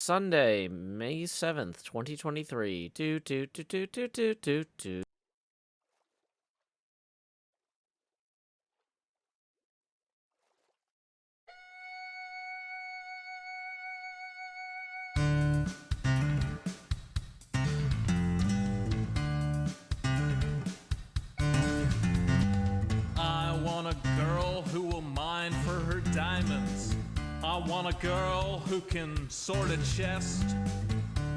Sunday, May 7th, 2023. Do. I want a girl who will mine for her diamonds. I want a girl who can sort a chest.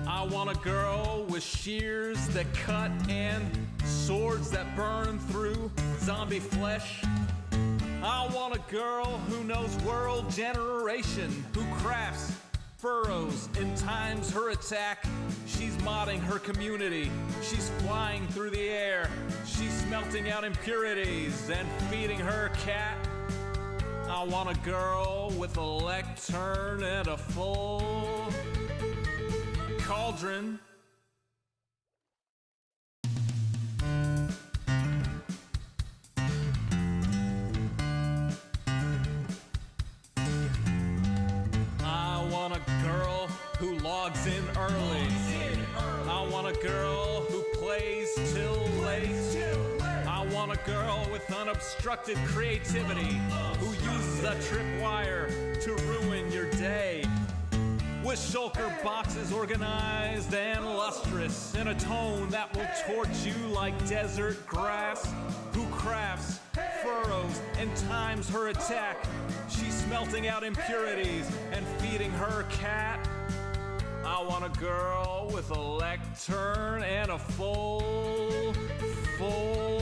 I want a girl with shears that cut and swords that burn through zombie flesh. I want a girl who knows world generation, who crafts furrows and times her attack. She's modding her community. She's flying through the air. She's smelting out impurities and feeding her cat. I want a girl with a lectern and a full cauldron. I want a girl who logs in early. I want a girl who plays till late. I want a girl with unobstructed creativity who uses a tripwire to ruin your day. With shulker boxes organized and lustrous in a tone that will torch you like desert grass. Who crafts furrows and times her attack. She's smelting out impurities and feeding her cat. I want a girl with a lectern and a full cauldron.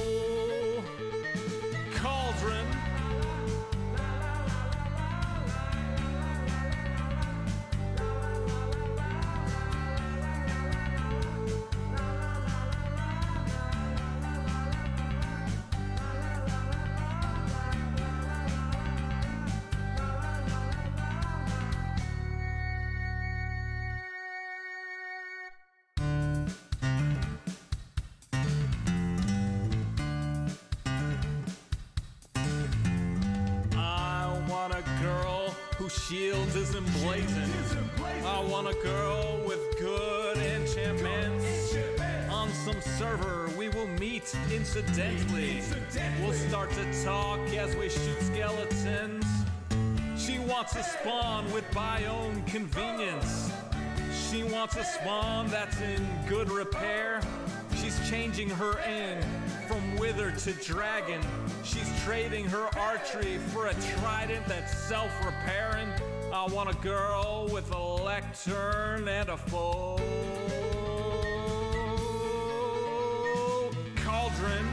Whose shield is emblazoned. I want a girl with good enchantments. On some server we will meet incidentally. We'll start to talk as we shoot skeletons. She wants a spawn with biome convenience. She wants a spawn that's in good repair. She's changing her end from wither to dragon. She's trading her archery for a trident that's self-repairing. I want a girl with a lectern and a full cauldron.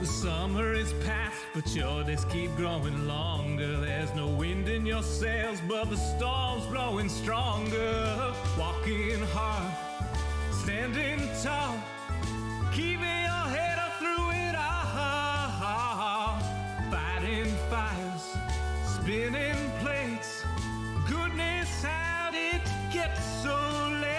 The summer is past, but your days keep growing longer. There's no wind in your sails, but the storm's blowing stronger. Walking hard, standing tall, keeping your head up through it all. Fighting fires, spinning plates. Goodness, how did it get so late?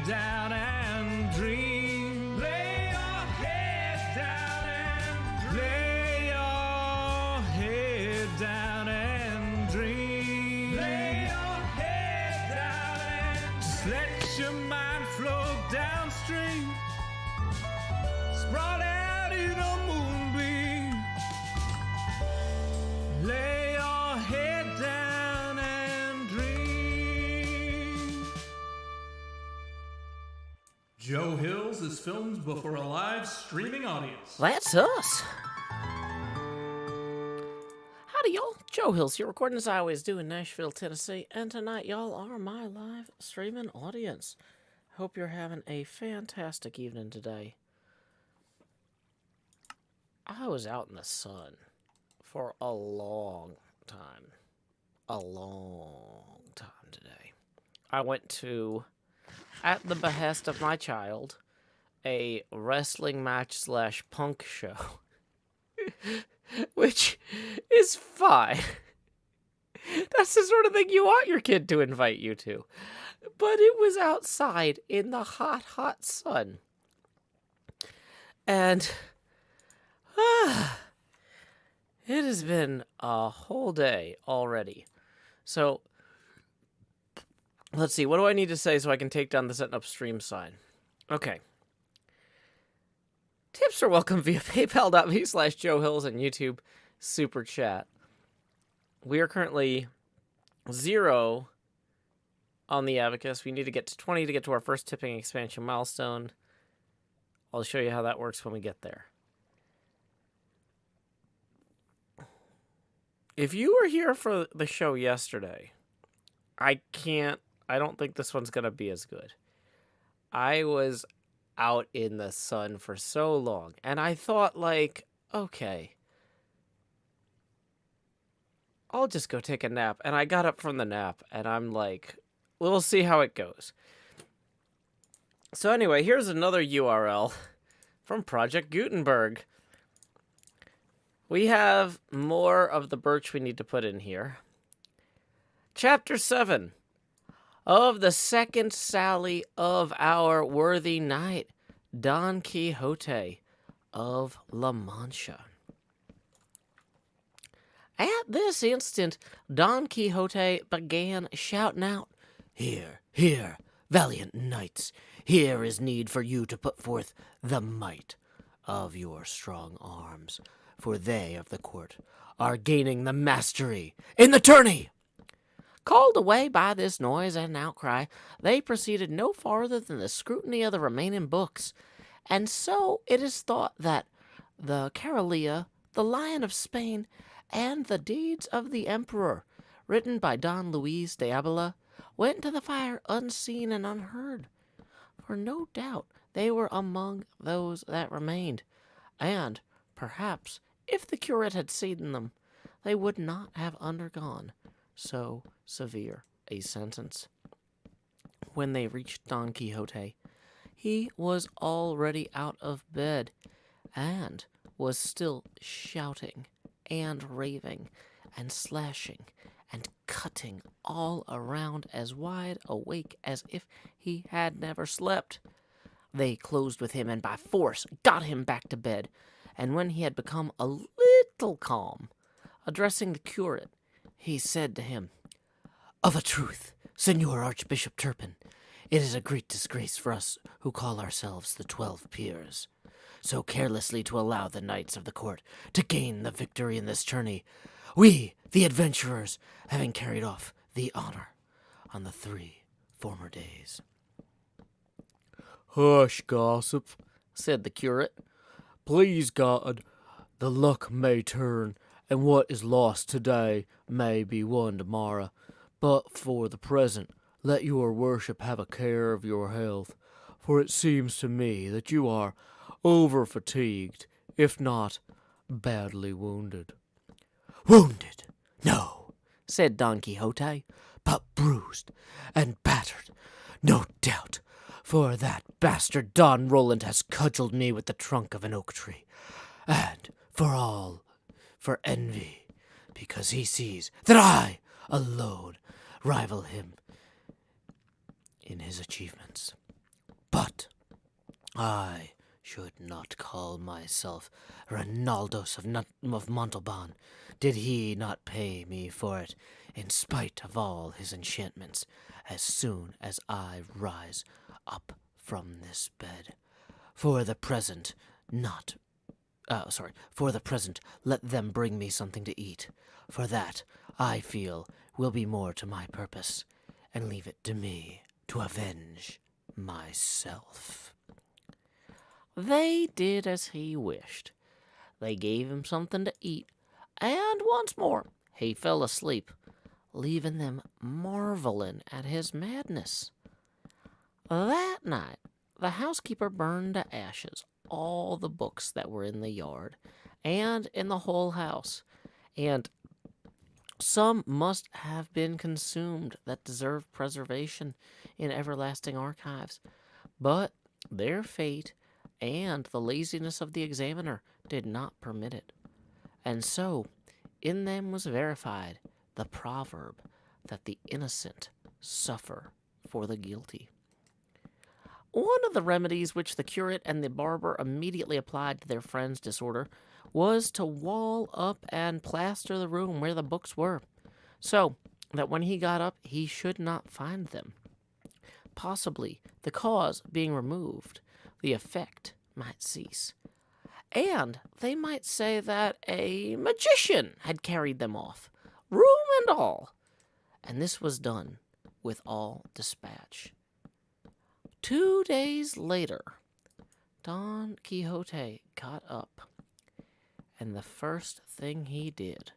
Down and dream. Lay your head down and lay your head down and dream. Lay your head down and just let your mind flow downstream. Sprawled out in a moonbeam. Lay your head down and dream. Joe Hills is filmed before a live streaming audience. That's us. Howdy, y'all. Joe Hills here, recording as I always do in Nashville, Tennessee. And tonight, y'all are my live streaming audience. Hope you're having a fantastic evening today. I was out in the sun for a long time. A long time today. I went to, at the behest of my child, a wrestling match / punk show. Which is fine. That's the sort of thing you want your kid to invite you to. But it was outside in the hot, hot sun. And it has been a whole day already. So, let's see. What do I need to say so I can take down the setting up stream sign? Okay. Tips are welcome via paypal.me/Joe Hills and YouTube Super Chat. We are currently 0 on the abacus. We need to get to 20 to get to our first tipping expansion milestone. I'll show you how that works when we get there. If you were here for the show yesterday, I don't think this one's going to be as good. I was out in the sun for so long, and I thought, like, okay, I'll just go take a nap. And I got up from the nap, and I'm like, we'll see how it goes. So anyway, here's another URL from Project Gutenberg. We have more of the birch we need to put in here. Chapter 7 of the second sally of our worthy knight, Don Quixote of La Mancha. At this instant, Don Quixote began shouting out, "Here, here, valiant knights, here is need for you to put forth the might of your strong arms, for they of the court are gaining the mastery in the tourney." Called away by this noise and outcry, they proceeded no farther than the scrutiny of the remaining books, and so it is thought that the Carolia, the Lion of Spain, and the Deeds of the Emperor, written by Don Luis de Avila, went to the fire unseen and unheard, for no doubt they were among those that remained, and, perhaps, if the curate had seen them, they would not have undergone so severe a sentence. When they reached Don Quixote, he was already out of bed, and was still shouting and raving and slashing and cutting all around, as wide awake as if he had never slept. They closed with him and by force got him back to bed, and when he had become a little calm, addressing the curate, he said to him, "Of a truth, Senor Archbishop Turpin, it is a great disgrace for us who call ourselves the 12 Peers, so carelessly to allow the knights of the court to gain the victory in this tourney, we, the adventurers, having carried off the honor on the 3 former days." "Hush, gossip," said the curate. "Please God, the luck may turn, and what is lost today may be won tomorrow. But for the present, let your worship have a care of your health, for it seems to me that you are over-fatigued, if not badly wounded." "Wounded? No," said Don Quixote, "but bruised and battered, no doubt, for that bastard Don Roland has cudgeled me with the trunk of an oak tree, and for envy, because he sees that I alone rival him in his achievements. But I should not call myself Rinaldos of Montalban, did he not pay me for it, in spite of all his enchantments, as soon as I rise up from this bed. For the present, let them bring me something to eat, for that, I feel, will be more to my purpose, and leave it to me to avenge myself." They did as he wished. They gave him something to eat, and once more he fell asleep, leaving them marveling at his madness. That night, the housekeeper burned to ashes all the books that were in the yard and in the whole house, and some must have been consumed that deserved preservation in everlasting archives. But their fate and the laziness of the examiner did not permit it. And so, in them was verified the proverb that the innocent suffer for the guilty. One of the remedies which the curate and the barber immediately applied to their friend's disorder was to wall up and plaster the room where the books were, so that when he got up he should not find them. Possibly, the cause being removed, the effect might cease, and they might say that a magician had carried them off, room and all. And this was done with all dispatch. 2 days later, Don Quixote got up, and the first thing he did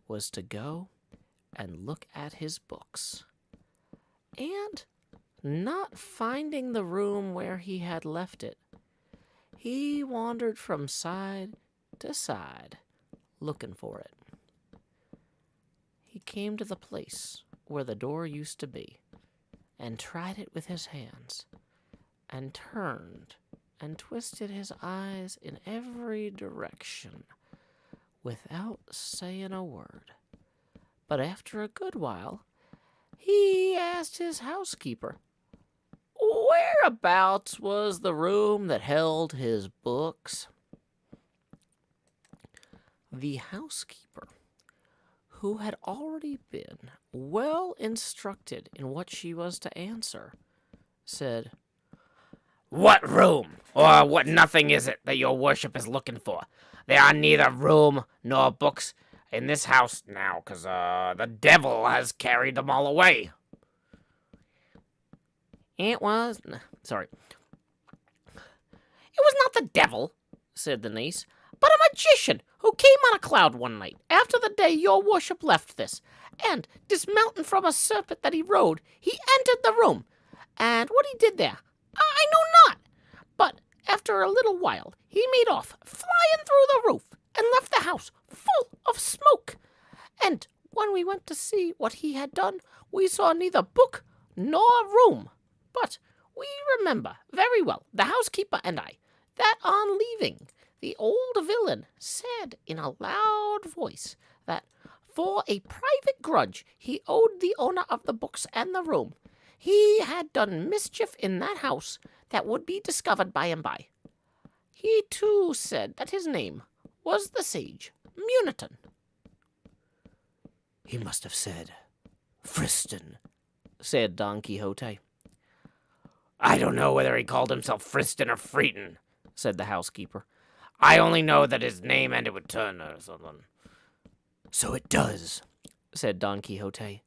was to go and look at his books. And, not finding the room where he had left it, he wandered from side to side, looking for it. He came to the place where the door used to be, and tried it with his hands, and turned and twisted his eyes in every direction, without saying a word. But after a good while, he asked his housekeeper, whereabouts was the room that held his books? The housekeeper, who had already been well instructed in what she was to answer, said, What room, or what nothing is it that your worship is looking for? There are neither room nor books in this house now, 'cause the devil has carried them all away. It was not the devil, said the niece, but a magician who came on a cloud one night after the day your worship left this, and, dismounting from a serpent that he rode, he entered the room, and what he did there, I know not. But after a little while, he made off, flying through the roof, and left the house full of smoke. And when we went to see what he had done, we saw neither book nor room. But we remember very well, the housekeeper and I, that on leaving, the old villain said in a loud voice that for a private grudge he owed the owner of the books and the room. He had done mischief in that house that would be discovered by and by. He too said that his name was the sage Muniton. He must have said Friston, said Don Quixote. I don't know whether he called himself Friston or Freeton, said the housekeeper. I only know that his name ended with Turn or something. So it does, said Don Quixote,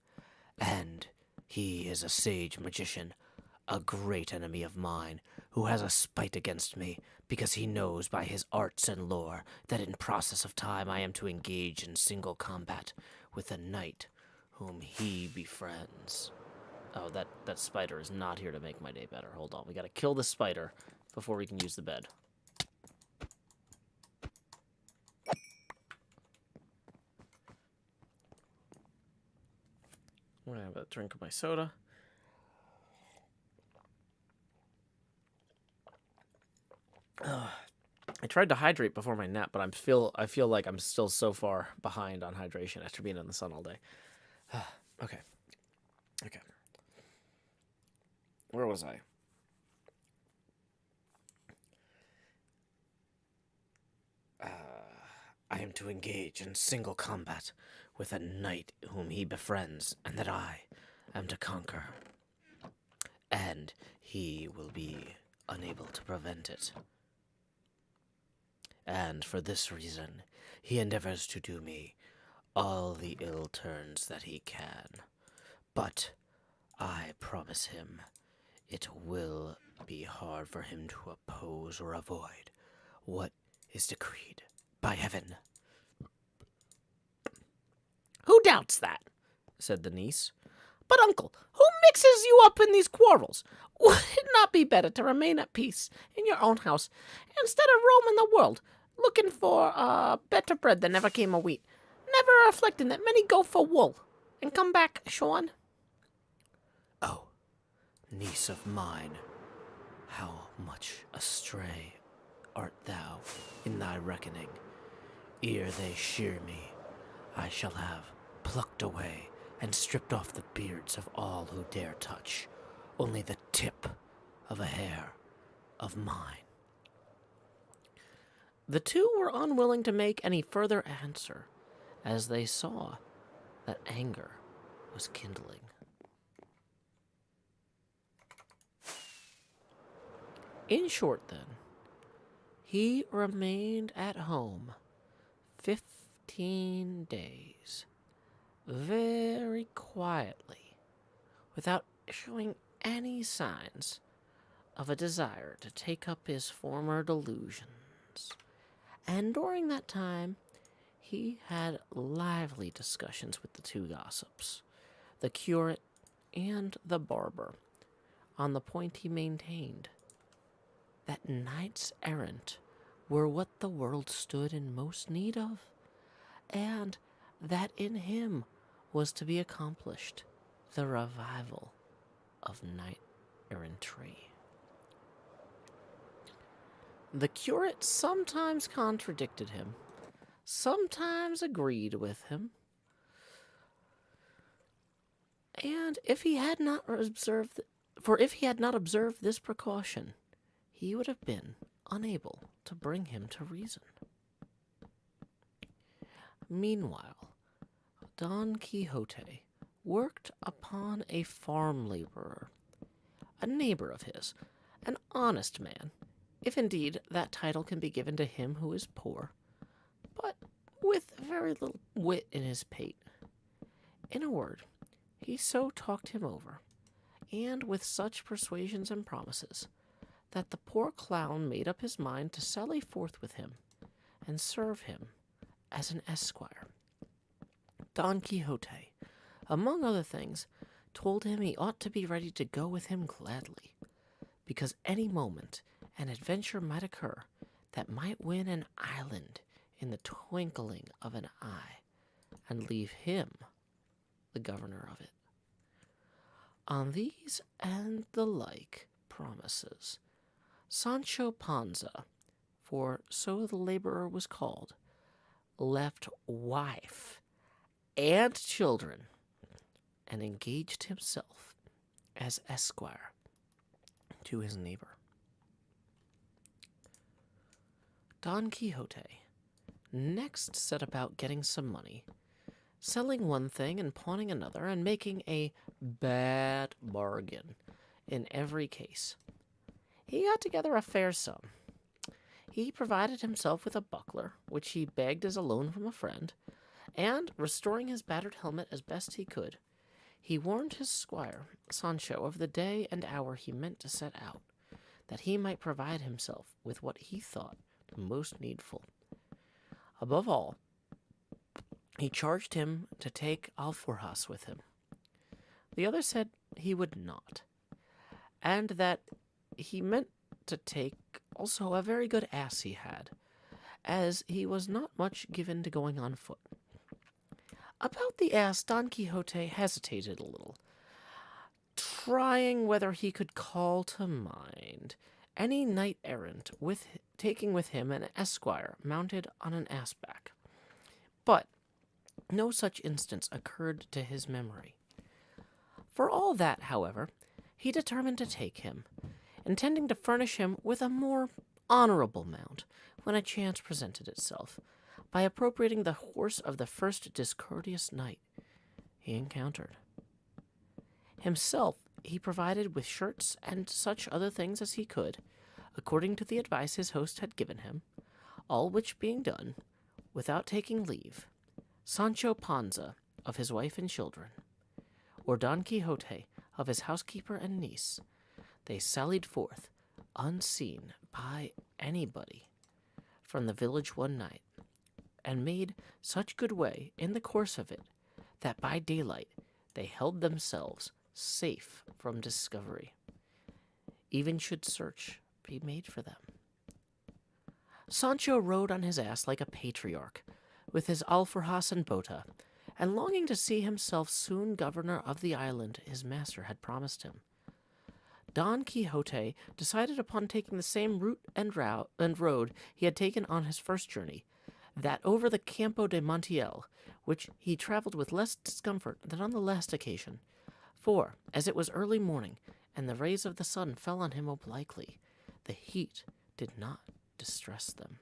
and he is a sage magician, a great enemy of mine, who has a spite against me, because he knows by his arts and lore that in process of time I am to engage in single combat with a knight whom he befriends. Oh, that spider is not here to make my day better. Hold on, we gotta kill this spider before we can use the bed. I'm gonna have a drink of my soda. I tried to hydrate before my nap, but I feel like I'm still so far behind on hydration after being in the sun all day. Okay. Where was I? I am to engage in single combat with a knight whom he befriends, and that I am to conquer. And he will be unable to prevent it. And for this reason, he endeavors to do me all the ill turns that he can. But I promise him it will be hard for him to oppose or avoid what is decreed by heaven. Who doubts that? Said the niece. But, uncle, who mixes you up in these quarrels? Would it not be better to remain at peace in your own house instead of roaming the world, looking for better bread than ever came of wheat, never reflecting that many go for wool and come back shorn? Oh, niece of mine, how much astray art thou in thy reckoning? Ere they shear me, I shall have plucked away and stripped off the beards of all who dare touch only the tip of a hair of mine. The two were unwilling to make any further answer, as they saw that anger was kindling. In short, then, he remained at home 15 days, very quietly, without showing any signs of a desire to take up his former delusions. And during that time, he had lively discussions with the two gossips, the curate and the barber, on the point he maintained that knights errant were what the world stood in most need of, and that in him was to be accomplished the revival of knight errantry. The curate sometimes contradicted him, sometimes agreed with him, and if he had not observed this precaution, he would have been unable to bring him to reason. Meanwhile, Don Quixote worked upon a farm laborer, a neighbor of his, an honest man, if indeed that title can be given to him who is poor, but with very little wit in his pate. In a word, he so talked him over, and with such persuasions and promises, that the poor clown made up his mind to sally forth with him and serve him as an esquire. Don Quixote, among other things, told him he ought to be ready to go with him gladly, because any moment an adventure might occur that might win an island in the twinkling of an eye, and leave him the governor of it. On these and the like promises, Sancho Panza, for so the laborer was called, left wife and children, and engaged himself as esquire to his neighbor. Don Quixote next set about getting some money, selling one thing and pawning another, and making a bad bargain in every case. He got together a fair sum. He provided himself with a buckler, which he begged as a loan from a friend, and, restoring his battered helmet as best he could, he warned his squire, Sancho, of the day and hour he meant to set out, that he might provide himself with what he thought most needful. Above all, he charged him to take alforjas with him. The other said he would not, and that he meant to take also a very good ass he had, as he was not much given to going on foot. About the ass, Don Quixote hesitated a little, trying whether he could call to mind any knight-errant taking with him an esquire mounted on an ass-back. But no such instance occurred to his memory. For all that, however, he determined to take him, intending to furnish him with a more honorable mount when a chance presented itself, by appropriating the horse of the first discourteous knight he encountered. Himself he provided with shirts and such other things as he could, according to the advice his host had given him, all which being done, without taking leave, Sancho Panza of his wife and children, or Don Quixote of his housekeeper and niece, they sallied forth, unseen by anybody, from the village one night, and made such good way in the course of it that by daylight they held themselves safe from discovery, even should search be made for them. Sancho rode on his ass like a patriarch, with his alforjas and bota, and longing to see himself soon governor of the island his master had promised him. Don Quixote decided upon taking the same route and road he had taken on his first journey, that over the Campo de Montiel, which he traveled with less discomfort than on the last occasion, for, as it was early morning, and the rays of the sun fell on him obliquely, the heat did not distress them.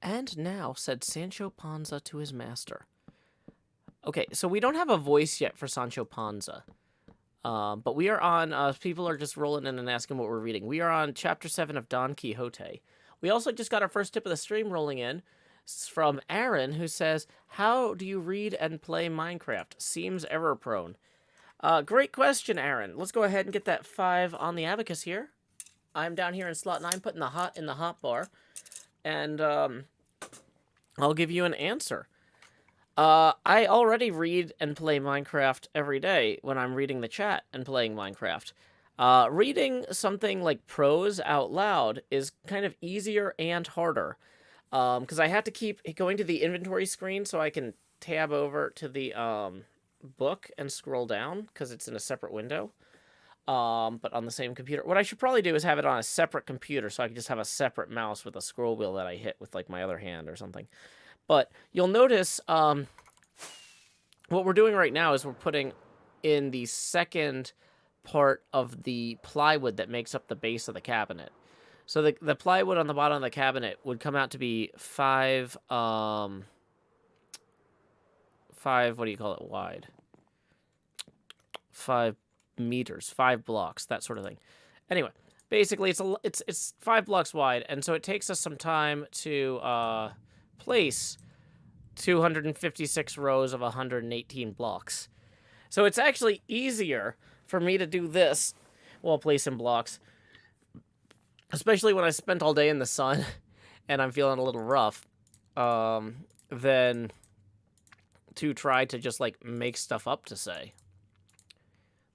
And now, said Sancho Panza to his master. Okay, so we don't have a voice yet for Sancho Panza. But we are on, people are just rolling in and asking what we're reading. We are on Chapter 7 of Don Quixote. We also just got our first tip of the stream rolling in. It's from Aaron, who says, how do you read and play Minecraft? Seems error-prone. Great question, Aaron. Let's go ahead and get that 5 on the abacus here. I'm down here in slot 9, putting the hot in the hot bar. And I'll give you an answer. I already read and play Minecraft every day when I'm reading the chat and playing Minecraft. Reading something like prose out loud is kind of easier and harder. Because I have to keep going to the inventory screen so I can tab over to the book and scroll down because it's in a separate window. But on the same computer. What I should probably do is have it on a separate computer so I can just have a separate mouse with a scroll wheel that I hit with like my other hand or something. But you'll notice what we're doing right now is we're putting in the second part of the plywood that makes up the base of the cabinet. So the plywood on the bottom of the cabinet would come out to be 5, what do you call it, wide? 5 meters, 5 blocks, that sort of thing. Anyway, basically it's 5 blocks wide, and so it takes us some time to place 256 rows of 118 blocks. So it's actually easier for me to do this while placing blocks, especially when I spent all day in the sun and I'm feeling a little rough, than to try to just like make stuff up to say.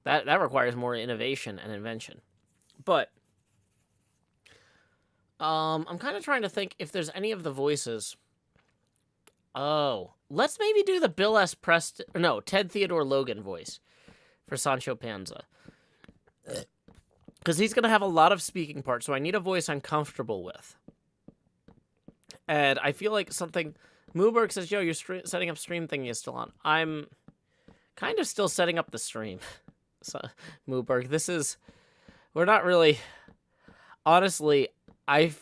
That requires more innovation and invention. But I'm kind of trying to think if there's any of the voices. Oh, let's maybe do the Bill S. Preston, no, Ted Theodore Logan voice for Sancho Panza. Because he's going to have a lot of speaking parts, so I need a voice I'm comfortable with. And I feel like something... Mooberg says, yo, your setting up stream thing is still on. I'm kind of still setting up the stream. So, Mooberg, this is... We're not really... Honestly, I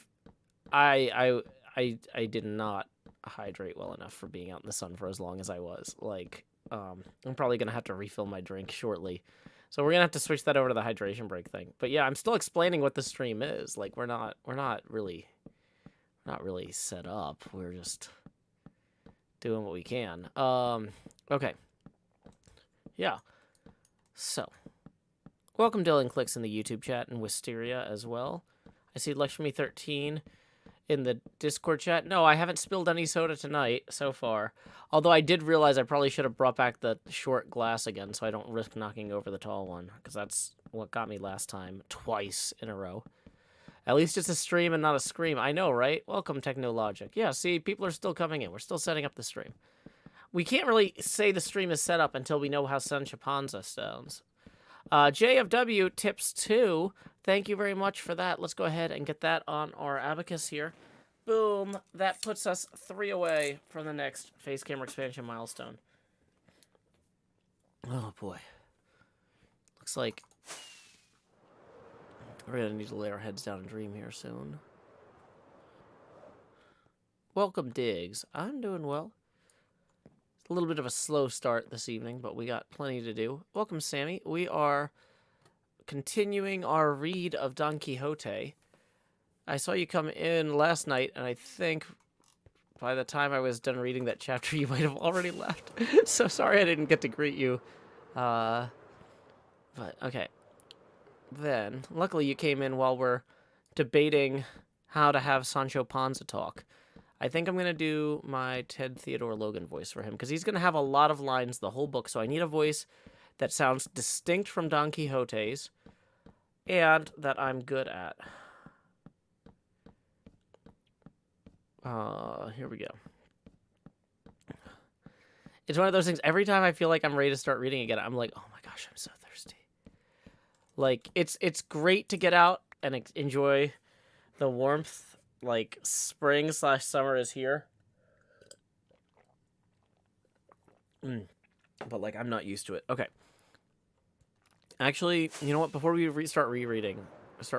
did not hydrate well enough for being out in the sun for as long as I was. Like, I'm probably going to have to refill my drink shortly. So we're going to have to switch that over to the hydration break thing. But yeah, I'm still explaining what the stream is. Like, we're not really set up. We're just doing what we can. Okay. Yeah. So, welcome Dylan Clicks in the YouTube chat and Wisteria as well. I see Lakshmi13 in the Discord chat. No, I haven't spilled any soda tonight so far. Although I did realize I probably should have brought back the short glass again so I don't risk knocking over the tall one. Because that's what got me last time. Twice in a row. At least it's a stream and not a scream. I know, right? Welcome, Technologic. Yeah, see, people are still coming in. We're still setting up the stream. We can't really say the stream is set up until we know how Sancho Panza sounds. JFW tips 2. Thank you very much for that. Let's go ahead and get that on our abacus here. Boom. That puts us 3 away from the next face camera expansion milestone. Oh, boy. Looks like we're going to need to lay our heads down and dream here soon. Welcome, Diggs. I'm doing well. A little bit of a slow start this evening, but we got plenty to do. Welcome, Sammy. We are continuing our read of Don Quixote. I saw you come in last night, and I think by the time I was done reading that chapter, you might have already left. So sorry I didn't get to greet you. But, okay. Then, luckily you came in while we're debating how to have Sancho Panza talk. I think I'm going to do my Ted Theodore Logan voice for him, because he's going to have a lot of lines the whole book, so I need a voice that sounds distinct from Don Quixote's, and that I'm good at. Here we go. It's one of those things, every time I feel like I'm ready to start reading again, I'm like, oh my gosh, I'm so thirsty. Like, it's great to get out and enjoy the warmth. Like, spring/summer is here. But, like, I'm not used to it. Okay. Actually, you know what? Before we start reading, let's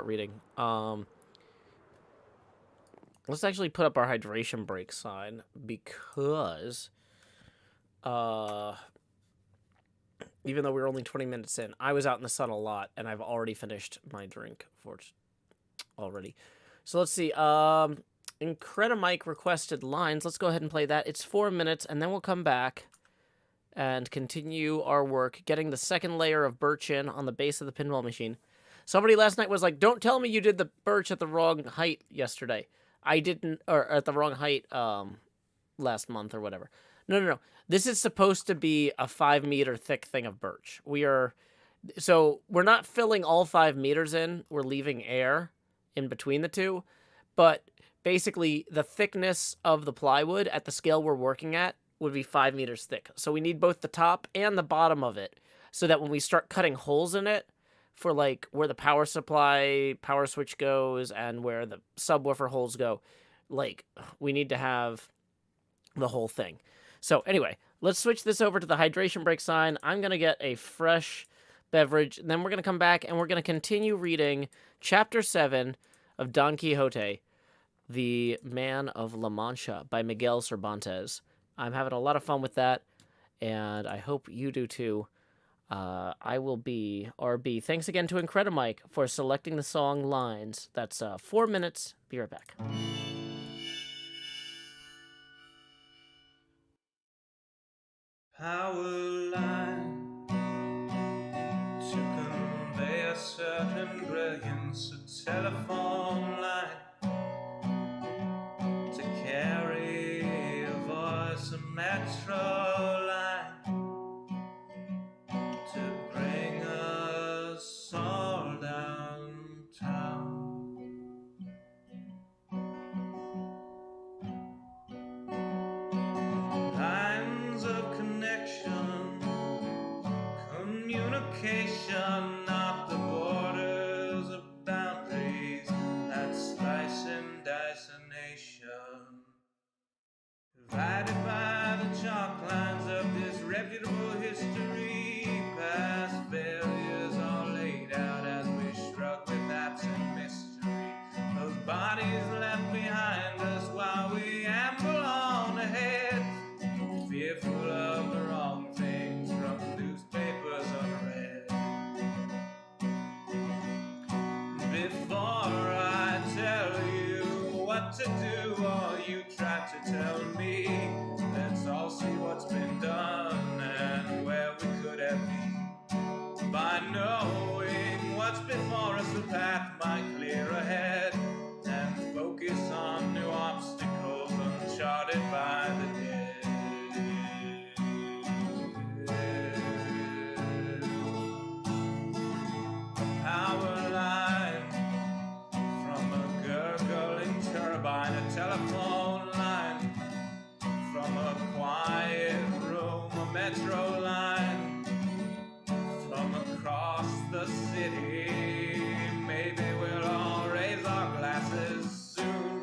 actually put up our hydration break sign, because even though we're only 20 minutes in, I was out in the sun a lot, and I've already finished my drink already. So let's see. Incredimike requested lines. Let's go ahead and play that. It's 4 minutes, and then we'll come back and continue our work getting the second layer of birch in on the base of the pinball machine. Somebody last night was like, don't tell me you did the birch at the wrong height yesterday. I didn't, or at the wrong height last month or whatever. No. This is supposed to be a 5 meter thick thing of birch. So we're not filling all 5 meters in. We're leaving air in between the two. But basically, the thickness of the plywood at the scale we're working at would be 5 meters thick. So we need both the top and the bottom of it, so that when we start cutting holes in it for like where the power supply, power switch goes, and where the subwoofer holes go, like we need to have the whole thing. So anyway, let's switch this over to the hydration break sign. I'm going to get a fresh beverage, and then we're going to come back and we're going to continue reading Chapter 7 of Don Quixote, The Man of La Mancha by Miguel Cervantes. I'm having a lot of fun with that, and I hope you do too. I will be RB. Thanks again to Incredimike for selecting the song Lines. That's 4 minutes. Be right back. Power line to convey a certain brilliance, a telephone line to carry a voice, a metro line to bring us all downtown. Lines of connection, communication, not the borders of boundaries that slice and dice a nation. Divided by the chalk lines of disreputable history, past failures are laid out as we shrug with absent mystery. Those bodies left behind us while we amble on ahead, fearful of the wrong things from newspapers unread. Before I tell you what to do, or you try to tell me, let's all see what's been done and where we could have been. By knowing what's before us, the path might clear ahead, and focus on new obstacles uncharted by the dead. Power line from a gurgling turbine, a telephone line from a quiet room, a metro line from across the city. Maybe we'll all raise our glasses soon.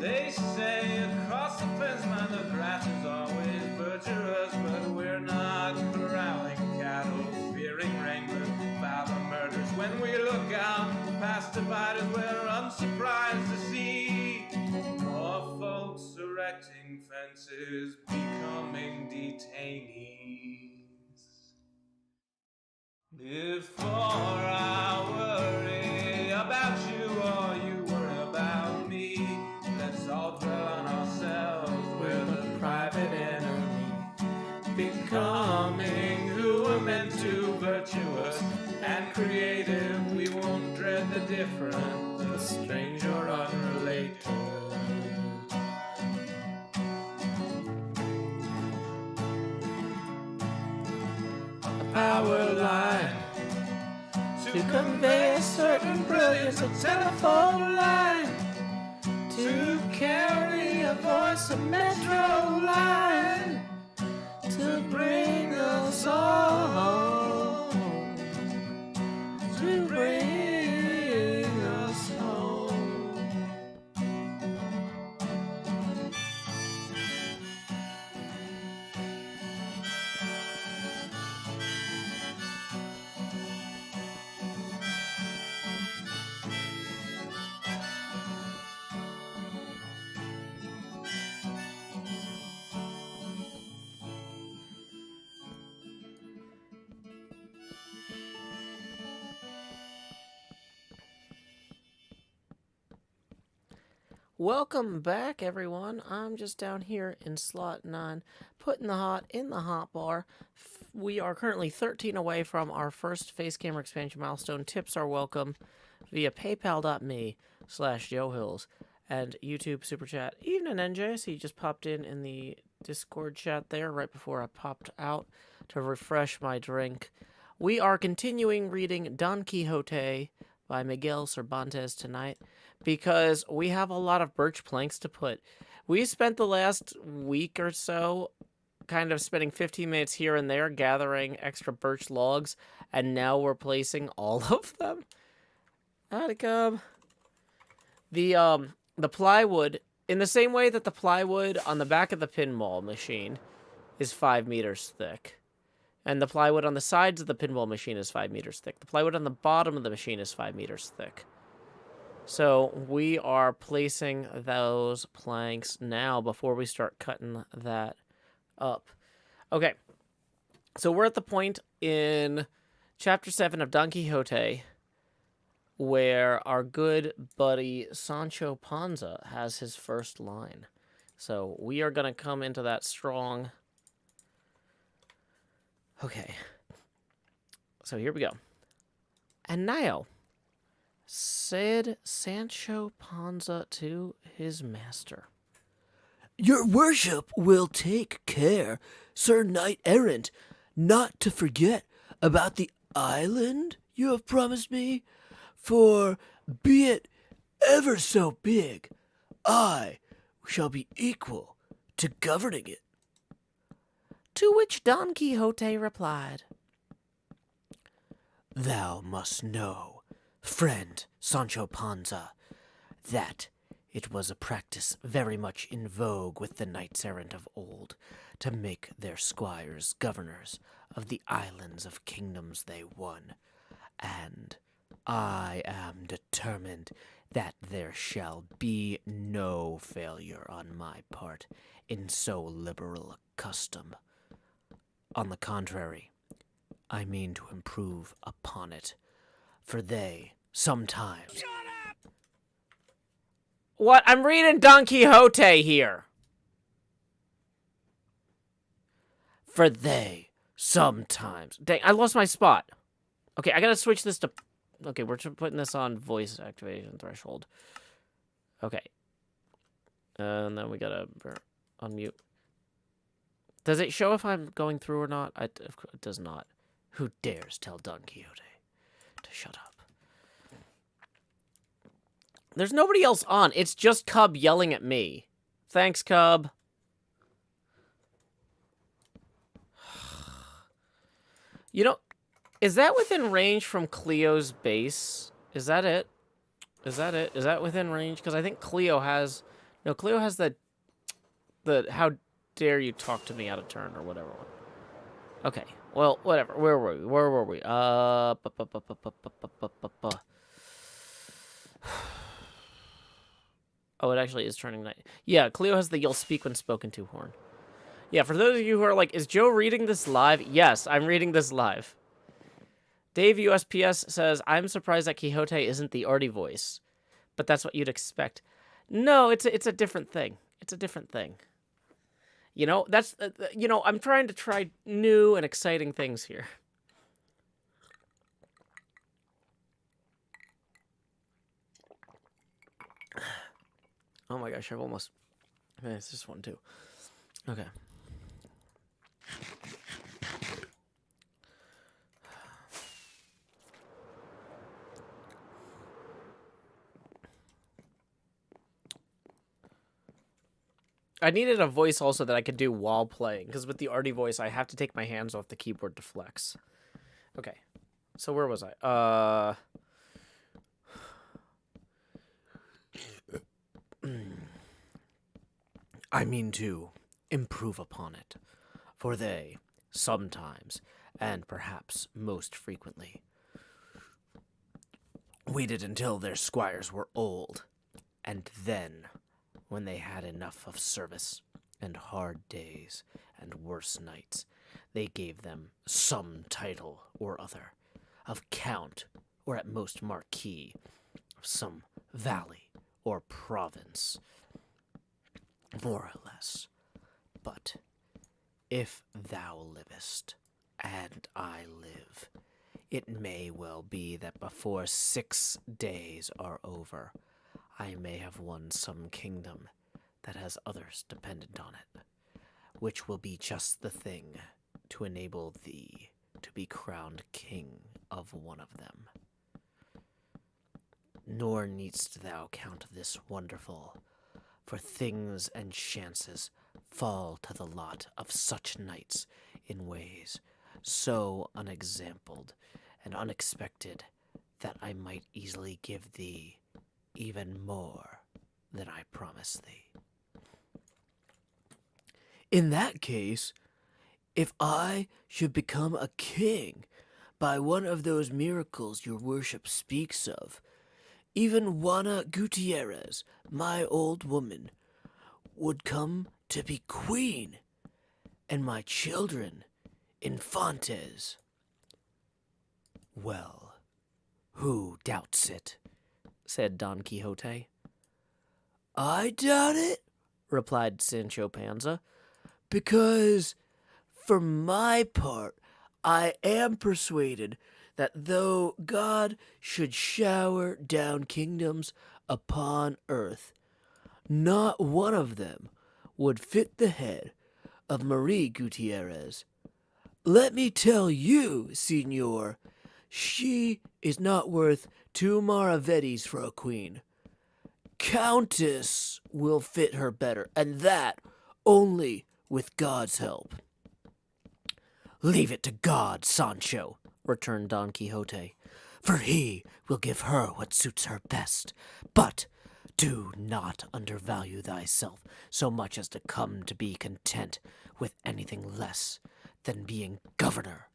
They say across the fence line the grass is always butcherous, but we're not corralling cattle, fearing wranglers, violent murders. When we look out past dividers, we're unsurprised to see more folks erecting fences, becoming detainees. Before I worry about you or you worry about me, let's all dwell on ourselves different, the strange or unrelated. A power line to convey a certain brilliance, a telephone line to carry a voice, a metro line to bring us all home, to bring us home. Welcome back, everyone. I'm just down here in slot 9, putting the hot in the hot bar. We are currently 13 away from our first face camera expansion milestone. Tips are welcome via paypal.me/JoeHills and YouTube Super Chat. Evening, NJ. So you just popped in the Discord chat there right before I popped out to refresh my drink. We are continuing reading Don Quixote by Miguel Cervantes tonight, because we have a lot of birch planks to put. We spent the last week or so kind of spending 15 minutes here and there gathering extra birch logs, and now we're placing all of them. How'd it come? The plywood, in the same way that the plywood on the back of the pinball machine is 5 meters thick, and the plywood on the sides of the pinball machine is 5 meters thick. The plywood on the bottom of the machine is 5 meters thick. So we are placing those planks now before we start cutting that up. Okay, so we're at the point in Chapter 7 of Don Quixote where our good buddy Sancho Panza has his first line. So we are going to come into that strong. Okay, so here we go. And now, said Sancho Panza to his master, "Your worship will take care, Sir Knight-errant, not to forget about the island you have promised me, for be it ever so big, I shall be equal to governing it." To which Don Quixote replied, "Thou must know, friend Sancho Panza, that it was a practice very much in vogue with the knights-errant of old to make their squires governors of the islands of kingdoms they won, and I am determined that there shall be no failure on my part in so liberal a custom. On the contrary, I mean to improve upon it, for they sometimes..." What? I'm reading Don Quixote here. "For they sometimes..." Dang, I lost my spot. Okay, I gotta switch this to... Okay, we're putting this on voice activation threshold. Okay. And then we gotta unmute. Does it show if I'm going through or not? It does not. Who dares tell Don Quixote to shut up? There's nobody else on. It's just Cub yelling at me. Thanks, Cub. You know, is that within range from Cleo's base? Is that it? Is that it? Is that within range? Because I think Cleo has... No, Cleo has the how dare you talk to me out of turn or whatever. Okay. Well, whatever. Where were we? Oh, it actually is turning night. Yeah, Cleo has the "you'll speak when spoken to" horn. Yeah, for those of you who are like, is Joe reading this live? Yes, I'm reading this live. Dave USPS says, I'm surprised that Quixote isn't the arty voice, but that's what you'd expect. No, it's a different thing. It's a different thing. You know, that's, I'm trying to try new and exciting things here. Oh my gosh, I've almost... Man, it's this one too. Okay. I needed a voice also that I could do while playing, because with the arty voice, I have to take my hands off the keyboard to flex. Okay, so where was I? I mean to improve upon it, for they sometimes, and perhaps most frequently, waited until their squires were old, and then, when they had enough of service and hard days and worse nights, they gave them some title or other of count, or at most marquis, of some valley or province, more or less. But if thou livest, and I live, it may well be that before 6 days are over, I may have won some kingdom that has others dependent on it, which will be just the thing to enable thee to be crowned king of one of them. Nor needst thou count this wonderful, for things and chances fall to the lot of such knights in ways so unexampled and unexpected that I might easily give thee even more than I promise thee. In that case, if I should become a king by one of those miracles your worship speaks of, even Juana Gutierrez, my old woman, would come to be queen, and my children infantes. Well, who doubts it? Said Don Quixote. I doubt it, replied Sancho Panza, because, for my part, I am persuaded that though God should shower down kingdoms upon earth, not one of them would fit the head of Marie Gutierrez. Let me tell you, Signor, she is not worth 2 maravedis for a queen. Countess will fit her better, and that only with God's help. Leave it to God, Sancho, returned Don Quixote, for he will give her what suits her best. But do not undervalue thyself so much as to come to be content with anything less than being governor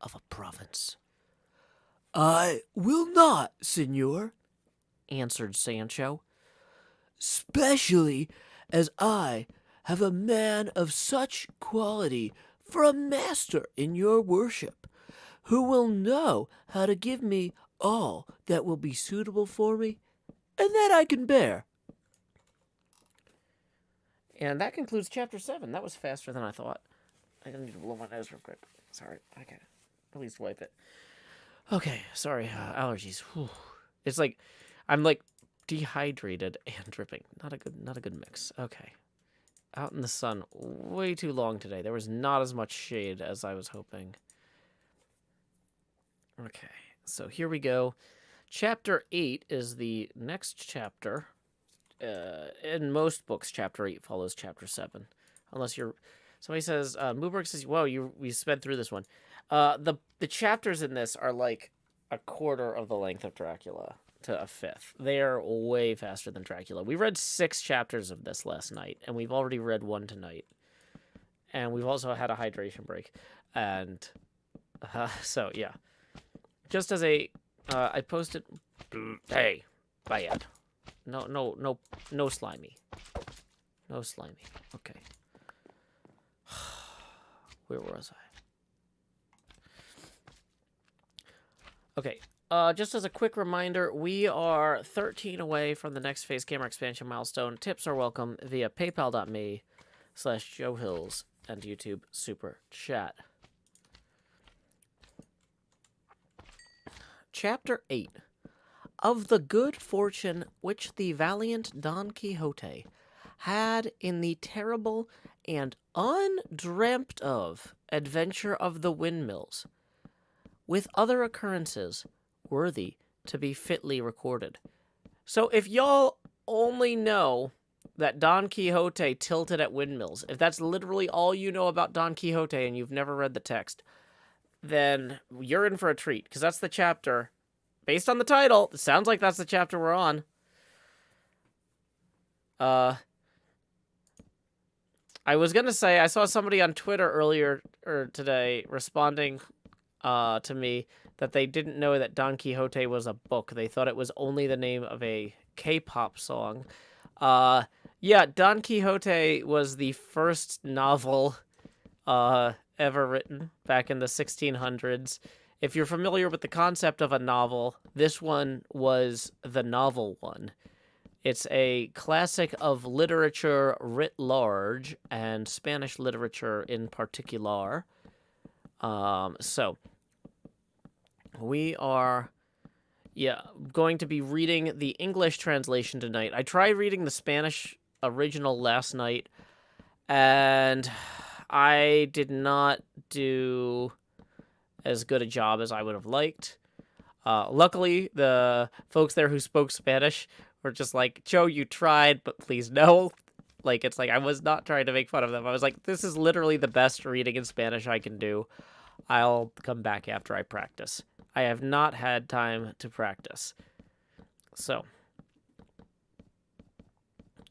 of a province. I will not, Signor, answered Sancho, specially as I have a man of such quality for a master in your worship, who will know how to give me all that will be suitable for me, and that I can bear. And that concludes chapter 7. That was faster than I thought. I need to blow my nose real quick. Sorry. Okay. At least wipe it. Okay. Sorry. Allergies. Whew. It's like I'm like dehydrated and dripping. Not a good mix. Okay. Out in the sun way too long today. There was not as much shade as I was hoping. Okay. So here we go. Chapter 8 is the next chapter. In most books, chapter 8 follows chapter 7. Unless you're... Somebody says, Mooberg says, whoa, we sped through this one. The chapters in this are like a quarter of the length of Dracula to a fifth. They are way faster than Dracula. We read 6 chapters of this last night, and we've already read 1 tonight. And we've also had a hydration break. And so, yeah. Just as a... I posted... Hey, bad. No slimy. No slimy. Okay. Where was I? Okay. Just as a quick reminder, we are 13 away from the next phase camera expansion milestone. Tips are welcome via paypal.me/JoeHills and YouTube Super Chat. Chapter 8. of the good fortune which the valiant Don Quixote had in the terrible and undreamt of adventure of the windmills, with other occurrences worthy to be fitly recorded. So if y'all only know that Don Quixote tilted at windmills, if that's literally all you know about Don Quixote and you've never read the text, then you're in for a treat, because that's the chapter. Based on the title, it sounds like that's the chapter we're on. I was gonna say, I saw somebody on Twitter earlier or today responding to me that they didn't know that Don Quixote was a book. They thought it was only the name of a K-pop song. Yeah, Don Quixote was the first novel ever written back in the 1600s. If you're familiar with the concept of a novel, this one was the novel one. It's a classic of literature writ large, and Spanish literature in particular. So, we are, going to be reading the English translation tonight. I tried reading the Spanish original last night, and I did not do as good a job as I would have liked. Luckily, the folks there who spoke Spanish were just like, Joe, you tried, but please no. Like, it's like, I was not trying to make fun of them. I was like, this is literally the best reading in Spanish I can do. I'll come back after I practice. I have not had time to practice. So,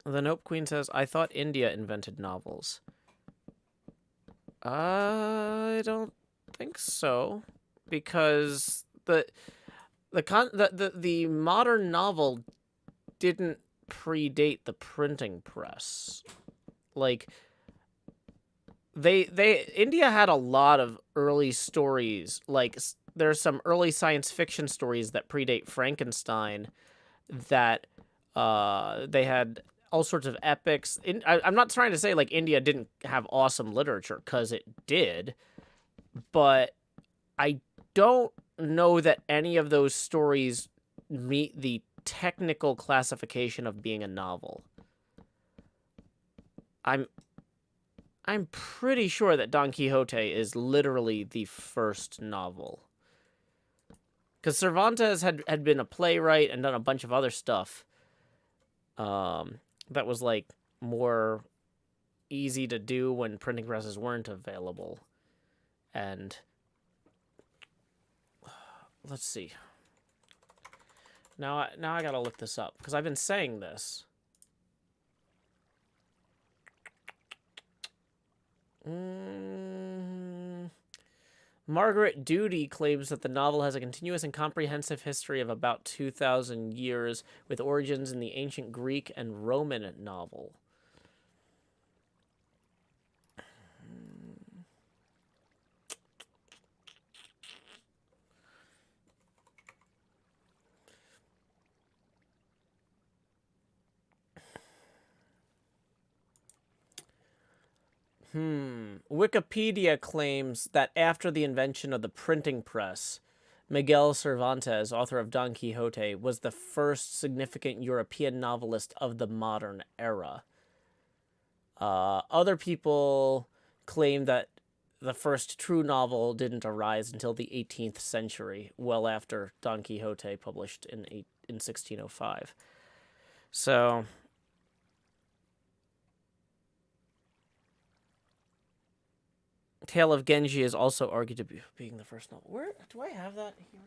the Nope Queen says, I thought India invented novels. I don't think so, because the modern novel didn't predate the printing press. Like, India had a lot of early stories. Like, there's some early science fiction stories that predate Frankenstein that they had all sorts of epics. I'm not trying to say like India didn't have awesome literature, because it did, but I don't know that any of those stories meet the technical classification of being a novel. I'm pretty sure that Don Quixote is literally the first novel. Because Cervantes had been a playwright and done a bunch of other stuff that was, like, more easy to do when printing presses weren't available. And let's see. Now I gotta look this up, because I've been saying this. Margaret Duty claims that the novel has a continuous and comprehensive history of about 2,000 years, with origins in the ancient Greek and Roman novel. Wikipedia claims that after the invention of the printing press, Miguel Cervantes, author of Don Quixote, was the first significant European novelist of the modern era. Other people claim that the first true novel didn't arise until the 18th century, well after Don Quixote published in 1605. So Tale of Genji is also argued to be being the first novel. Where do I have that here?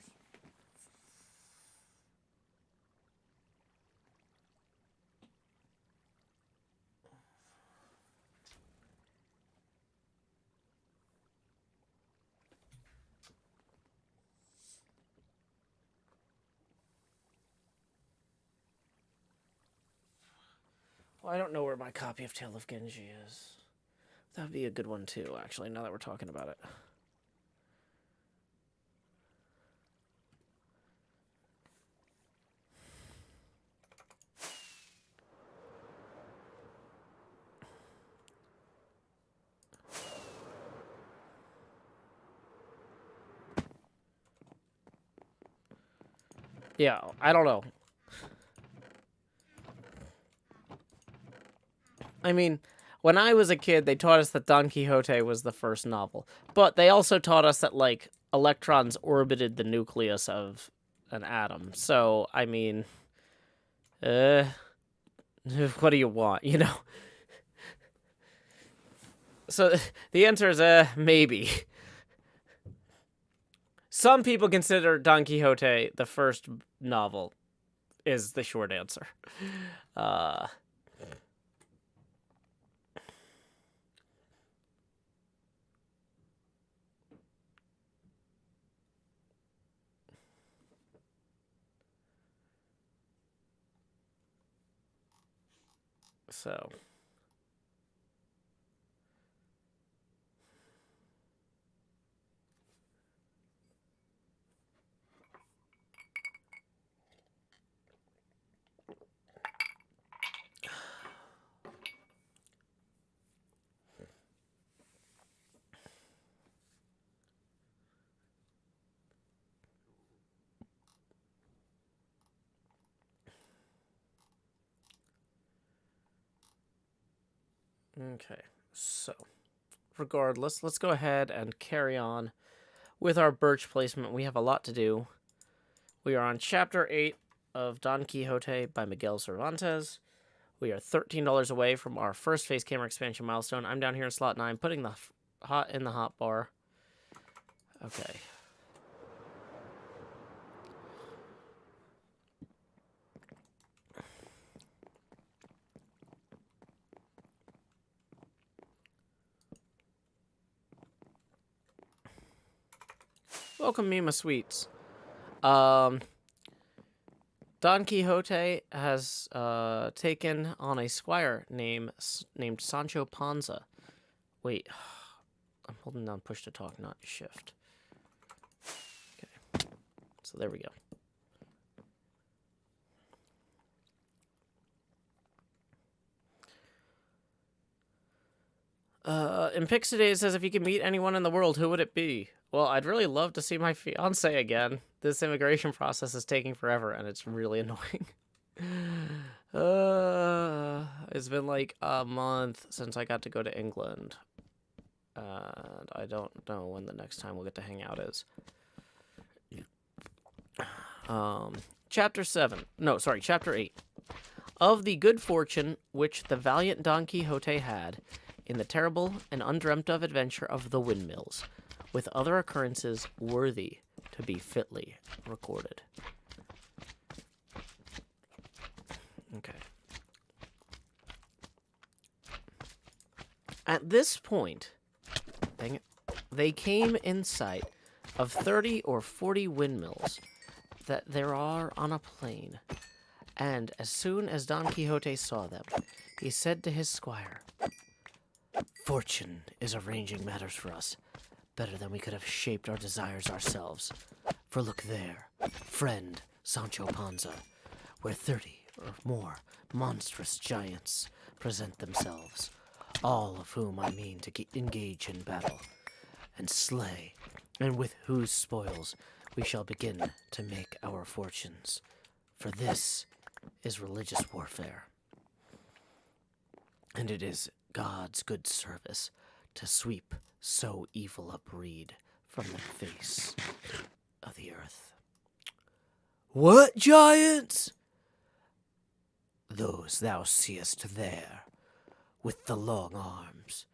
Well, I don't know where my copy of Tale of Genji is. That would be a good one too, actually, now that we're talking about it. Yeah, I don't know. I mean, when I was a kid, they taught us that Don Quixote was the first novel. But they also taught us that, like, electrons orbited the nucleus of an atom. So, I mean, what do you want, you know? So, the answer is, maybe. Some people consider Don Quixote the first novel, is the short answer. So... Okay, so regardless, let's go ahead and carry on with our birch placement. We have a lot to do. We are on Chapter 8 of Don Quixote by Miguel Cervantes. We are $13 away from our first face camera expansion milestone. I'm down here in slot 9, putting the hot in the hot bar. Okay. Welcome, Mima Sweets. Don Quixote has taken on a squire named Sancho Panza. Wait, I'm holding down push to talk, not shift. Okay, so there we go. Impexade says, if you could meet anyone in the world, who would it be? Well, I'd really love to see my fiance again. This immigration process is taking forever, and it's really annoying. It's been like a month since I got to go to England. And I don't know when the next time we'll get to hang out is. Chapter 8. Of the good fortune which the valiant Don Quixote had in the terrible and undreamt of adventure of the windmills, with other occurrences worthy to be fitly recorded. Okay. At this point, dang it, they came in sight of 30 or 40 windmills that there are on a plain, and as soon as Don Quixote saw them, he said to his squire, "Fortune is arranging matters for us better than we could have shaped our desires ourselves. For look there, friend Sancho Panza, where 30 or more monstrous giants present themselves, all of whom I mean to engage in battle, and slay, and with whose spoils we shall begin to make our fortunes. For this is religious warfare, and it is God's good service to sweep so evil a breed from the face of the earth." "What giants?" "Those thou seest there, with the long arms,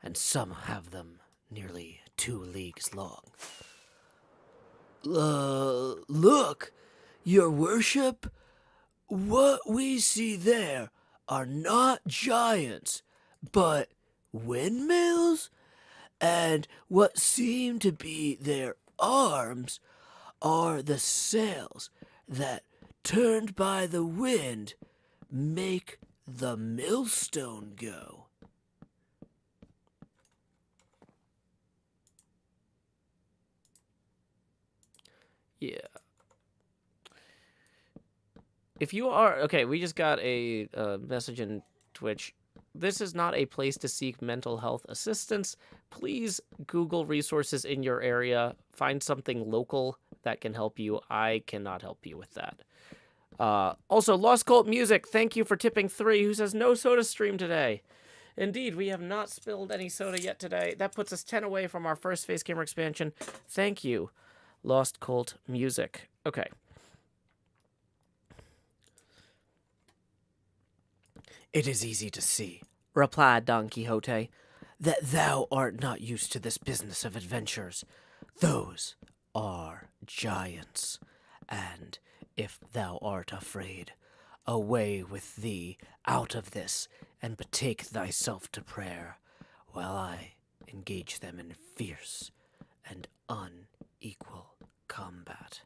and some have them nearly 2 leagues long." "Look, your worship, what we see there are not giants, but windmills, and what seem to be their arms are the sails that, turned by the wind, make the millstone go." Yeah. If you are... Okay, we just got a message in Twitch. This is not a place to seek mental health assistance. Please Google resources in your area. Find something local that can help you. I cannot help you with that. Also, Lost Cult Music, thank you for tipping 3, who says no soda stream today. Indeed, we have not spilled any soda yet today. That puts us 10 away from our first face camera expansion. Thank you, Lost Cult Music. Okay. It is easy to see, replied Don Quixote, that thou art not used to this business of adventures. Those are giants, and if thou art afraid, away with thee out of this, and betake thyself to prayer, while I engage them in fierce and unequal combat.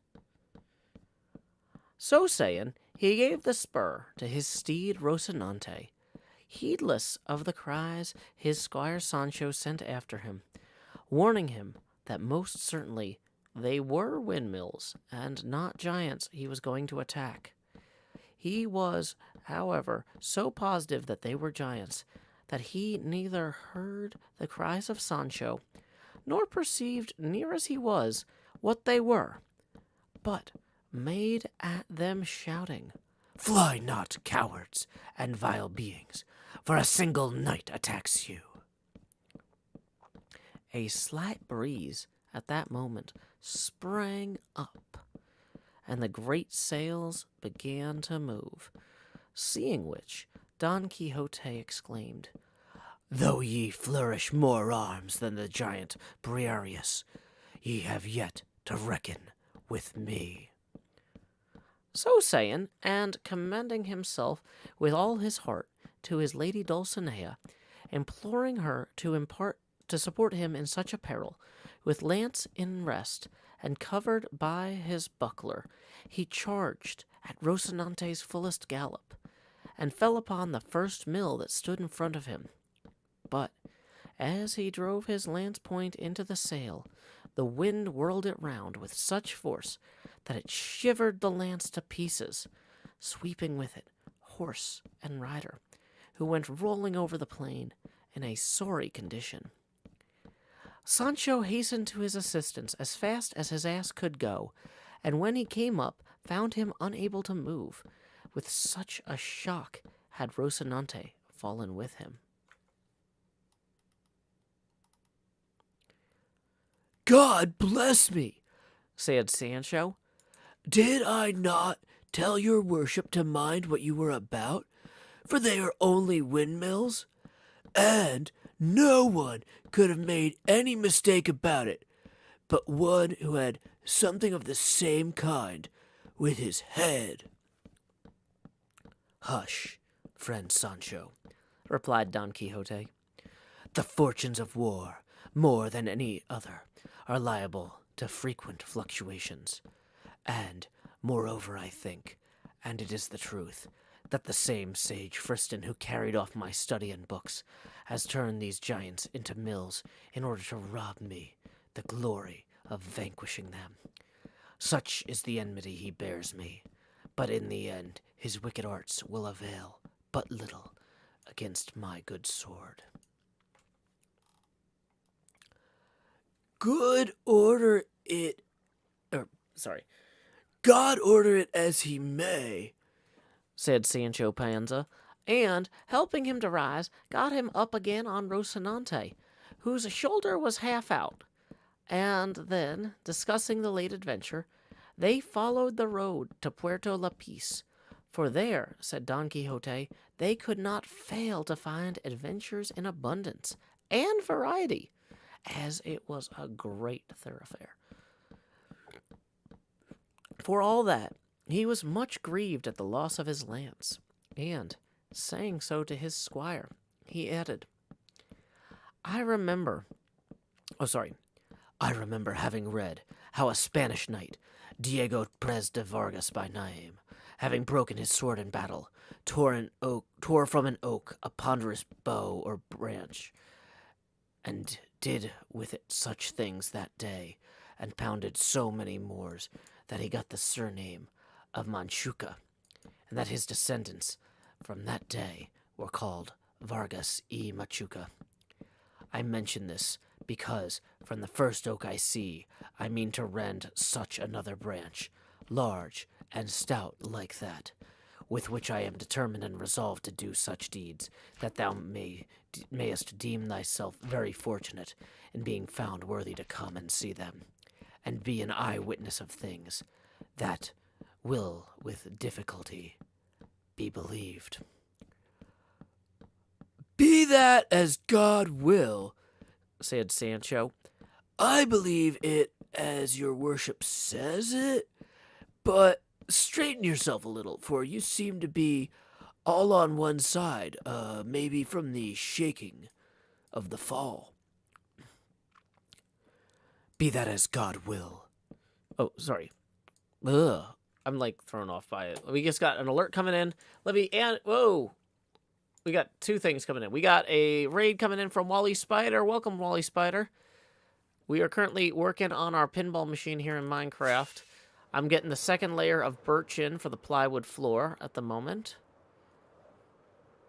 So saying, he gave the spur to his steed Rocinante, heedless of the cries his squire Sancho sent after him, warning him that most certainly they were windmills and not giants he was going to attack. He was, however, so positive that they were giants that he neither heard the cries of Sancho nor perceived, near as he was, what they were, but made at them shouting, Fly not, cowards and vile beings, for a single knight attacks you. A slight breeze at that moment sprang up, and the great sails began to move, seeing which Don Quixote exclaimed, Though ye flourish more arms than the giant Briareus, ye have yet to reckon with me. So saying, and commending himself with all his heart to his lady Dulcinea, imploring her to support him in such a peril, with lance in rest and covered by his buckler, he charged at Rocinante's fullest gallop, and fell upon the first mill that stood in front of him. But as he drove his lance point into the sail, the wind whirled it round with such force that it shivered the lance to pieces, sweeping with it horse and rider, who went rolling over the plain in a sorry condition. Sancho hastened to his assistance as fast as his ass could go, and when he came up, found him unable to move. With such a shock had Rocinante fallen with him. God bless me, said Sancho. Did I not tell your worship to mind what you were about? For they are only windmills, and no one could have made any mistake about it, but one who had something of the same kind with his head. Hush, friend Sancho, replied Don Quixote. The fortunes of war, more than any other, are liable to frequent fluctuations. And, moreover, I think, and it is the truth, that the same sage Friston who carried off my study and books has turned these giants into mills in order to rob me the glory of vanquishing them. Such is the enmity he bears me, but in the end his wicked arts will avail but little against my good sword. God order it as he may, said Sancho Panza, and, helping him to rise, got him up again on Rocinante, whose shoulder was half out. And then, discussing the late adventure, they followed the road to Puerto La Peace, for there, said Don Quixote, they could not fail to find adventures in abundance and variety, as it was a great thoroughfare. For all that, he was much grieved at the loss of his lance, and, saying so to his squire, he added, I remember having read how a Spanish knight, Diego Perez de Vargas by name, having broken his sword in battle, tore from an oak a ponderous bow or branch, and did with it such things that day, and pounded so many Moors, that he got the surname of Manchuca, and that his descendants from that day were called Vargas y Machuca. I mention this because from the first oak I see, I mean to rend such another branch, large and stout like that, with which I am determined and resolved to do such deeds, that thou mayest deem thyself very fortunate in being found worthy to come and see them, and be an eye-witness of things that will with difficulty be believed. Be that as God will, said Sancho. I believe it as your worship says it, but straighten yourself a little, for you seem to be all on one side, maybe from the shaking of the fall. Be that as God will. Oh, sorry. Ugh. I'm like thrown off by it. We just got an alert coming in. Whoa. We got two things coming in. We got a raid coming in from Wally Spider. Welcome, Wally Spider. We are currently working on our pinball machine here in Minecraft. I'm getting the second layer of birch in for the plywood floor at the moment.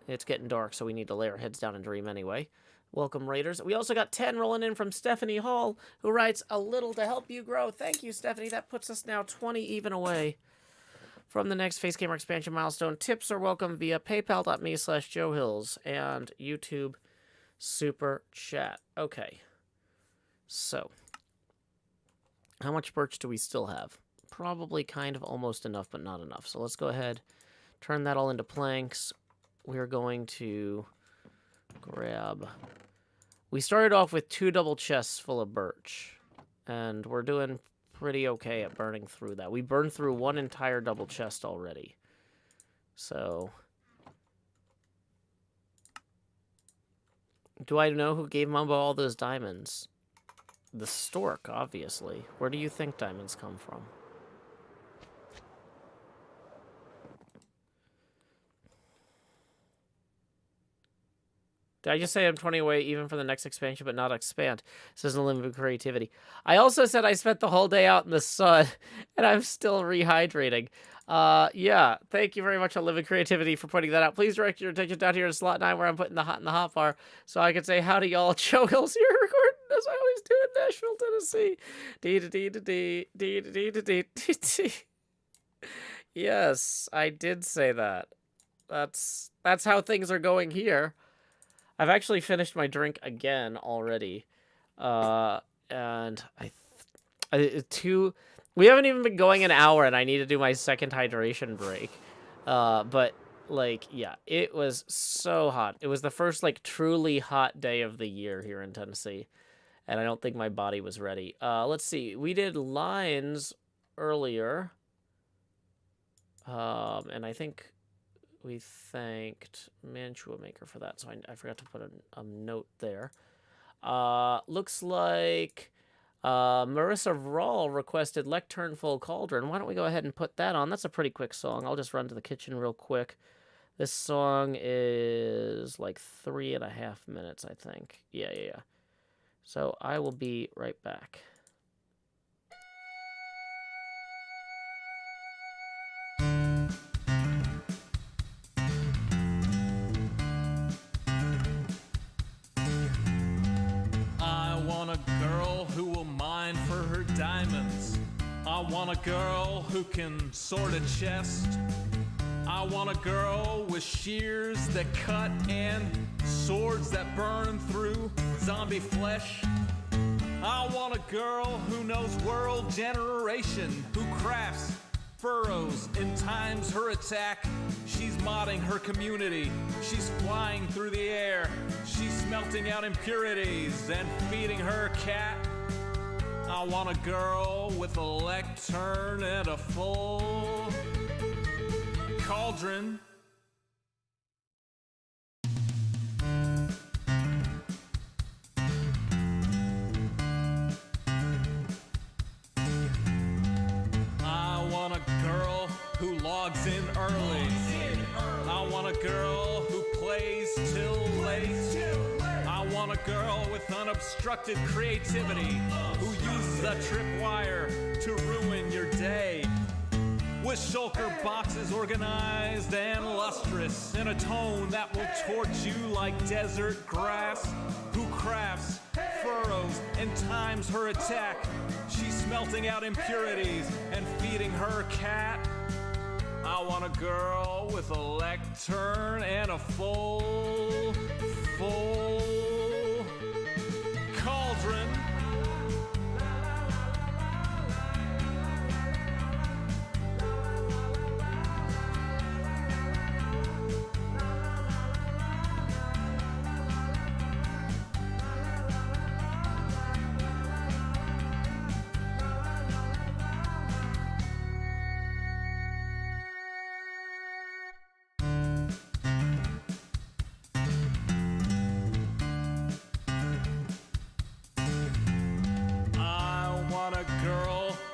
It's getting dark, so we need to lay our heads down and dream anyway. Welcome, Raiders. We also got 10 rolling in from Stephanie Hall, who writes, "A little to help you grow." Thank you, Stephanie. That puts us now 20 even away from the next Face Gamer expansion milestone. Tips are welcome via paypal.me/JoeHills and YouTube Super Chat. Okay. So, how much birch do we still have? Probably kind of almost enough, but not enough. So let's go ahead, turn that all into planks. We're going to grab... We started off with 2 double chests full of birch, and we're doing pretty okay at burning through that. We burned through 1 entire double chest already. So... Do I know who gave Mumbo all those diamonds? The stork, obviously. Where do you think diamonds come from? Did I just say I'm 20 away even for the next expansion, but not expand? Says no limit of creativity. I also said I spent the whole day out in the sun, and I'm still rehydrating. Yeah, thank you very much, Unlimited Creativity, for putting that out. Please direct your attention down here to slot 9, where I'm putting the hot in the hot bar, so I can say howdy, y'all. Joe Hills here, recording as I always do in Nashville, Tennessee. Dee-da-dee-da-dee. Yes, I did say that. That's how things are going here. I've actually finished my drink again already, and we haven't even been going an hour, and I need to do my second hydration break. But like, yeah, it was so hot. It was the first like truly hot day of the year here in Tennessee, and I don't think my body was ready. Let's see, we did lines earlier, and I think we thanked Mantua Maker for that, so I forgot to put a note there. Looks like Marissa Rawl requested Lectern Full Cauldron. Why don't we go ahead and put that on? That's a pretty quick song. I'll just run to the kitchen real quick. This song is like 3.5 minutes, I think. Yeah. So I will be right back. I want a girl who can sort a chest. I want a girl with shears that cut and swords that burn through zombie flesh. I want a girl who knows world generation, who crafts furrows and times her attack. She's modding her community. She's flying through the air. She's smelting out impurities and feeding her cat. I want a girl with a lectern and a full cauldron. I want a girl who logs in early. I want a girl who plays till late. I want a girl with unobstructed creativity who uses a tripwire to ruin your day. With shulker boxes organized and lustrous in a tone that will torch you like desert grass. Who crafts furrows and times her attack. She's smelting out impurities and feeding her cat. I want a girl with a lectern and a full cauldron.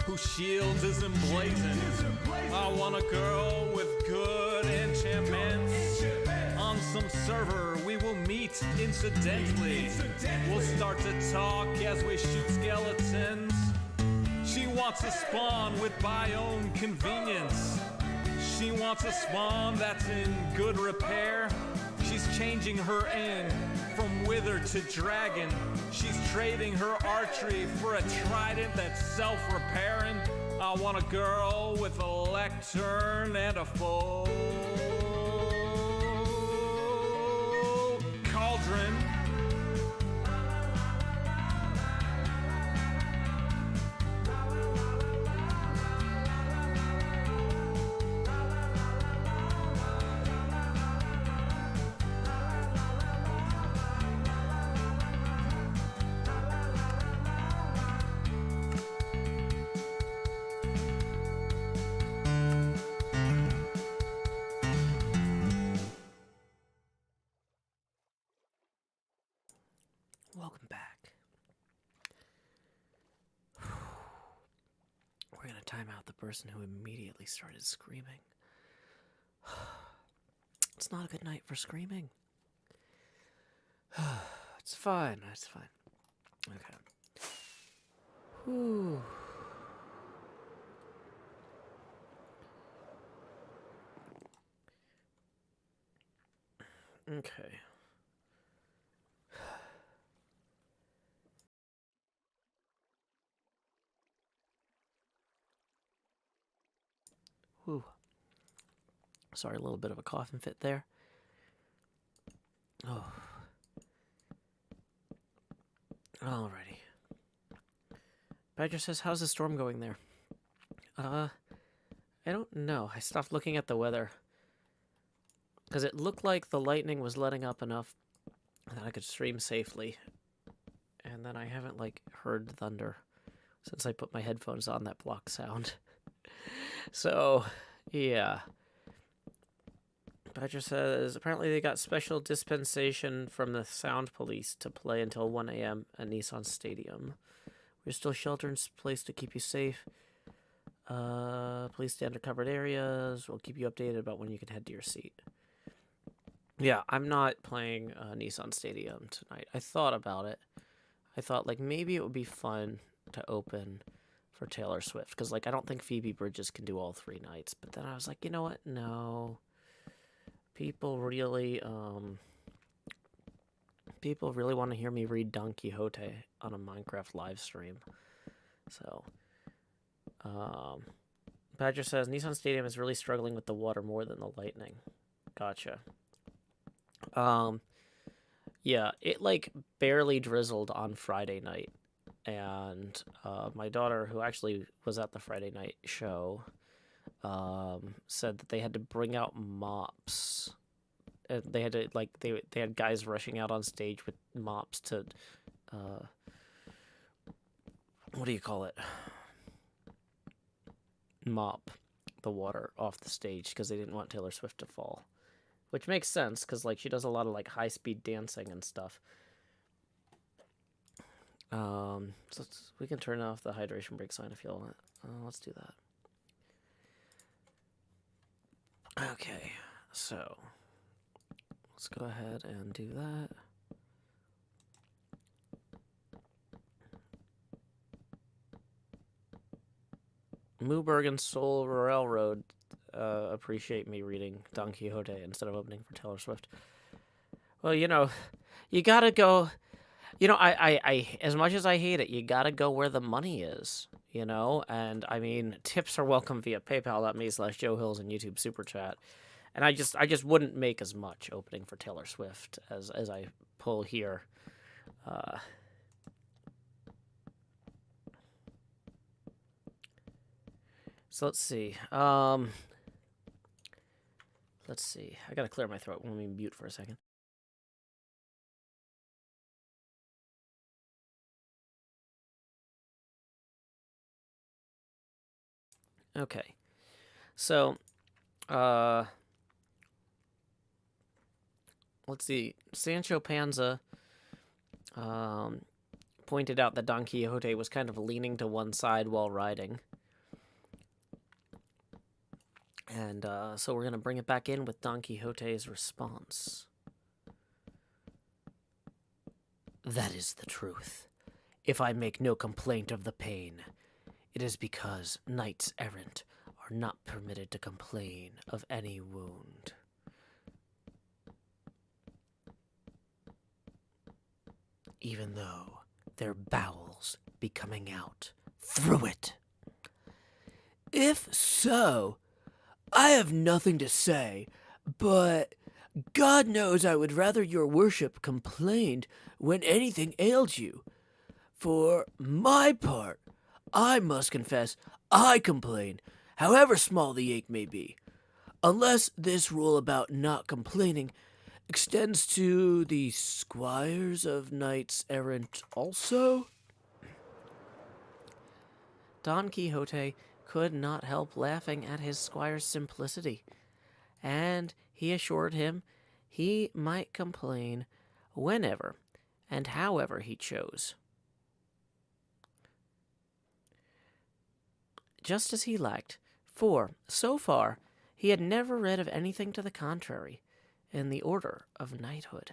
Whose shield is emblazoned. I want a girl with good enchantments. On some server we will meet incidentally. We'll start to talk as we shoot skeletons. She wants a spawn with biome convenience. She wants a spawn that's in good repair. She's changing her aim from wither to dragon. She's trading her archery for a trident that's self-repairing. I want a girl with a lectern and a full cauldron. Welcome back. We're gonna time out the person who immediately started screaming. It's not a good night for screaming. It's fine. It's fine. Okay. Whew. Okay. Whew. Sorry, a little bit of a coughing fit there. Oh. Alrighty. Badger says, how's the storm going there? I don't know. I stopped looking at the weather. Because it looked like the lightning was letting up enough that I could stream safely. And then I haven't, heard thunder since I put my headphones on that block sound. So, yeah. Badger says, apparently they got special dispensation from the sound police to play until 1 a.m. at Nissan Stadium. We're still sheltering in place to keep you safe. Please stay under covered areas. We'll keep you updated about when you can head to your seat. Yeah, I'm not playing Nissan Stadium tonight. I thought about it. I thought, maybe it would be fun to open for Taylor Swift. Because, I don't think Phoebe Bridgers can do all 3 nights. But then I was like, you know what? No. People really want to hear me read Don Quixote on a Minecraft live stream. So, Badger says, Nissan Stadium is really struggling with the water more than the lightning. Gotcha. Yeah, it barely drizzled on Friday night. And my daughter, who actually was at the Friday night show, said that they had to bring out mops. They had to they had guys rushing out on stage with mops to what do you call it? Mop the water off the stage because they didn't want Taylor Swift to fall. Which makes sense because she does a lot of high-speed dancing and stuff. So we can turn off the hydration break sign if you want. Let's do that. Okay, so let's go ahead and do that. Mooburg and Soul Railroad appreciate me reading Don Quixote instead of opening for Taylor Swift. Well, you gotta go. as much as I hate it, you gotta go where the money is, And I mean, tips are welcome via PayPal.me/Joe Hills and YouTube Super Chat. And I just wouldn't make as much opening for Taylor Swift as I pull here. So let's see. Let's see. I gotta clear my throat. Let me mute for a second. Okay. So, let's see. Sancho Panza pointed out that Don Quixote was kind of leaning to one side while riding. And so we're going to bring it back in with Don Quixote's response. That is the truth. If I make no complaint of the pain, it is because knights errant are not permitted to complain of any wound. Even though their bowels be coming out through it. If so, I have nothing to say, but God knows I would rather your worship complained when anything ailed you. For my part, I must confess I complain, however small the ache may be, unless this rule about not complaining extends to the squires of knights errant also. Don Quixote could not help laughing at his squire's simplicity, and he assured him he might complain whenever and however he chose, just as he liked, for, so far, he had never read of anything to the contrary in the order of knighthood.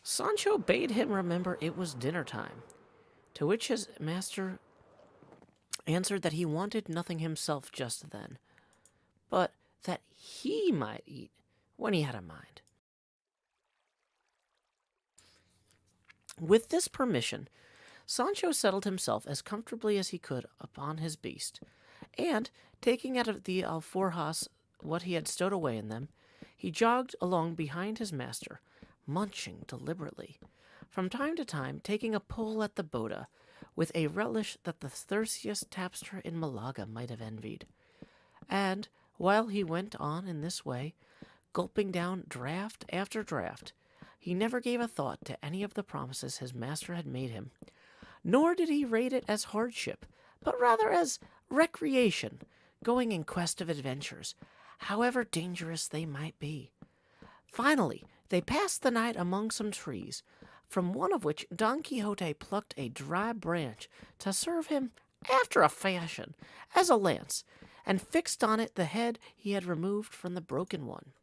Sancho bade him remember it was dinner time, to which his master answered that he wanted nothing himself just then, but that he might eat when he had a mind. With this permission, Sancho settled himself as comfortably as he could upon his beast, and, taking out of the alforjas what he had stowed away in them, he jogged along behind his master, munching deliberately, from time to time taking a pull at the boda, with a relish that the thirstiest tapster in Malaga might have envied. And, while he went on in this way, gulping down draught after draught, he never gave a thought to any of the promises his master had made him, nor did he rate it as hardship, but rather as recreation, going in quest of adventures, however dangerous they might be. Finally, they passed the night among some trees, from one of which Don Quixote plucked a dry branch to serve him, after a fashion, as a lance, and fixed on it the head he had removed from the broken one.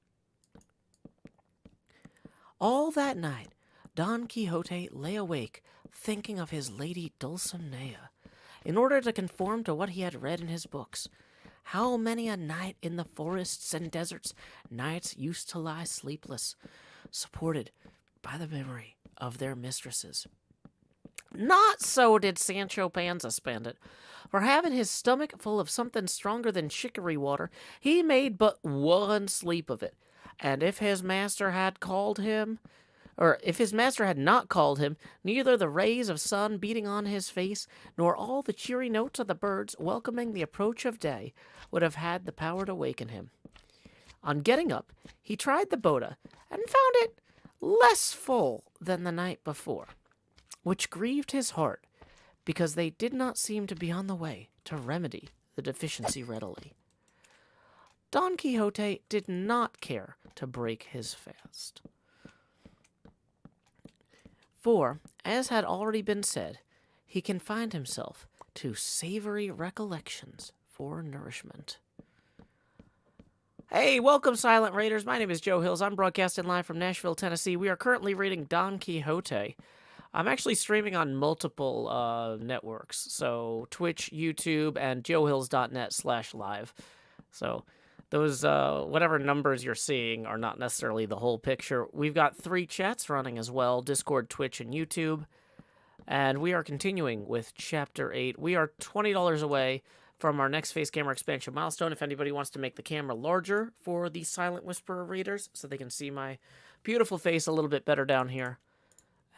All that night, Don Quixote lay awake, thinking of his lady Dulcinea, in order to conform to what he had read in his books. How many a night in the forests and deserts knights used to lie sleepless, supported by the memory of their mistresses. Not so did Sancho Panza spend it, for having his stomach full of something stronger than chicory water, he made but one sleep of it, and if his master had not called him, neither the rays of sun beating on his face, nor all the cheery notes of the birds welcoming the approach of day, would have had the power to waken him. On getting up, he tried the boda, and found it less full than the night before, which grieved his heart, because they did not seem to be on the way to remedy the deficiency readily. Don Quixote did not care to break his fast, for, as had already been said, he confined himself to savory recollections for nourishment. Hey, welcome, Silent Raiders. My name is Joe Hills. I'm broadcasting live from Nashville, Tennessee. We are currently reading Don Quixote. I'm actually streaming on multiple networks, so Twitch, YouTube, and joehills.net/live. So those whatever numbers you're seeing are not necessarily the whole picture. We've got 3 chats running as well: Discord, Twitch, and YouTube. And we are continuing with Chapter 8. We are $20 away from our next face camera expansion milestone. If anybody wants to make the camera larger for the Silent Whisperer readers so they can see my beautiful face a little bit better down here.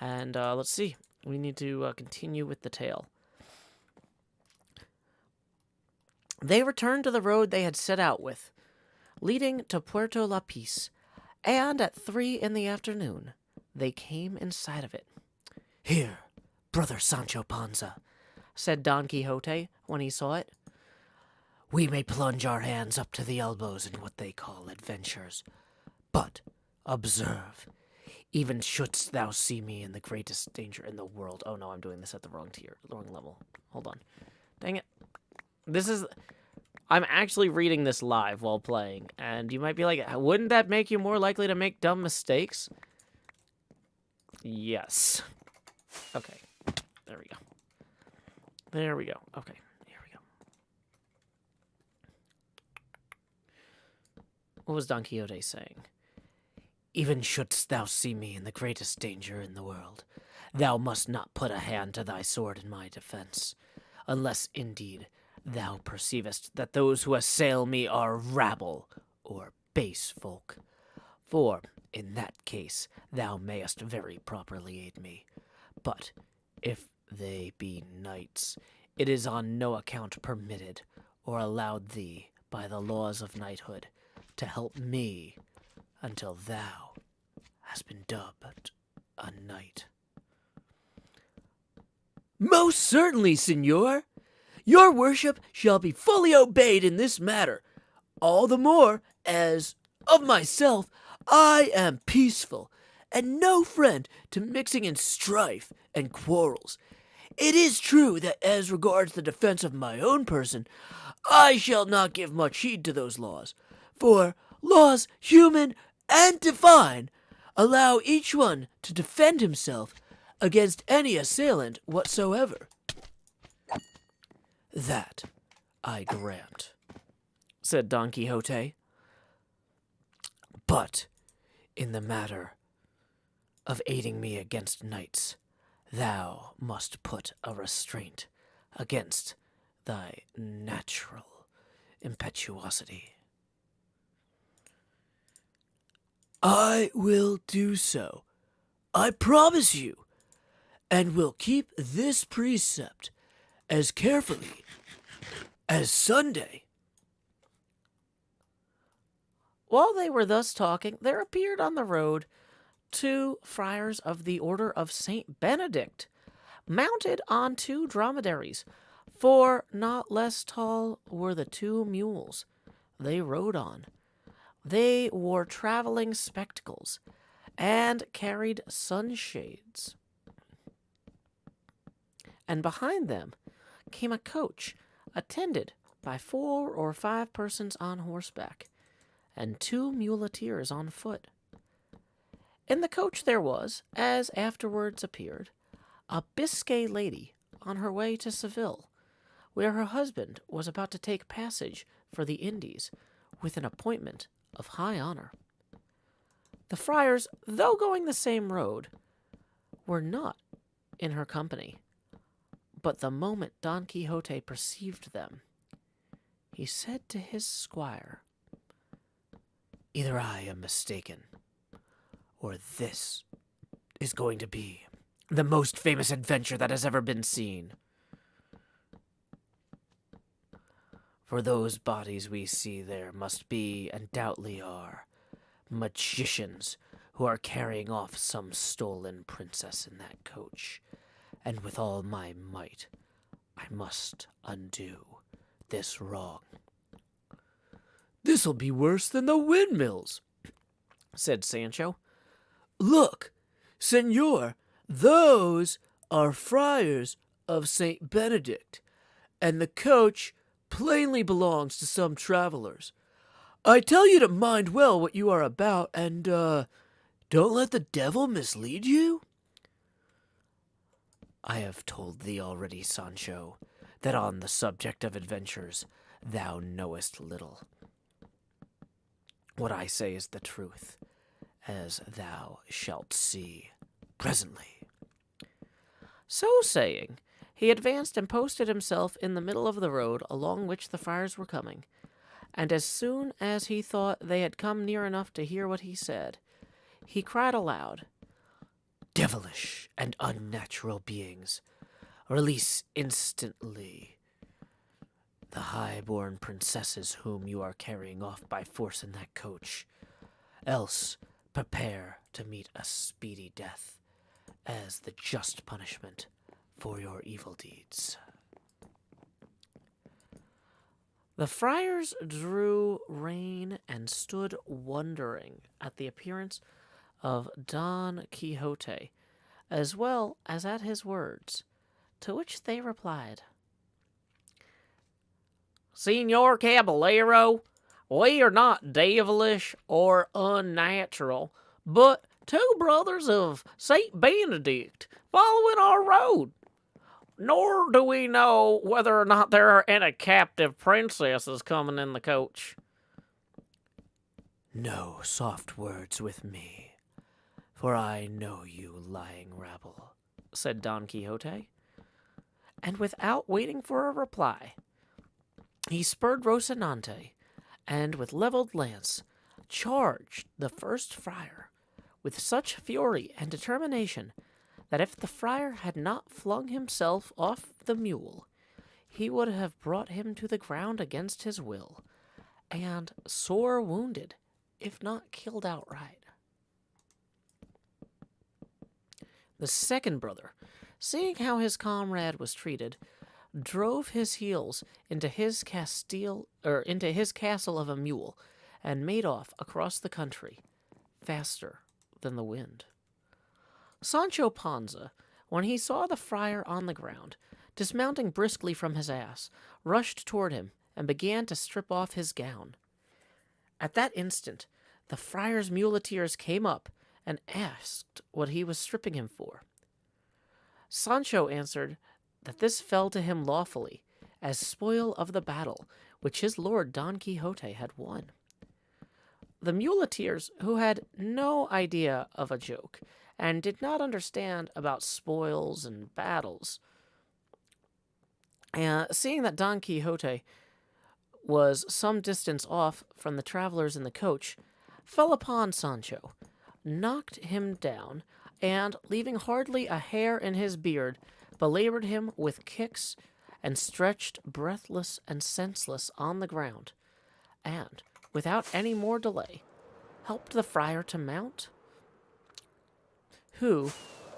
And let's see. We need to continue with the tale. They returned to the road they had set out with, leading to Puerto La Peace, and at 3 in the afternoon, they came in sight of it. Here, brother Sancho Panza, said Don Quixote when he saw it. We may plunge our hands up to the elbows in what they call adventures. But, observe, even shouldst thou see me in the greatest danger in the world. Oh no, I'm doing this at the wrong tier, wrong level. Hold on. Dang it. I'm actually reading this live while playing, and you might be like, wouldn't that make you more likely to make dumb mistakes? Yes. Okay. There we go. There we go. Okay. Here we go. What was Don Quixote saying? Even shouldst thou see me in the greatest danger in the world, thou must not put a hand to thy sword in my defense, unless indeed thou perceivest that those who assail me are rabble or base folk. For in that case thou mayest very properly aid me. But if they be knights, it is on no account permitted or allowed thee by the laws of knighthood to help me until thou hast been dubbed a knight. Most certainly, senor. Your worship shall be fully obeyed in this matter, all the more as, of myself, I am peaceful, and no friend to mixing in strife and quarrels. It is true that as regards the defense of my own person, I shall not give much heed to those laws, for laws human and divine allow each one to defend himself against any assailant whatsoever. That I grant, said Don Quixote. But in the matter of aiding me against knights, thou must put a restraint against thy natural impetuosity. I will do so, I promise you, and will keep this precept as carefully as Sunday. While they were thus talking, there appeared on the road 2 friars of the Order of Saint Benedict, mounted on 2 dromedaries, for not less tall were the 2 mules they rode on. They wore traveling spectacles and carried sunshades. And behind them came a coach, attended by 4 or 5 persons on horseback, and 2 muleteers on foot. In the coach there was, as afterwards appeared, a Biscay lady on her way to Seville, where her husband was about to take passage for the Indies with an appointment of high honor. The friars, though going the same road, were not in her company. But the moment Don Quixote perceived them, he said to his squire, Either I am mistaken, or this is going to be the most famous adventure that has ever been seen. For those bodies we see there must be, and doubtly are, magicians who are carrying off some stolen princess in that coach, and with all my might I must undo this wrong. This'll be worse than the windmills, said Sancho. Look, senor, those are friars of Saint Benedict, and the coach plainly belongs to some travelers. I tell you to mind well what you are about, and, don't let the devil mislead you. I have told thee already, Sancho, that on the subject of adventures thou knowest little. What I say is the truth, as thou shalt see presently. So saying, he advanced and posted himself in the middle of the road along which the friars were coming, and as soon as he thought they had come near enough to hear what he said, he cried aloud, Devilish and unnatural beings, release instantly the high-born princesses whom you are carrying off by force in that coach, else prepare to meet a speedy death as the just punishment for your evil deeds. The friars drew rein and stood wondering at the appearance of Don Quixote, as well as at his words, to which they replied, Señor Caballero, we are not devilish or unnatural, but two brothers of Saint Benedict following our road. Nor do we know whether or not there are any captive princesses coming in the coach. No soft words with me, for I know you lying rabble, said Don Quixote. And without waiting for a reply, he spurred Rocinante, and with leveled lance charged the first friar with such fury and determination that if the friar had not flung himself off the mule, he would have brought him to the ground against his will, and sore wounded, if not killed outright. The second brother, seeing how his comrade was treated, drove his heels into his castle of a mule, and made off across the country, faster than the wind. Sancho Panza, when he saw the friar on the ground, dismounting briskly from his ass, rushed toward him and began to strip off his gown. At that instant, the friar's muleteers came up and asked what he was stripping him for. Sancho answered that this fell to him lawfully, as spoil of the battle which his lord Don Quixote had won. The muleteers, who had no idea of a joke, and did not understand about spoils and battles, seeing that Don Quixote was some distance off from the travelers in the coach, fell upon Sancho, knocked him down, and, leaving hardly a hair in his beard, belabored him with kicks, and stretched breathless and senseless on the ground, and, without any more delay, helped the friar to mount, who,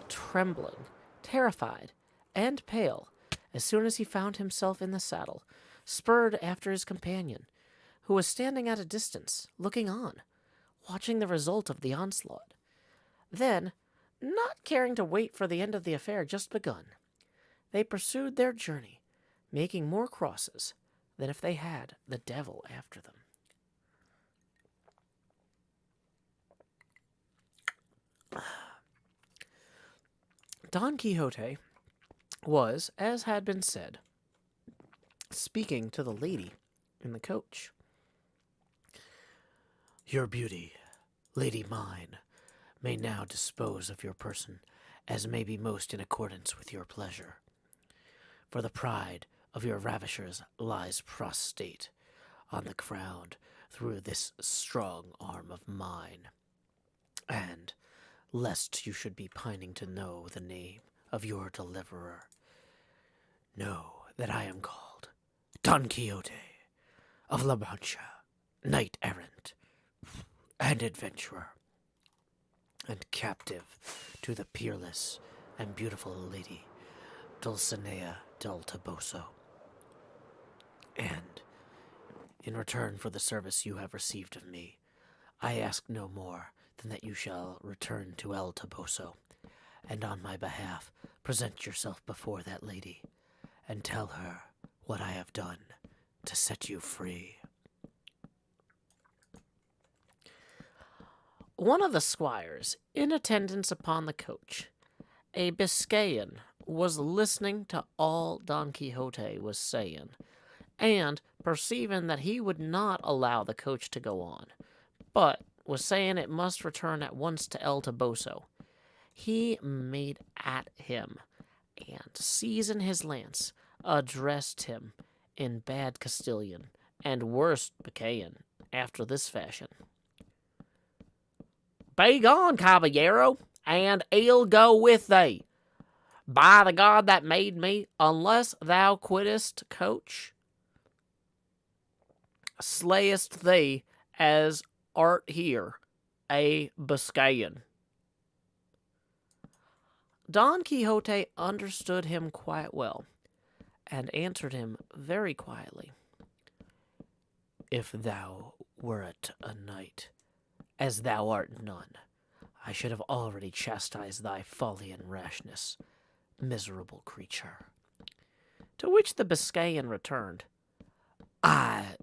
trembling, terrified, and pale, as soon as he found himself in the saddle, spurred after his companion, who was standing at a distance, looking on, watching the result of the onslaught. Then, not caring to wait for the end of the affair just begun, they pursued their journey, making more crosses than if they had the devil after them. Don Quixote was, as had been said, speaking to the lady in the coach. Your beauty, lady mine, may now dispose of your person as may be most in accordance with your pleasure. For the pride of your ravishers lies prostrate on the ground through this strong arm of mine. And, lest you should be pining to know the name of your deliverer, know that I am called Don Quixote of La Mancha, knight-errant and adventurer, and captive to the peerless and beautiful lady Dulcinea del Toboso. And, in return for the service you have received of me, I ask no more than that you shall return to El Toboso, and on my behalf present yourself before that lady, and tell her what I have done to set you free. One of the squires, in attendance upon the coach, a Biscayan, was listening to all Don Quixote was saying, and, perceiving that he would not allow the coach to go on, but was saying it must return at once to El Toboso. He made at him, and, seizing his lance, addressed him in bad Castilian, and worst Biscayan, after this fashion. Begone, caballero, and I'll go with thee. By the God that made me, unless thou quittest coach, slayest thee as art here, a Biscayan. Don Quixote understood him quite well, and answered him very quietly. If thou wert a knight, as thou art none, I should have already chastised thy folly and rashness, miserable creature. To which the Biscayan returned, I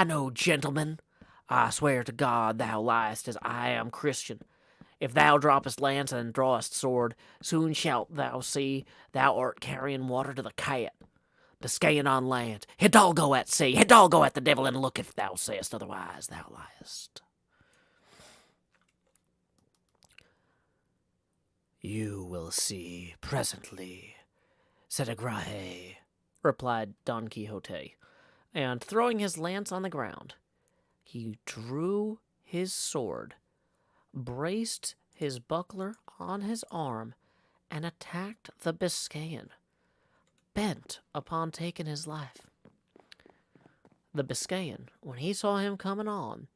know, gentlemen. I swear to God thou liest as I am Christian. If thou droppest lance and drawest sword, soon shalt thou see thou art carrying water to the cat. Biscayan on land, Hidalgo at sea, Hidalgo at the devil, and look if thou sayest otherwise, thou liest. You will see presently, said Agraje, replied Don Quixote, and throwing his lance on the ground, he drew his sword, braced his buckler on his arm, and attacked the Biscayan, bent upon taking his life. The Biscayan, when he saw him coming on,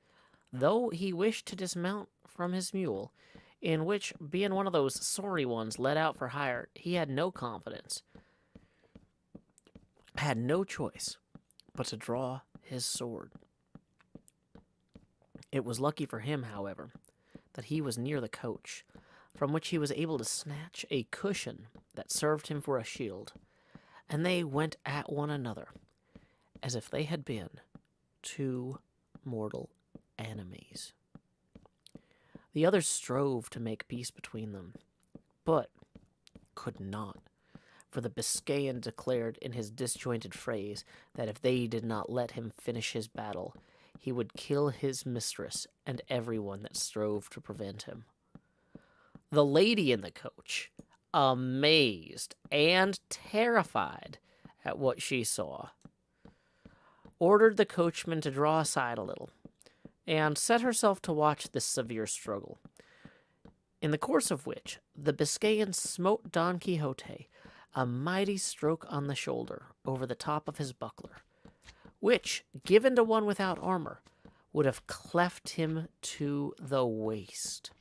though he wished to dismount from his mule, in which, being one of those sorry ones let out for hire, he had no confidence, had no choice but to draw his sword. It was lucky for him, however, that he was near the coach, from which he was able to snatch a cushion that served him for a shield, and they went at one another as if they had been two mortal enemies. The others strove to make peace between them, but could not, for the Biscayan declared in his disjointed phrase that if they did not let him finish his battle, he would kill his mistress and everyone that strove to prevent him. The lady in the coach, amazed and terrified at what she saw, ordered the coachman to draw aside a little, and set herself to watch this severe struggle, in the course of which the Biscayan smote Don Quixote a mighty stroke on the shoulder over the top of his buckler, which, given to one without armor, would have cleft him to the waist.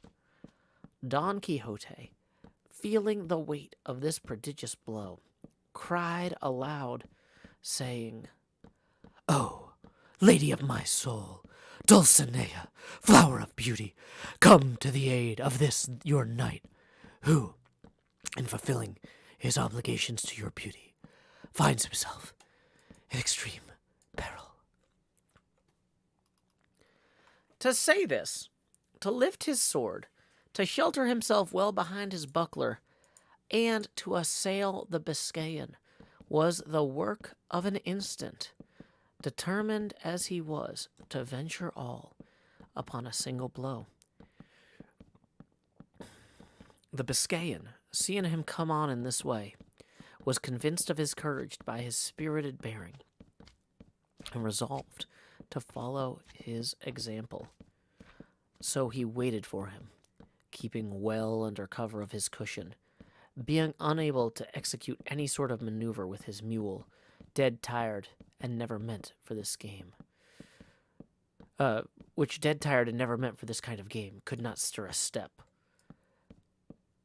Don Quixote, feeling the weight of this prodigious blow, cried aloud, saying, Oh, lady of my soul, Dulcinea, flower of beauty, come to the aid of this your knight, who, in fulfilling his obligations to your beauty, finds himself in extreme peril. To say this, to lift his sword, to shelter himself well behind his buckler, and to assail the Biscayan, was the work of an instant, determined as he was to venture all upon a single blow. The Biscayan, seeing him come on in this way, was convinced of his courage by his spirited bearing, and resolved to follow his example. So he waited for him, keeping well under cover of his cushion, being unable to execute any sort of maneuver with his mule, dead tired and never meant for this game. Which dead tired and never meant for this kind of game, could not stir a step.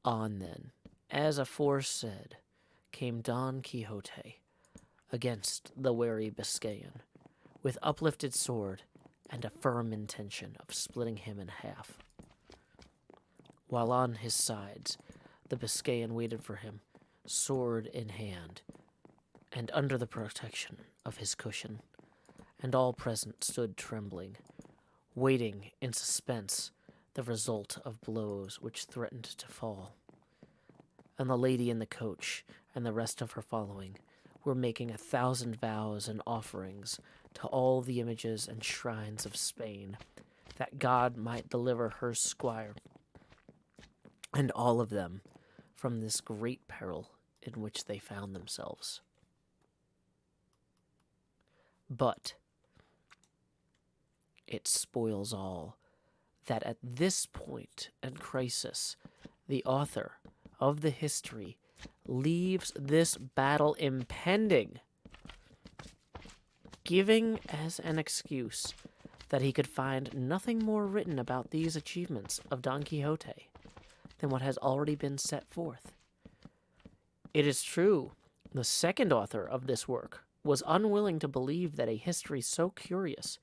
On then, as aforesaid, came Don Quixote against the wary Biscayan, with uplifted sword and a firm intention of splitting him in half. While on his sides, the Biscayan waited for him, sword in hand, and under the protection of his cushion, and all present stood trembling, waiting in suspense the result of blows which threatened to fall. And the lady in the coach and the rest of her following were making 1,000 vows and offerings to all the images and shrines of Spain that God might deliver her squire and all of them from this great peril in which they found themselves. But it spoils all that at this point and crisis, the author of the history leaves this battle impending, giving as an excuse that he could find nothing more written about these achievements of Don Quixote than what has already been set forth. It is true, the second author of this work was unwilling to believe that a history so curious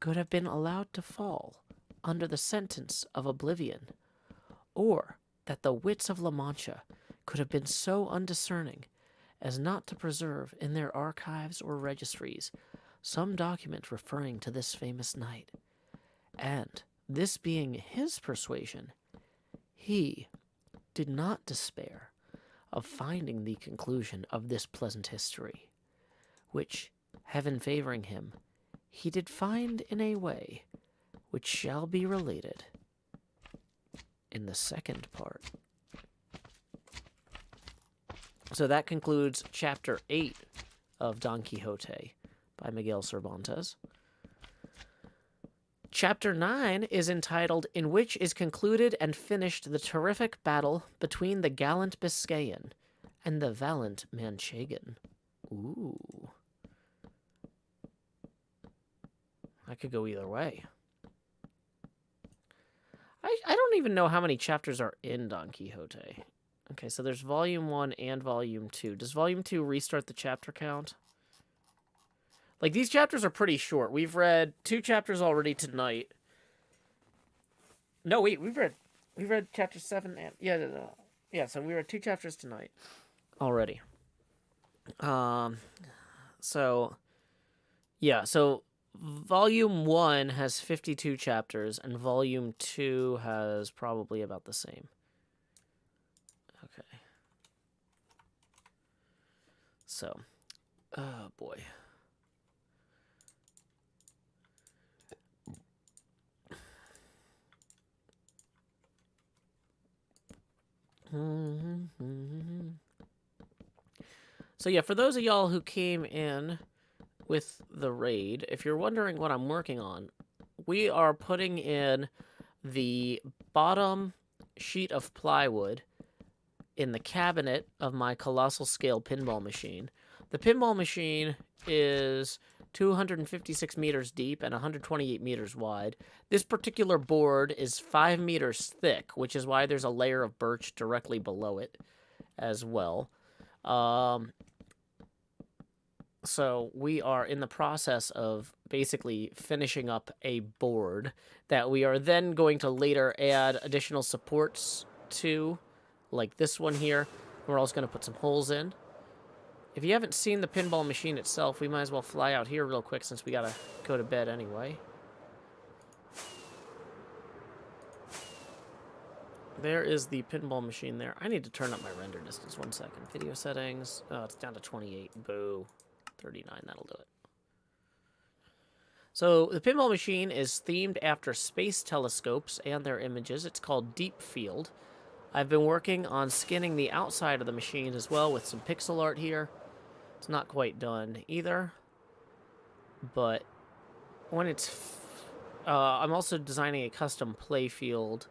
could have been allowed to fall under the sentence of oblivion, or that the wits of La Mancha could have been so undiscerning as not to preserve in their archives or registries some document referring to this famous knight. And, this being his persuasion, he did not despair of finding the conclusion of this pleasant history, which, heaven favoring him, he did find in a way which shall be related in the second part. So that concludes Chapter 8 of Don Quixote by Miguel Cervantes. Chapter 9 is entitled, In Which is Concluded and Finished the Terrific Battle Between the Gallant Biscayan and the Valiant Manchegan. Ooh. I could go either way. I don't even know how many chapters are in Don Quixote. Okay, so there's Volume 1 and Volume 2. Does Volume 2 restart the chapter count? Like, these chapters are pretty short. We've read 2 chapters already tonight. No, wait, we've read chapter 7 and... Yeah, so we read 2 chapters tonight already. So Volume 1 has 52 chapters, and Volume 2 has probably about the same. Okay. So, oh boy. So yeah, for those of y'all who came in with the raid, if you're wondering what I'm working on, we are putting in the bottom sheet of plywood in the cabinet of my colossal scale pinball machine. The pinball machine is 256 meters deep and 128 meters wide. This particular board is 5 meters thick, which is why there's a layer of birch directly below it as well. So we are in the process of basically finishing up a board that we are then going to later add additional supports to, like this one here. We're also going to put some holes in. If you haven't seen the pinball machine itself, we might as well fly out here real quick since we got to go to bed anyway. There is the pinball machine there. I need to turn up my render distance. 1 second. Video settings. Oh, it's down to 28. Boo. 39, that'll do it. So the pinball machine is themed after space telescopes and their images. It's called Deep Field. I've been working on skinning the outside of the machine as well with some pixel art here. It's not quite done either, but when it's... I'm also designing a custom play field.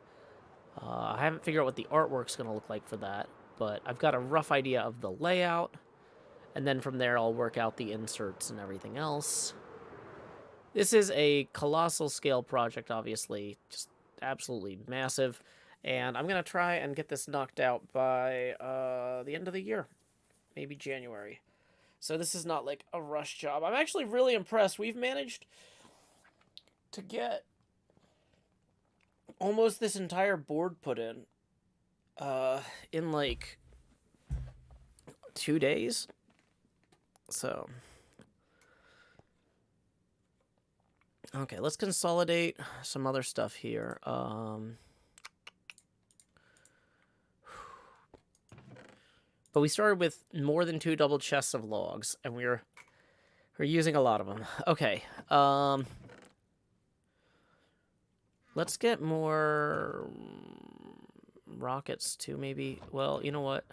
I haven't figured out what the artwork's going to look like for that, but I've got a rough idea of the layout. And then from there, I'll work out the inserts and everything else. This is a colossal scale project, obviously. Just absolutely massive. And I'm going to try and get this knocked out by the end of the year. Maybe January. So this is not like a rush job. I'm actually really impressed. We've managed to get almost this entire board put in like 2 days. So, okay, let's consolidate some other stuff here. But we started with more than 2 double chests of logs, and we're using a lot of them. Okay, Let's get more rockets too, maybe. Well, you know what?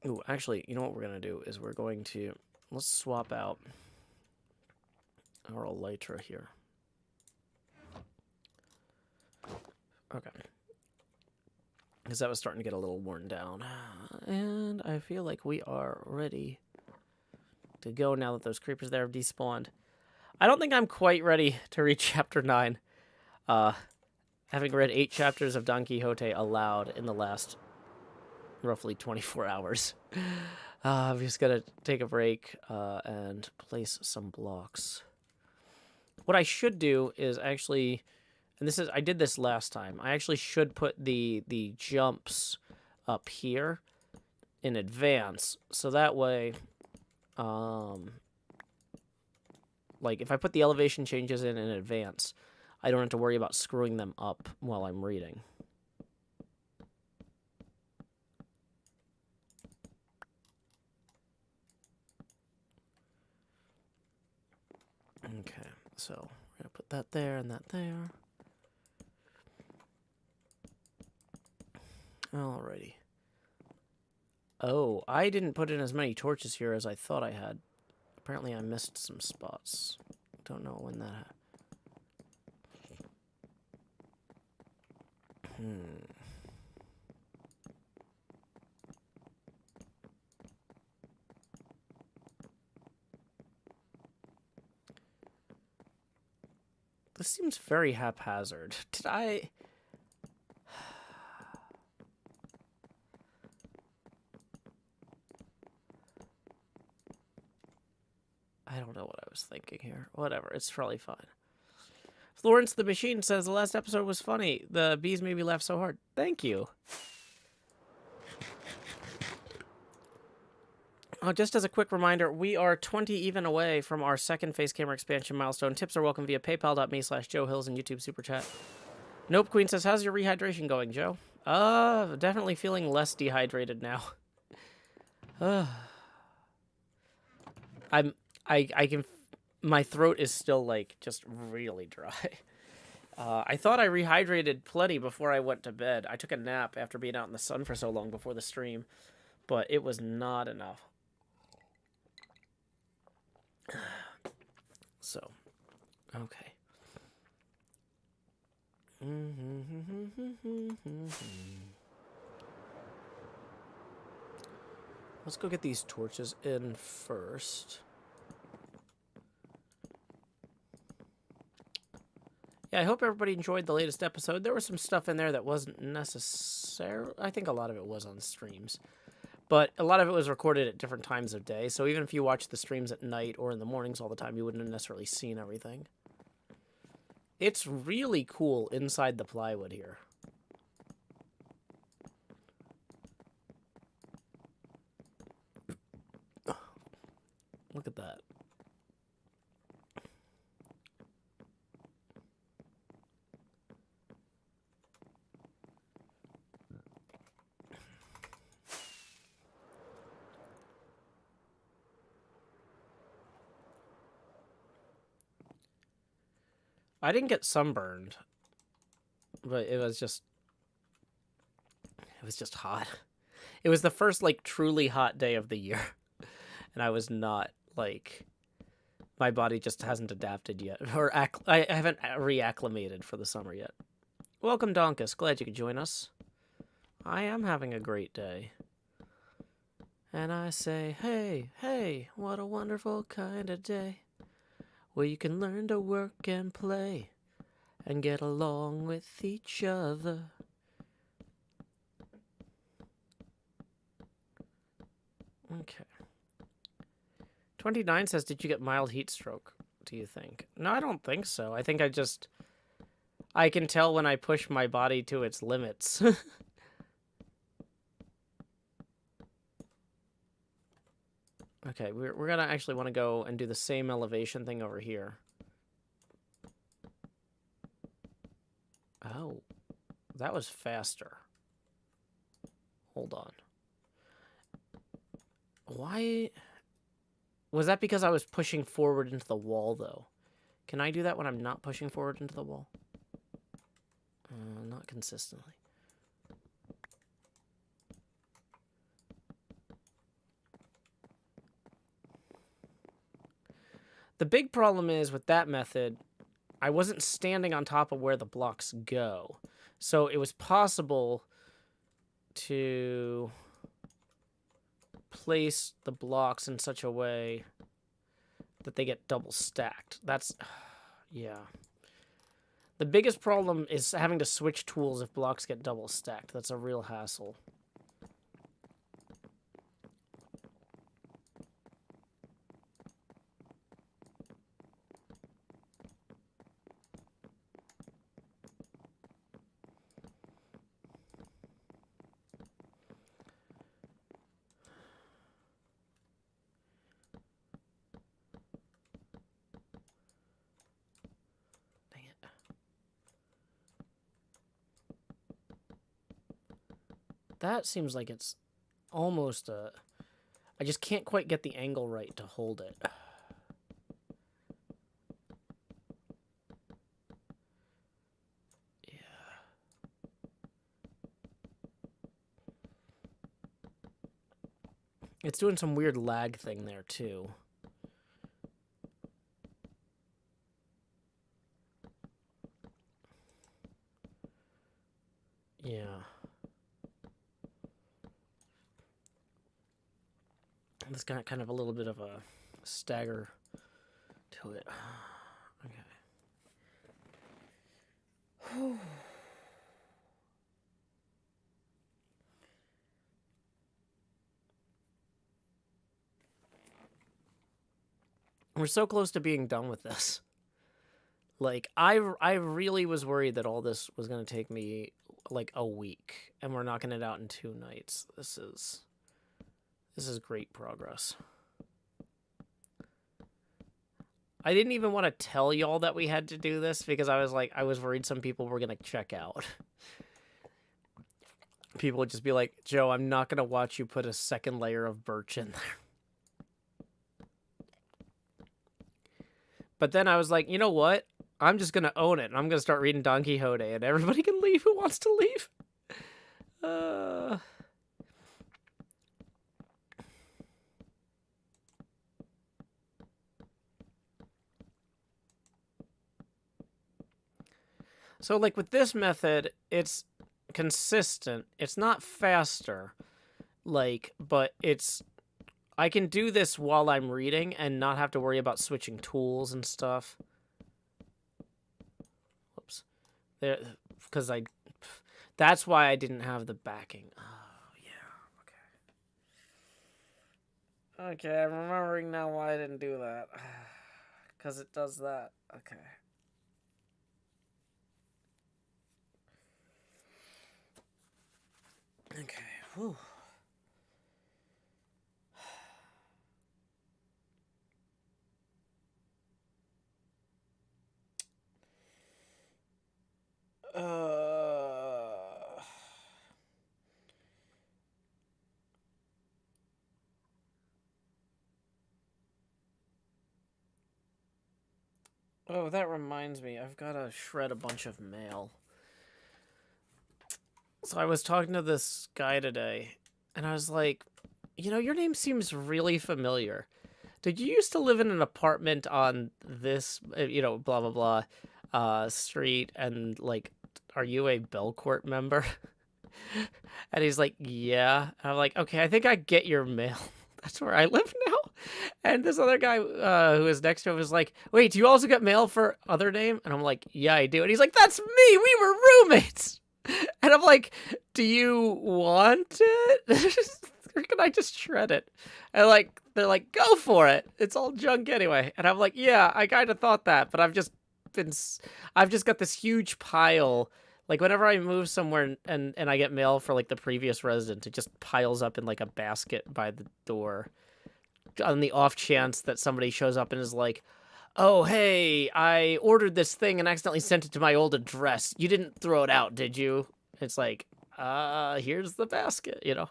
Ooh, actually, you know what we're going to do is we're going to... Let's swap out our elytra here. Okay. Because that was starting to get a little worn down. And I feel like we are ready to go now that those creepers there have despawned. I don't think I'm quite ready to read Chapter 9. Having read 8 chapters of Don Quixote aloud in the last roughly 24 hours. I'm just going to take a break and place some blocks. What I should do is actually... And this is, I did this last time. I actually should put the jumps up here in advance. So that way, like if I put the elevation changes in advance, I don't have to worry about screwing them up while I'm reading. Okay, so we're going to put that there and that there. Alrighty. Oh, I didn't put in as many torches here as I thought I had. Apparently I missed some spots. Don't know when that... This seems very haphazard. Did I... I don't know what I was thinking here. Whatever, it's probably fine. Florence the Machine says the last episode was funny. The bees made me laugh so hard. Thank you. Just as a quick reminder, we are 20 even away from our second face camera expansion milestone. Tips are welcome via paypal.me/Joe Hills and YouTube Super Chat. Nope Queen says, how's your rehydration going, Joe? Definitely feeling less dehydrated now. I can... My throat is still, like, just really dry. I thought I rehydrated plenty before I went to bed. I took a nap after being out in the sun for so long before the stream, but it was not enough. So, okay. Let's go get these torches in first. Yeah, I hope everybody enjoyed the latest episode. There was some stuff in there that wasn't necessary. I think a lot of it was on streams. But a lot of it was recorded at different times of day. So even if you watch the streams at night or in the mornings all the time, you wouldn't have necessarily seen everything. It's really cool inside the plywood here. Look at that. I didn't get sunburned, but it was just hot. It was the first, like, truly hot day of the year, and I was not, like, my body just hasn't adapted yet, or I haven't reacclimated for the summer yet. Welcome, Donkus. Glad you could join us. I am having a great day. And I say, hey, hey, what a wonderful kind of day, where you can learn to work and play and get along with each other. Okay. 29 says, did you get mild heat stroke, do you think? No, I don't think so. I think I can tell when I push my body to its limits. Okay, we're going to actually want to go and do the same elevation thing over here. Oh, that was faster. Hold on. Why? Was that because I was pushing forward into the wall, though? Can I do that when I'm not pushing forward into the wall? Not consistently. The big problem is with that method, I wasn't standing on top of where the blocks go. So it was possible to place the blocks in such a way that they get double stacked. That's, yeah. The biggest problem is having to switch tools if blocks get double stacked. That's a real hassle. That seems like it's almost a... I just can't quite get the angle right to hold it. Yeah. It's doing some weird lag thing there, too. Yeah. This got kind of a little bit of a stagger to it. Okay. We're so close to being done with this. Like, I really was worried that all this was going to take me, like, a week. And we're knocking it out in 2 nights. This is great progress. I didn't even want to tell y'all that we had to do this because I was worried some people were going to check out. People would just be like, Joe, I'm not going to watch you put a second layer of birch in there. But then I was like, you know what? I'm just going to own it. And I'm going to start reading Don Quixote and everybody can leave who wants to leave. So, like, with this method, it's consistent. It's not faster, like, but it's... I can do this while I'm reading and not have to worry about switching tools and stuff. Whoops. There, because that's why I didn't have the backing. Oh, yeah, okay. Okay, I'm remembering now why I didn't do that. Because it does that. Okay. Okay, whew. Oh, that reminds me. I've got to shred a bunch of mail. So I was talking to this guy today, and I was like, you know, your name seems really familiar. Did you used to live in an apartment on this, you know, blah, blah, blah, street, and, like, are you a Belcourt member? And he's like, yeah. And I'm like, okay, I think I get your mail. That's where I live now. And this other guy who was next to him was like, wait, do you also get mail for other name? And I'm like, yeah, I do. And he's like, that's me. We were roommates. And I'm like, do you want it? Or can I just shred it? And like, they're like, go for it. It's all junk anyway. And I'm like, yeah, I kind of thought that, but I've just got this huge pile. Like, whenever I move somewhere and I get mail for, like, the previous resident, it just piles up in, like, a basket by the door. On the off chance that somebody shows up and is like, oh, hey, I ordered this thing and accidentally sent it to my old address. You didn't throw it out, did you? It's like, here's the basket, you know?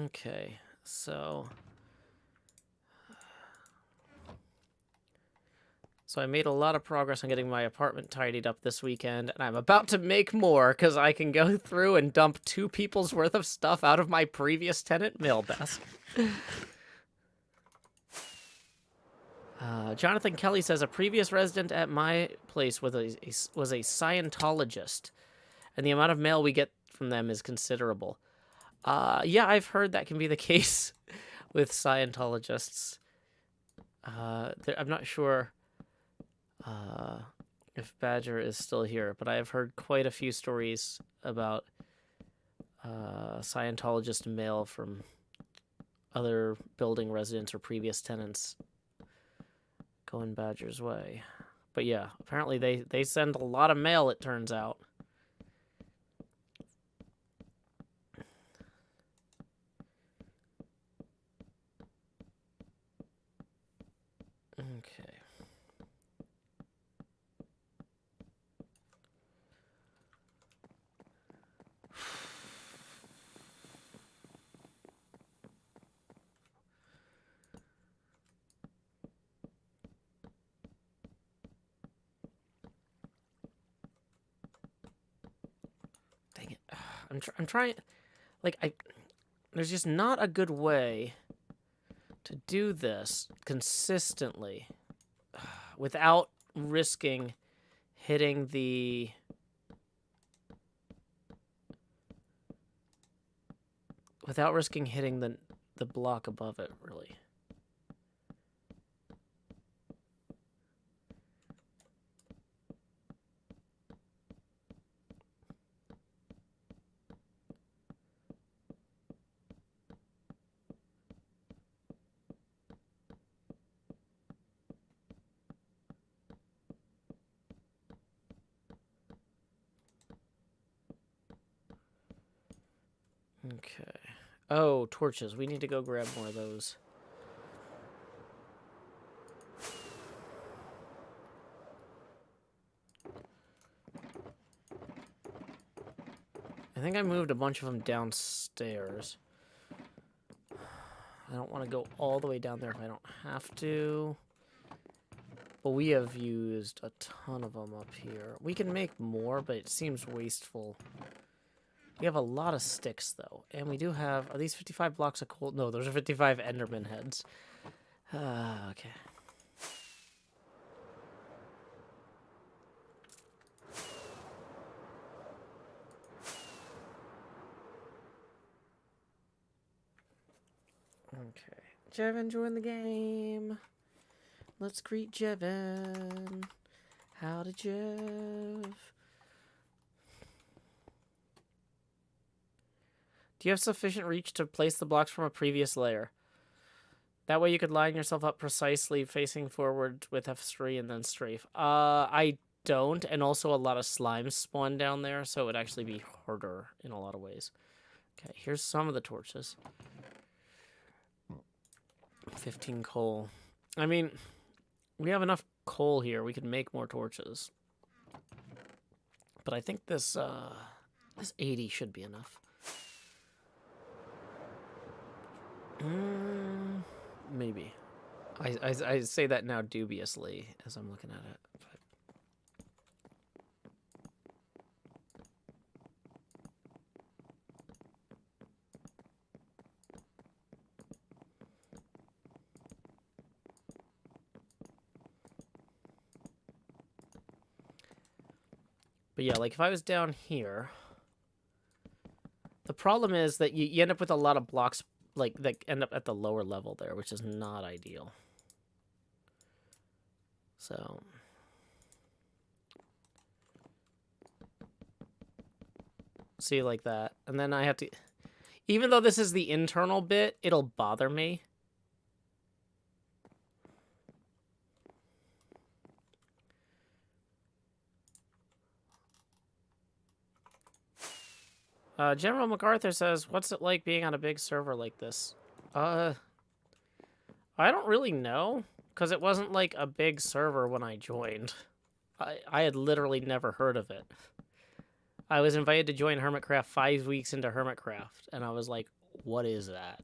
Okay, so... So I made a lot of progress on getting my apartment tidied up this weekend, and I'm about to make more, because I can go through and dump 2 people's worth of stuff out of my previous tenant mail desk. Jonathan Kelly says, a previous resident at my place was a Scientologist, and the amount of mail we get from them is considerable. Yeah, I've heard that can be the case with Scientologists. I'm not sure if Badger is still here, but I have heard quite a few stories about Scientologist mail from other building residents or previous tenants going Badger's way. But yeah, apparently they send a lot of mail, it turns out. Okay. Dang it. I'm trying, like, there's just not a good way to do this consistently without risking hitting the the block above it, really. Okay. Oh, torches. We need to go grab more of those. I think I moved a bunch of them downstairs. I don't want to go all the way down there if I don't have to. But we have used a ton of them up here. We can make more, but it seems wasteful. We have a lot of sticks, though. And we do have... Are these 55 blocks of coal? No, those are 55 Enderman heads. Okay. Okay. Jevin joined the game. Let's greet Jevin. Howdy, Jev. Do you have sufficient reach to place the blocks from a previous layer? That way you could line yourself up precisely facing forward with F3 and then strafe. I don't, and also a lot of slimes spawn down there, so it would actually be harder in a lot of ways. Okay, here's some of the torches. 15 coal. I mean, we have enough coal here. We could make more torches. But I think this 80 should be enough. Maybe. I say that now dubiously as I'm looking at it. But yeah, like if I was down here, the problem is that you end up with a lot of blocks like that end up at the lower level there, which is not ideal. So see, like that, and then I have to, even though this is the internal bit, it'll bother me. General MacArthur says, what's it like being on a big server like this? I don't really know, because it wasn't like a big server when I joined. I had literally never heard of it. I was invited to join HermitCraft 5 weeks into HermitCraft, and I was like, What is that?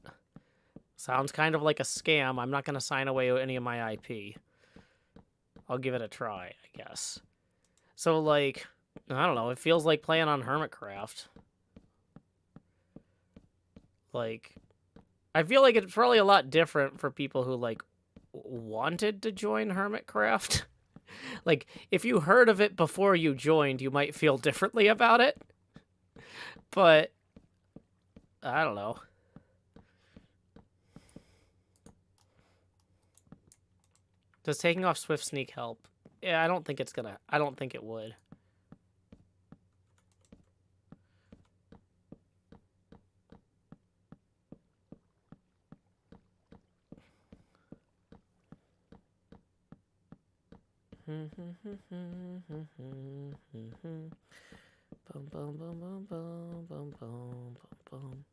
Sounds kind of like a scam. I'm not going to sign away any of my IP. I'll give it a try, I guess. So, like, I don't know. It feels like playing on HermitCraft. Like, I feel like it's probably a lot different for people who, like, wanted to join HermitCraft. Like, if you heard of it before you joined, you might feel differently about it. But, I don't know. Does taking off Swift Sneak help? Yeah, I don't think it's gonna... I don't think it would. Bum, bum, bum, bum, bum, bum, bum, bum.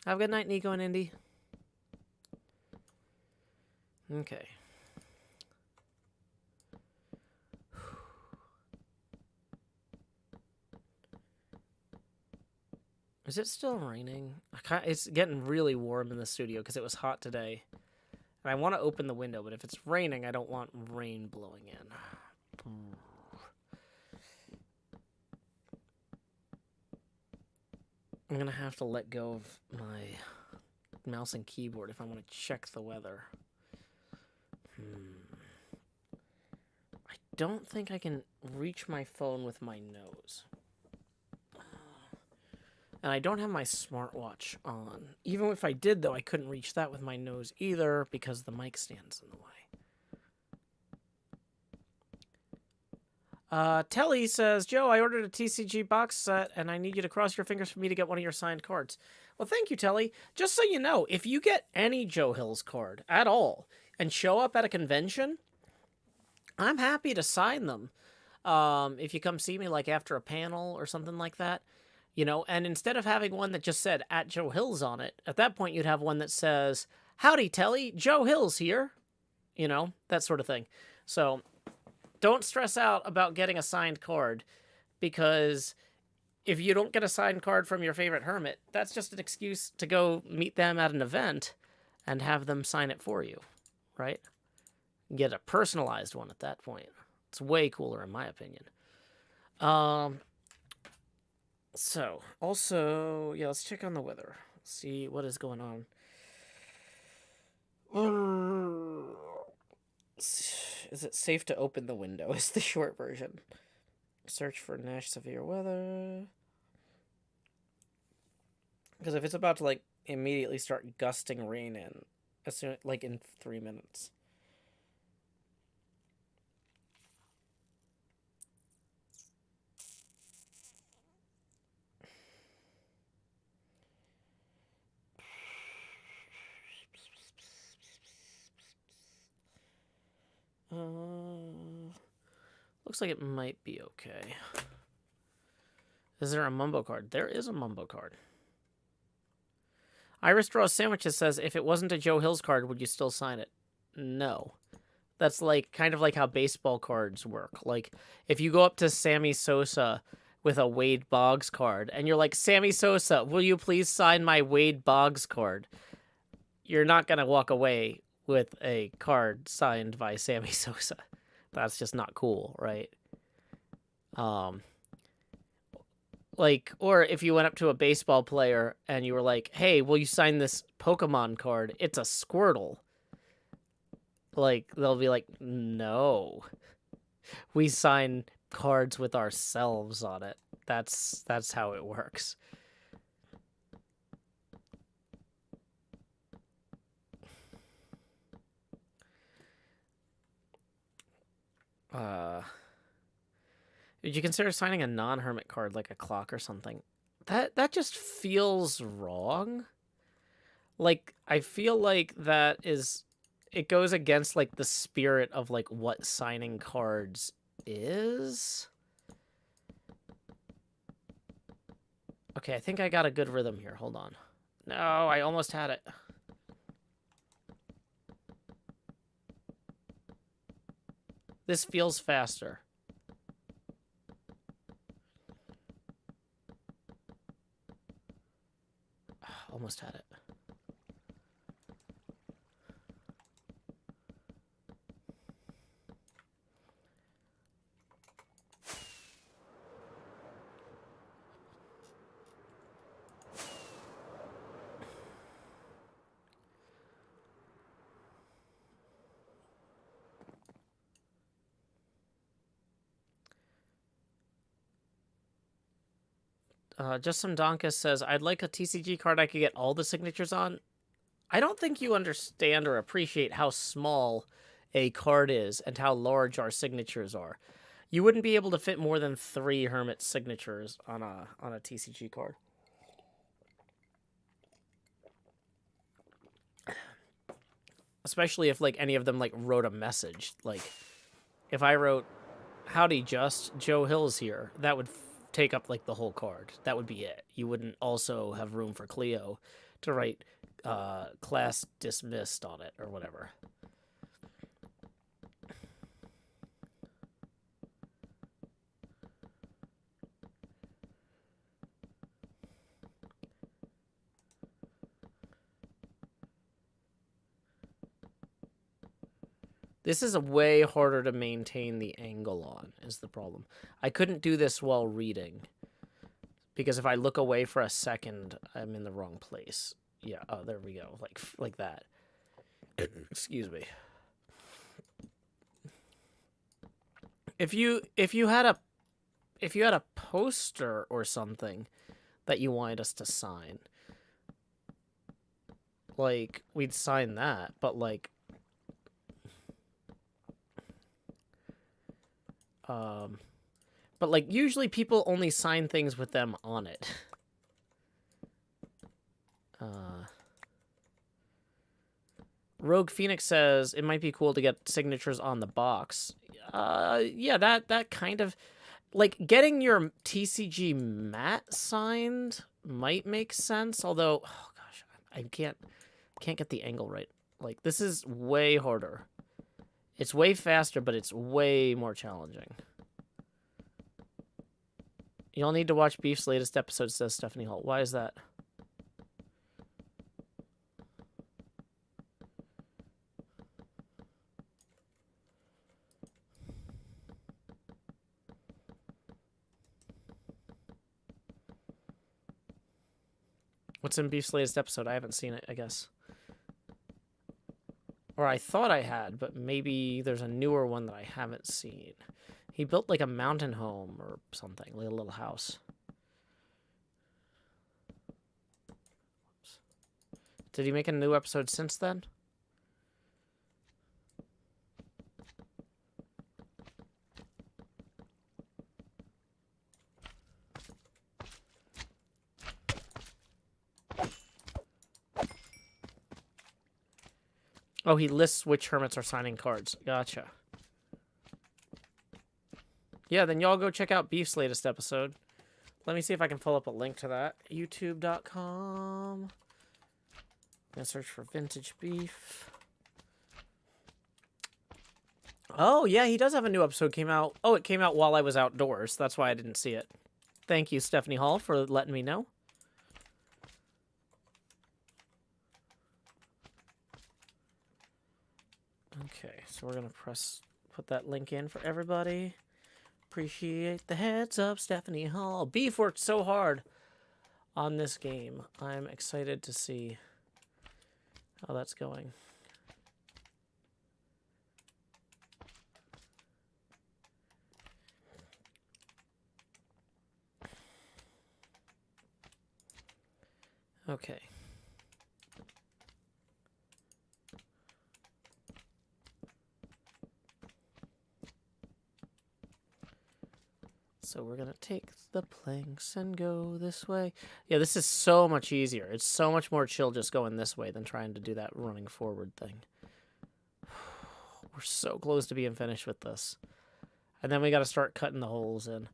Have a good night, Nico and Indy. Okay. Is it still raining? It's getting really warm in the studio because it was hot today. And I want to open the window, but if it's raining, I don't want rain blowing in. I'm going to have to let go of my mouse and keyboard if I want to check the weather. I don't think I can reach my phone with my nose. And I don't have my smartwatch on. Even if I did, though, I couldn't reach that with my nose either because the mic stand's in the way. Telly says, Joe, I ordered a TCG box set, and I need you to cross your fingers for me to get one of your signed cards. Well, thank you, Telly. Just so you know, if you get any Joe Hills card at all and show up at a convention, I'm happy to sign them. If you come see me, like, after a panel or something like that. You know, and instead of having one that just said at Joe Hills on it, at that point you'd have one that says, howdy, Telly, Joe Hills here. You know, that sort of thing. So don't stress out about getting a signed card, because if you don't get a signed card from your favorite hermit, that's just an excuse to go meet them at an event and have them sign it for you, right? Get a personalized one at that point. It's way cooler in my opinion. So, also, yeah, let's check on the weather. See what is going on. Is it safe to open the window? Is the short version. Search for Nash severe weather. Because if it's about to, like, immediately start gusting rain in, as soon, like, in 3 minutes. Looks like it might be okay. Is there a Mumbo card? There is a Mumbo card. Iris Draws Sandwiches says, if it wasn't a Joe Hills card, would you still sign it? No. That's like kind of like how baseball cards work. Like, if you go up to Sammy Sosa with a Wade Boggs card, and you're like, Sammy Sosa, will you please sign my Wade Boggs card? You're not going to walk away with a card signed by Sammy Sosa. That's just not cool, right? Like, or if you went up to a baseball player and you were like, hey, will you sign this Pokemon card? It's a Squirtle. Like, they'll be like, no. We sign cards with ourselves on it. That's how it works. Would you consider signing a non-hermit card like a clock or something? That just feels wrong. Like, I feel like that is it goes against like the spirit of like what signing cards is. Okay, I think I got a good rhythm here. Hold on. No, I almost had it. This feels faster. Almost had it. Justin Donkus says, I'd like a TCG card I could get all the signatures on. I don't think you understand or appreciate how small a card is and how large our signatures are. You wouldn't be able to fit more than 3 Hermit signatures on a TCG card. Especially if like any of them like wrote a message. Like if I wrote, "Howdy, Just Joe Hill's here," that would take up like the whole card. That would be it. You wouldn't also have room for Cleo to write class dismissed on it or whatever. This is a way harder to maintain the angle on, is the problem. I couldn't do this while reading, because if I look away for a second, I'm in the wrong place. Yeah, oh, there we go, like that. Excuse me. If you had a poster or something that you wanted us to sign, like we'd sign that, but like usually people only sign things with them on it. Rogue Phoenix says it might be cool to get signatures on the box. Yeah, that kind of like getting your TCG mat signed might make sense. Although, oh gosh, I can't get the angle right. Like this is way harder. It's way faster, but it's way more challenging. You'll need to watch Beef's latest episode, says Stephanie Hall. Why is that? What's in Beef's latest episode? I haven't seen it, I guess. Or I thought I had, but maybe there's a newer one that I haven't seen. He built like a mountain home or something, like a little house. Oops. Did he make a new episode since then? Oh, he lists which hermits are signing cards. Gotcha. Yeah, then y'all go check out Beef's latest episode. Let me see if I can pull up a link to that. YouTube.com. I'm gonna search for Vintage Beef. Oh, yeah, he does have a new episode came out. Oh, it came out while I was outdoors. That's why I didn't see it. Thank you, Stephanie Hall, for letting me know. Okay, so we're gonna put that link in for everybody. Appreciate the heads up, Stephanie Hall. Beef worked so hard on this game. I'm excited to see how that's going. Okay. So we're going to take the planks and go this way. Yeah, this is so much easier. It's so much more chill just going this way than trying to do that running forward thing. We're so close to being finished with this. And then we got to start cutting the holes in.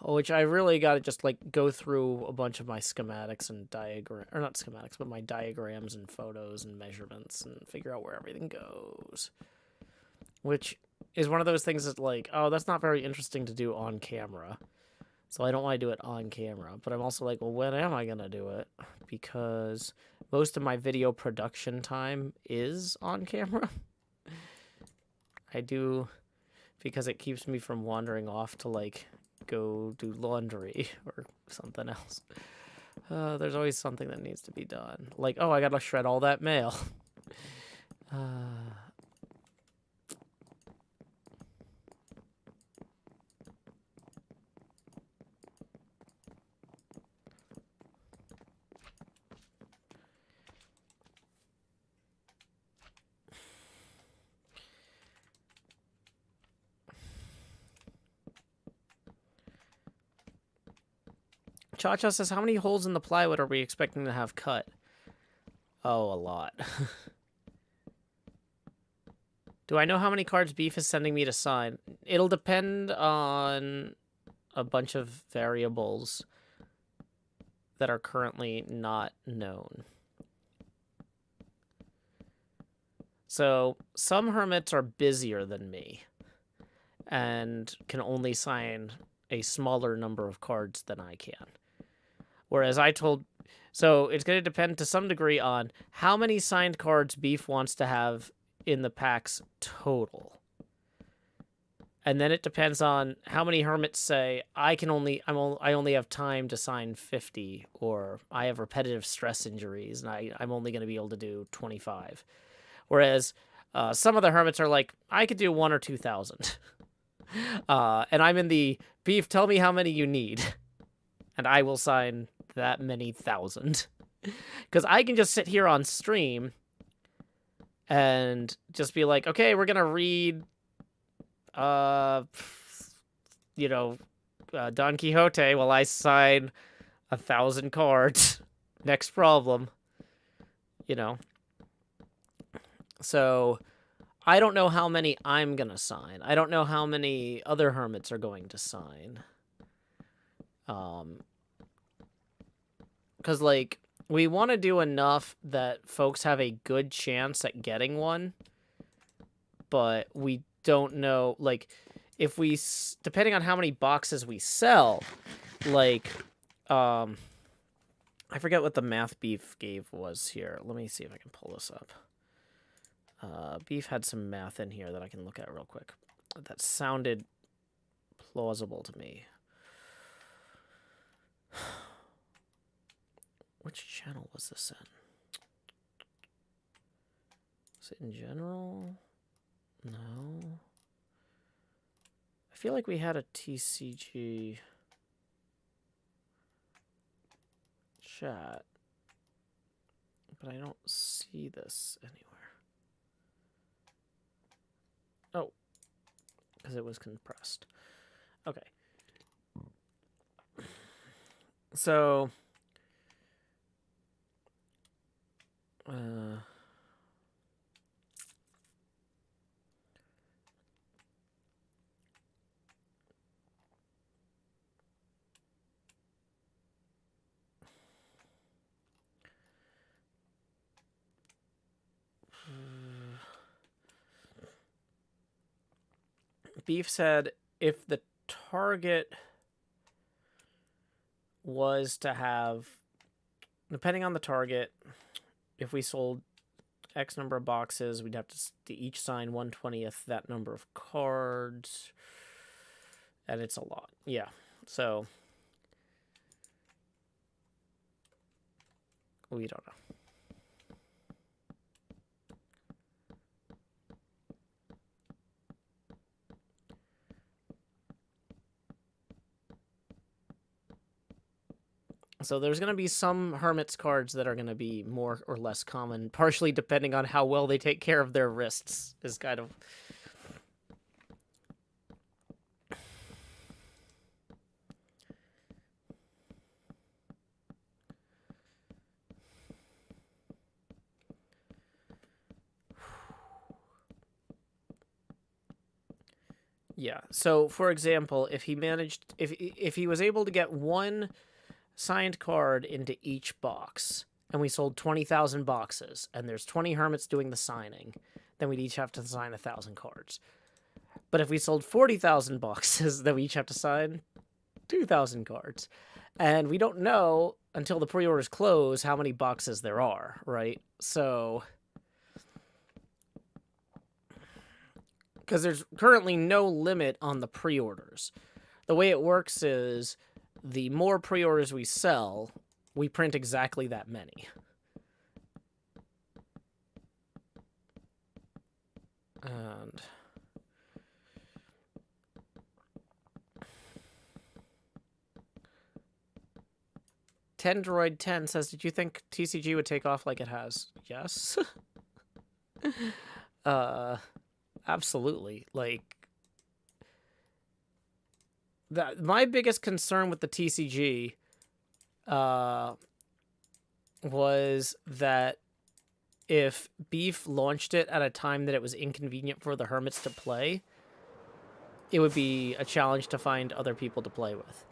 Which I really got to just, like, go through a bunch of my schematics and or not schematics, but my diagrams and photos and measurements and figure out where everything goes. Which is one of those things that, like, oh, that's not very interesting to do on camera. So I don't want to do it on camera. But I'm also like, well, when am I going to do it? Because most of my video production time is on camera. I do, because it keeps me from wandering off to, like, go do laundry or something else. There's always something that needs to be done. Like, oh, I gotta shred all that mail. Cha-Cha says, how many holes in the plywood are we expecting to have cut? Oh, a lot. Do I know how many cards Beef is sending me to sign? It'll depend on a bunch of variables that are currently not known. So, some hermits are busier than me and can only sign a smaller number of cards than I can. Whereas so it's going to depend to some degree on how many signed cards Beef wants to have in the packs total. And then it depends on how many hermits say, I only have time to sign 50, or I have repetitive stress injuries and I'm only going to be able to do 25. Whereas some of the hermits are like, I could do 1,000 or 2,000. And I'm in the, Beef, tell me how many you need. And I will sign that many thousand. Because I can just sit here on stream and just be like, okay, we're going to read, Don Quixote while I sign 1,000 cards. Next problem. So I don't know how many I'm going to sign. I don't know how many other hermits are going to sign. Because, like, we want to do enough that folks have a good chance at getting one, but we don't know, like, if we, depending on how many boxes we sell, like, I forget what the math Beef gave was here. Let me see if I can pull this up. Beef had some math in here that I can look at real quick. That sounded plausible to me. Which channel was this in? Is it in general? No. I feel like we had a TCG chat, but I don't see this anywhere. Oh, because it was compressed. Okay. So, Beef said if the target was to have, depending on the target, if we sold X number of boxes, we'd have to each sign 1/20th that number of cards. And it's a lot. Yeah. So we don't know. So there's going to be some Hermit's cards that are going to be more or less common, partially depending on how well they take care of their wrists, is kind of... Yeah. So, for example, if he was able to get one signed card into each box, and we sold 20,000 boxes, and there's 20 hermits doing the signing, then we'd each have to sign 1,000 cards. But if we sold 40,000 boxes, then we each have to sign 2,000 cards. And we don't know until the pre-orders close how many boxes there are, right? So, because there's currently no limit on the pre-orders. The way it works is the more pre-orders we sell, we print exactly that many. And Tendroid 10 says, "Did you think TCG would take off like it has?" Yes. Absolutely. Like, that my biggest concern with the TCG was that if Beef launched it at a time that it was inconvenient for the hermits to play, it would be a challenge to find other people to play with.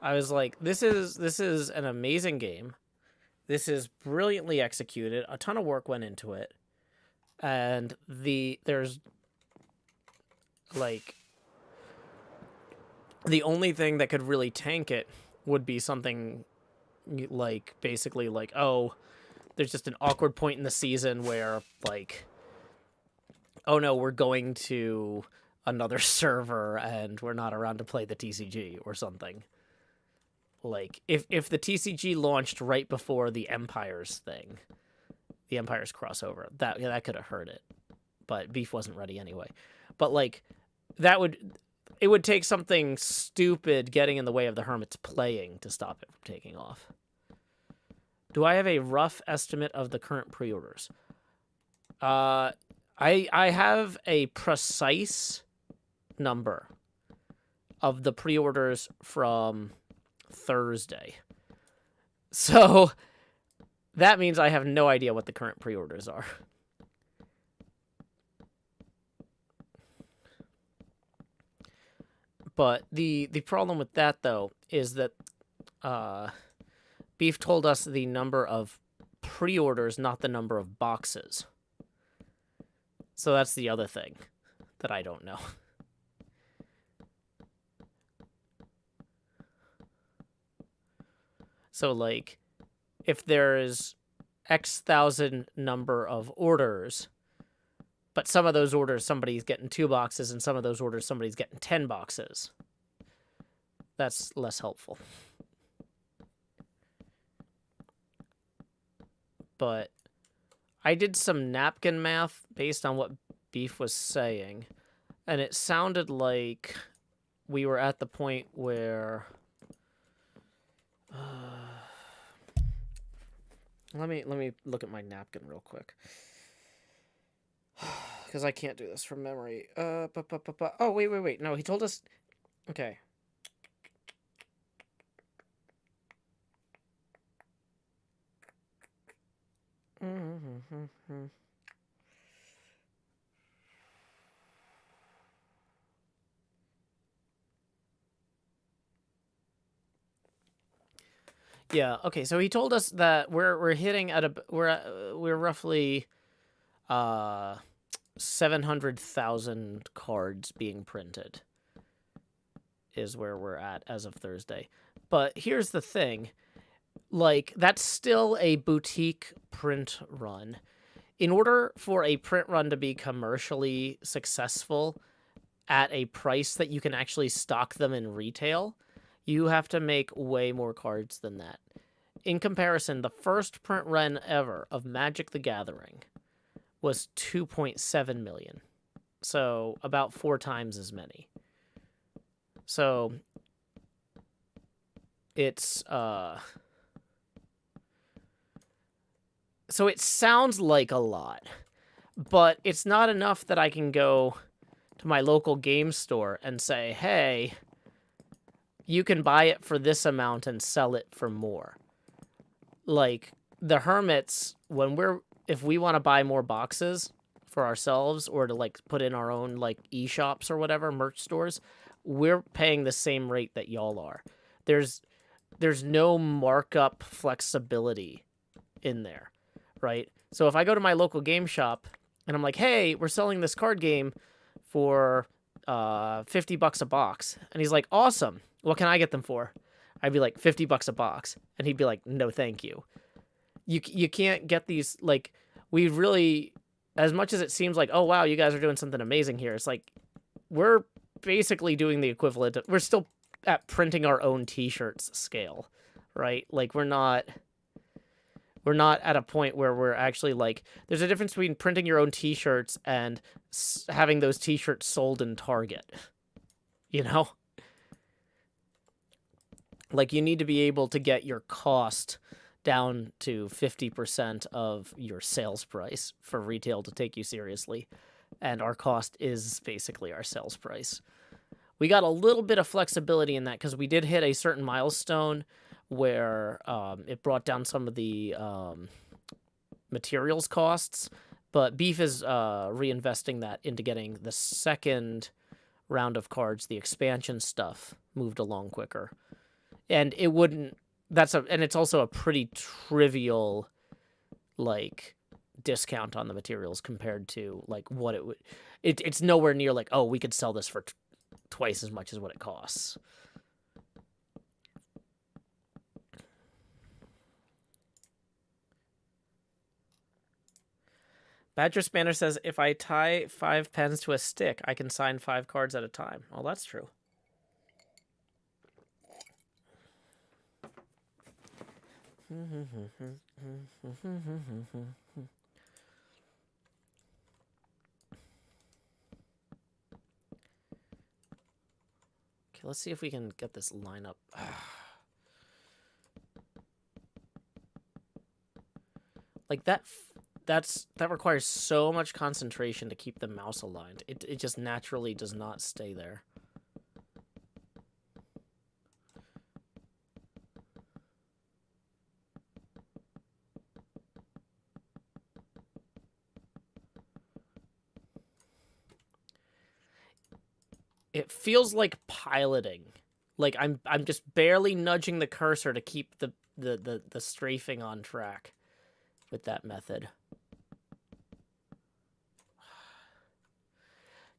I was like, this is an amazing game. This is brilliantly executed. A ton of work went into it. And there's like the only thing that could really tank it would be something like basically like, oh, there's just an awkward point in the season where like, oh no, we're going to another server and we're not around to play the TCG or something. Like if the TCG launched right before the Empires thing, the Empires crossover, that could have hurt it. But Beef wasn't ready anyway. But like it would take something stupid getting in the way of the Hermits playing to stop it from taking off. Do I have a rough estimate of the current pre-orders? I have a precise number of the pre-orders from Thursday. So that means I have no idea what the current pre-orders are. But the problem with that, though, is that Beef told us the number of pre-orders, not the number of boxes. So that's the other thing that I don't know. So, like, if there's X thousand number of orders, but some of those orders somebody's getting 2 boxes, and some of those orders somebody's getting 10 boxes, that's less helpful. But I did some napkin math based on what Beef was saying, and it sounded like we were at the point where... Let me look at my napkin real quick. Because I can't do this from memory. Oh, wait. No, he told us... Okay. Yeah, okay, so he told us that we're hitting at we're roughly 700,000 cards being printed is where we're at as of Thursday. But here's the thing, like, that's still a boutique print run. In order for a print run to be commercially successful at a price that you can actually stock them in retail, you have to make way more cards than that. In comparison, the first print run ever of Magic the Gathering was 2.7 million. So about 4 times as many. So it's so it sounds like a lot, but it's not enough that I can go to my local game store and say, hey, you can buy it for this amount and sell it for more. Like, the Hermits, if we want to buy more boxes, for ourselves or to like put in our own like e-shops or whatever, merch stores, we're paying the same rate that y'all are. There's no markup flexibility in there, right? So if I go to my local game shop and I'm like, "Hey, we're selling this card game for $50 a box." And he's like, "Awesome. What can I get them for?" I'd be like, $50 a box. And he'd be like, "No, thank you." You can't get these, like, we really, as much as it seems like, oh wow, you guys are doing something amazing here, it's like we're basically doing the equivalent of, we're still at printing our own t-shirts scale, right? Like we're not at a point where we're actually like, there's a difference between printing your own t-shirts and having those t-shirts sold in Target, you know? Like you need to be able to get your cost down to 50% of your sales price for retail to take you seriously. And our cost is basically our sales price. We got a little bit of flexibility in that because we did hit a certain milestone where it brought down some of the materials costs. But Beef is reinvesting that into getting the second round of cards, the expansion stuff, moved along quicker. And it wouldn't, and it's also a pretty trivial, like, discount on the materials compared to, like, what it would, it's nowhere near like, oh, we could sell this for twice as much as what it costs. Badger Spanner says, if I tie 5 pens to a stick, I can sign 5 cards at a time. Well, that's true. Okay, let's see if we can get this line up. Like that requires so much concentration to keep the mouse aligned. It just naturally does not stay there. It feels like piloting. Like I'm just barely nudging the cursor to keep the strafing on track with that method.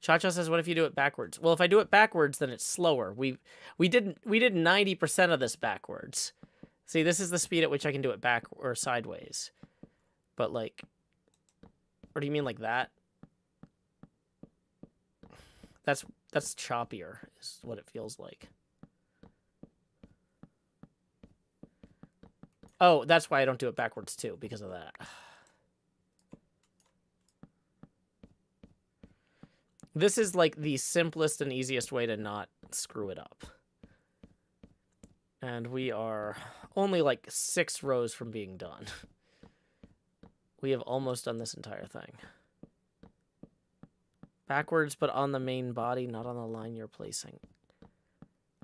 Cha-Cha says, what if you do it backwards? Well, if I do it backwards, then it's slower. We did 90% of this backwards. See, this is the speed at which I can do it back or sideways. But like, or do you mean like that? That's choppier, is what it feels like. Oh, that's why I don't do it backwards too, because of that. This is like the simplest and easiest way to not screw it up. And we are only like 6 rows from being done. We have almost done this entire thing. Backwards, but on the main body, not on the line you're placing.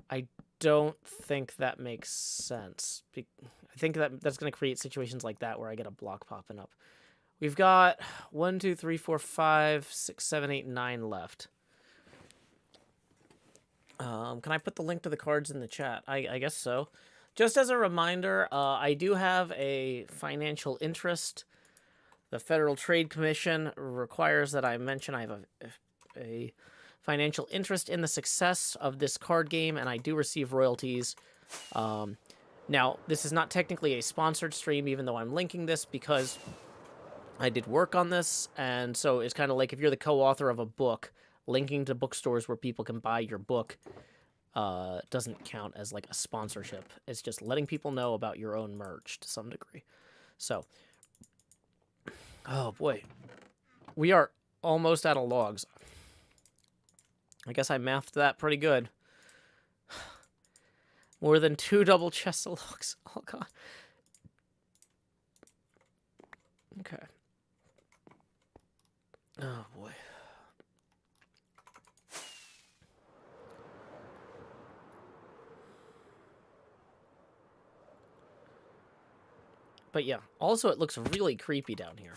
I don't think that makes sense. I think that's going to create situations like that where I get a block popping up. We've got 1, 2, 3, 4, 5, 6, 7, 8, 9 left. Can I put the link to the cards in the chat? I guess so. Just as a reminder, I do have a financial interest. The Federal Trade Commission requires that I mention I have a financial interest in the success of this card game, and I do receive royalties. Now, this is not technically a sponsored stream, even though I'm linking this, because I did work on this, and so it's kind of like if you're the co-author of a book, linking to bookstores where people can buy your book doesn't count as like a sponsorship. It's just letting people know about your own merch to some degree. So, oh boy, we are almost out of logs. I guess I mathed that pretty good. More than 2 double chests of logs. Oh god. Okay. Oh boy. But yeah, also it looks really creepy down here.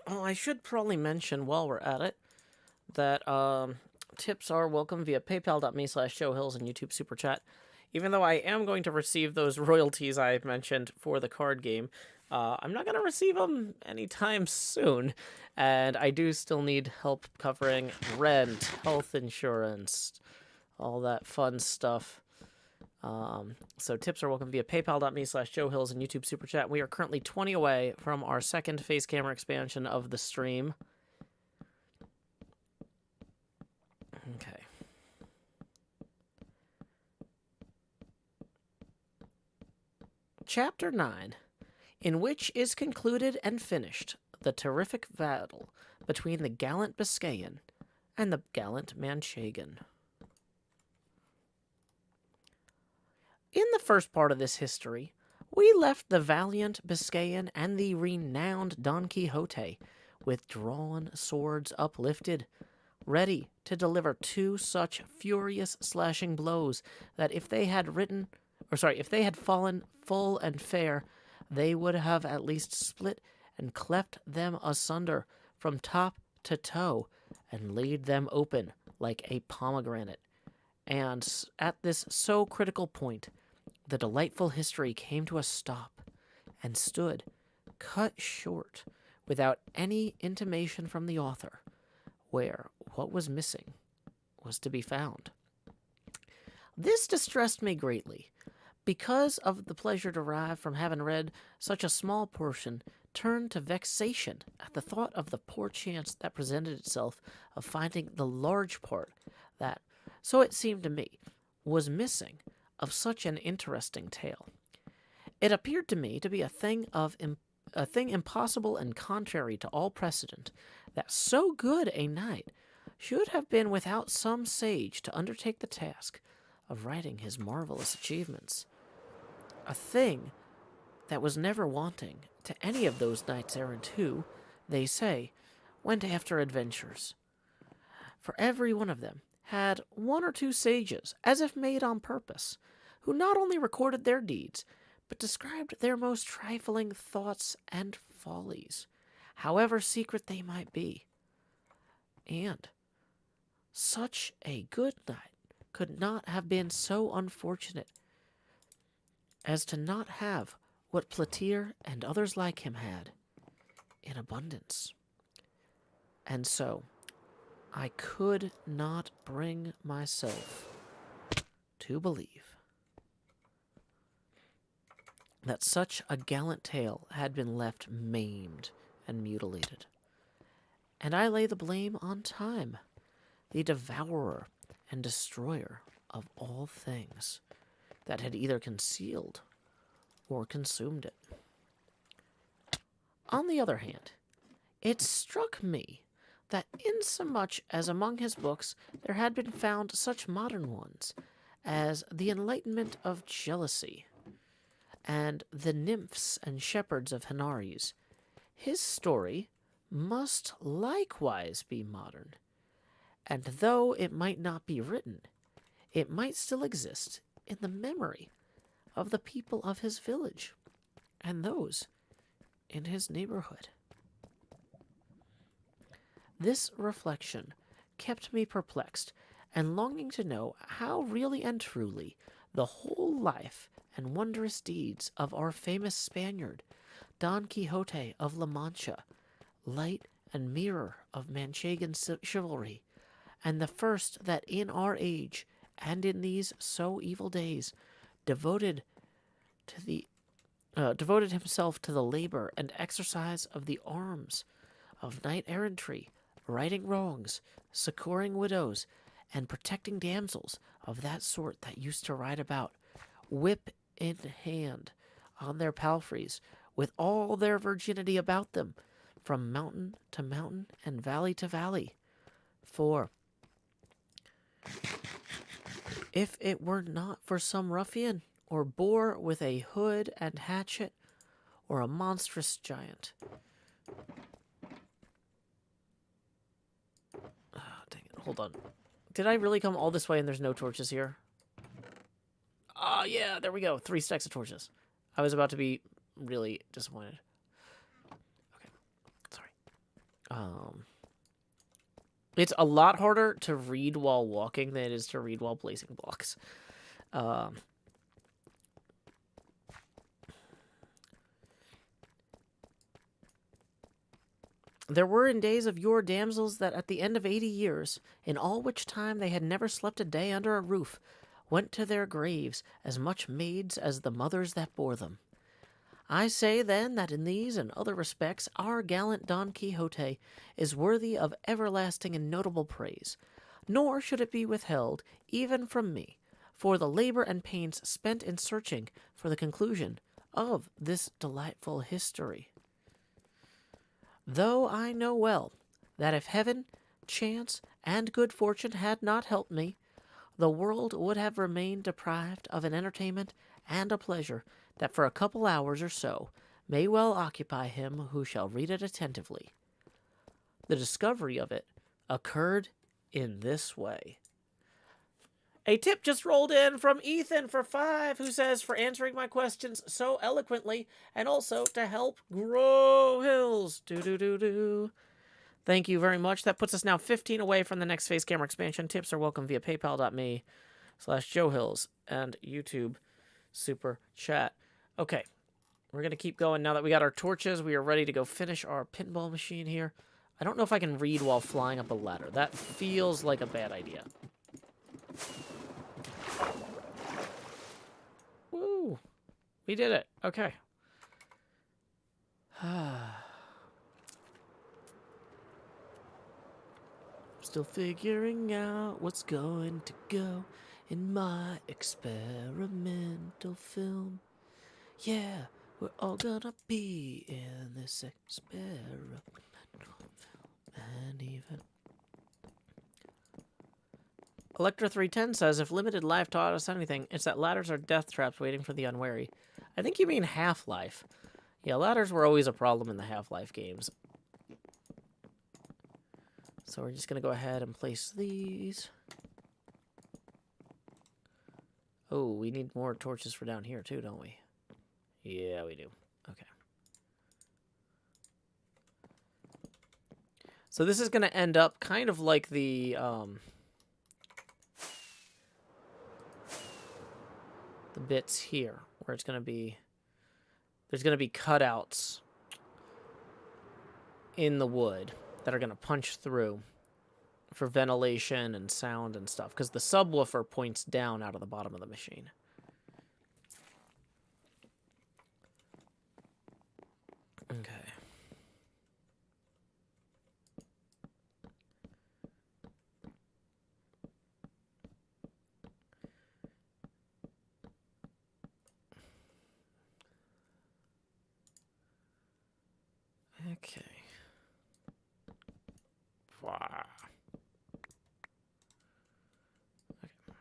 Oh, I should probably mention while we're at it that tips are welcome via paypal.me/showhills and YouTube Super Chat. Even though I am going to receive those royalties I mentioned for the card game, I'm not going to receive them anytime soon. And I do still need help covering rent, health insurance, all that fun stuff. So tips are welcome via paypal.me/showhills and YouTube Super Chat. We are currently 20 away from our second face camera expansion of the stream. Okay. Chapter 9, in which is concluded and finished the terrific battle between the gallant Biscayan and the gallant Manchegan. In the first part of this history, we left the valiant Biscayan and the renowned Don Quixote with drawn swords uplifted, ready to deliver two such furious slashing blows that if they had fallen full and fair, they would have at least split and cleft them asunder from top to toe, and laid them open like a pomegranate. And at this so critical point, the delightful history came to a stop, and stood, cut short, without any intimation from the author, where what was missing was to be found. This distressed me greatly, because of the pleasure derived from having read such a small portion turned to vexation at the thought of the poor chance that presented itself of finding the large part that, so it seemed to me, was missing of such an interesting tale. It appeared to me to be a thing impossible and contrary to all precedent, that so good a knight should have been without some sage to undertake the task of writing his marvelous achievements. A thing that was never wanting to any of those knights-errant who, they say, went after adventures. For every one of them had one or two sages, as if made on purpose, who not only recorded their deeds, but described their most trifling thoughts and follies, however secret they might be. And such a good knight could not have been so unfortunate as to not have what Platir and others like him had in abundance. And so, I could not bring myself to believe that such a gallant tale had been left maimed and mutilated. And I lay the blame on time, the devourer and destroyer of all things, that had either concealed or consumed it. On the other hand, it struck me that insomuch as among his books there had been found such modern ones as The Enlightenment of Jealousy and The Nymphs and Shepherds of Henares, his story must likewise be modern, and though it might not be written, it might still exist in the memory of the people of his village and those in his neighborhood. This reflection kept me perplexed and longing to know how really and truly the whole life and wondrous deeds of our famous Spaniard, Don Quixote of La Mancha, light and mirror of Manchegan chivalry, and the first that in our age and in these so evil days devoted himself to the labor and exercise of the arms of knight-errantry, righting wrongs, succoring widows, and protecting damsels of that sort that used to ride about, whip in hand, on their palfreys, with all their virginity about them, from mountain to mountain and valley to valley. For if it were not for some ruffian, or boor with a hood and hatchet, or a monstrous giant. Oh, dang it. Hold on. Did I really come all this way and there's no torches here? yeah, there we go. 3 stacks of torches. I was about to be really disappointed. Okay, sorry. It's a lot harder to read while walking than it is to read while placing blocks. There were in days of yore damsels that at the end of 80 years, in all which time they had never slept a day under a roof, went to their graves as much maids as the mothers that bore them. I say then that in these and other respects our gallant Don Quixote is worthy of everlasting and notable praise, nor should it be withheld even from me, for the labor and pains spent in searching for the conclusion of this delightful history. Though I know well that if heaven, chance, and good fortune had not helped me, the world would have remained deprived of an entertainment and a pleasure that for a couple hours or so may well occupy him who shall read it attentively. The discovery of it occurred in this way. A tip just rolled in from Ethan for 5, who says, for answering my questions so eloquently, and also to help grow hills. Do. Thank you very much. That puts us now 15 away from the next face camera expansion. Tips are welcome via paypal.me/JoeHills and YouTube Super Chat. Okay, we're going to keep going now that we got our torches. We are ready to go finish our pinball machine here. I don't know if I can read while flying up a ladder. That feels like a bad idea. Woo! We did it. Okay. Still figuring out what's going to go in my experimental film. Yeah, we're all gonna be in this experimental film. And even Electra310 says, if limited life taught us anything, it's that ladders are death traps waiting for the unwary. I think you mean Half-Life. Yeah, ladders were always a problem in the Half-Life games. So we're just going to go ahead and place these. Oh, we need more torches for down here too, don't we? Yeah, we do. Okay. So this is going to end up kind of like the bits here, where it's going to be, there's going to be cutouts in the wood that are going to punch through for ventilation and sound and stuff, because the subwoofer points down out of the bottom of the machine. Okay. Okay. Wow. Okay.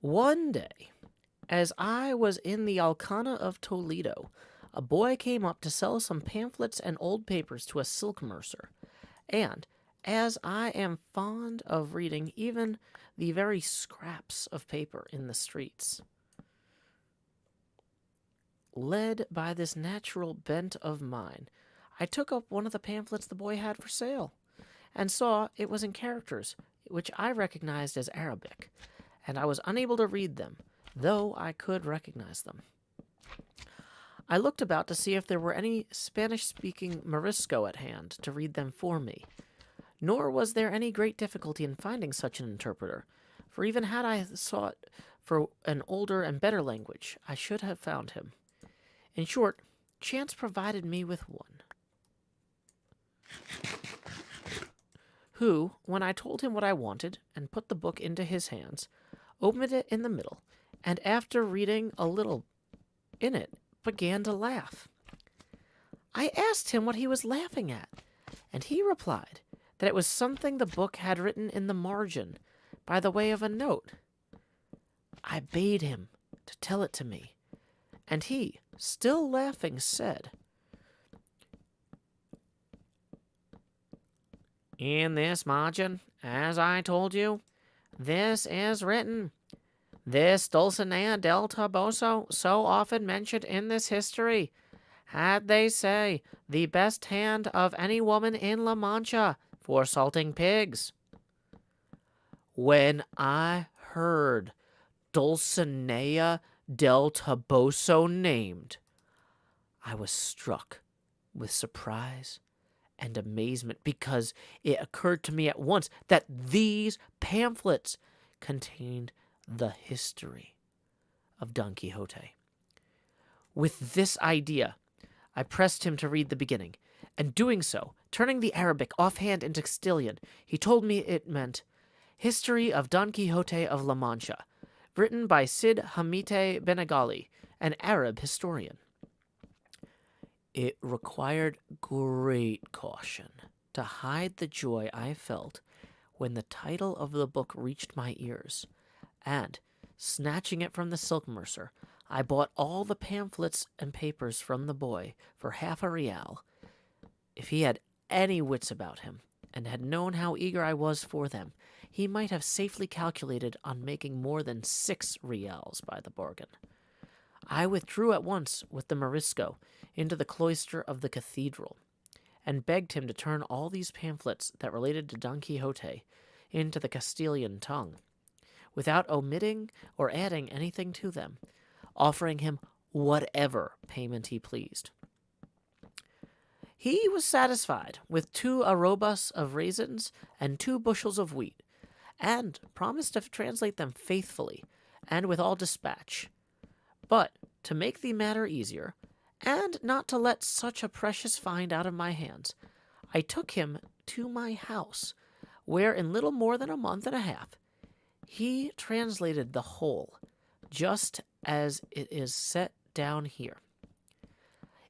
One day, as I was in the Alcana of Toledo, a boy came up to sell some pamphlets and old papers to a silk mercer, and, as I am fond of reading even the very scraps of paper in the streets, led by this natural bent of mine, I took up one of the pamphlets the boy had for sale, and saw it was in characters which I recognized as Arabic, and I was unable to read them, though I could recognize them. I looked about to see if there were any Spanish-speaking Morisco at hand to read them for me, nor was there any great difficulty in finding such an interpreter, for even had I sought for an older and better language, I should have found him. In short, chance provided me with one, who, when I told him what I wanted and put the book into his hands, opened it in the middle, and after reading a little in it, began to laugh. I asked him what he was laughing at, and he replied that it was something the book had written in the margin by the way of a note. I bade him to tell it to me, and he, still laughing, said, "In this margin, as I told you, this is written. This Dulcinea del Toboso, so often mentioned in this history, had, they say, the best hand of any woman in La Mancha for salting pigs. When I heard Dulcinea del Toboso named, I was struck with surprise and amazement because it occurred to me at once that these pamphlets contained the history of Don Quixote. With this idea, I pressed him to read the beginning, and doing so, turning the Arabic offhand into Castilian, he told me it meant History of Don Quixote of La Mancha, written by Cid Hamite Benegali, an Arab historian. It required great caution to hide the joy I felt when the title of the book reached my ears, and, snatching it from the silk mercer, I bought all the pamphlets and papers from the boy for half a real. If he had any wits about him, and had known how eager I was for them, he might have safely calculated on making more than 6 reals by the bargain. I withdrew at once with the Morisco into the cloister of the cathedral, and begged him to turn all these pamphlets that related to Don Quixote into the Castilian tongue, without omitting or adding anything to them, offering him whatever payment he pleased. He was satisfied with 2 arrobas of raisins and 2 bushels of wheat, and promised to translate them faithfully and with all dispatch. But to make the matter easier, and not to let such a precious find out of my hands, I took him to my house, where in little more than a month and a half, he translated the whole, just as it is set down here.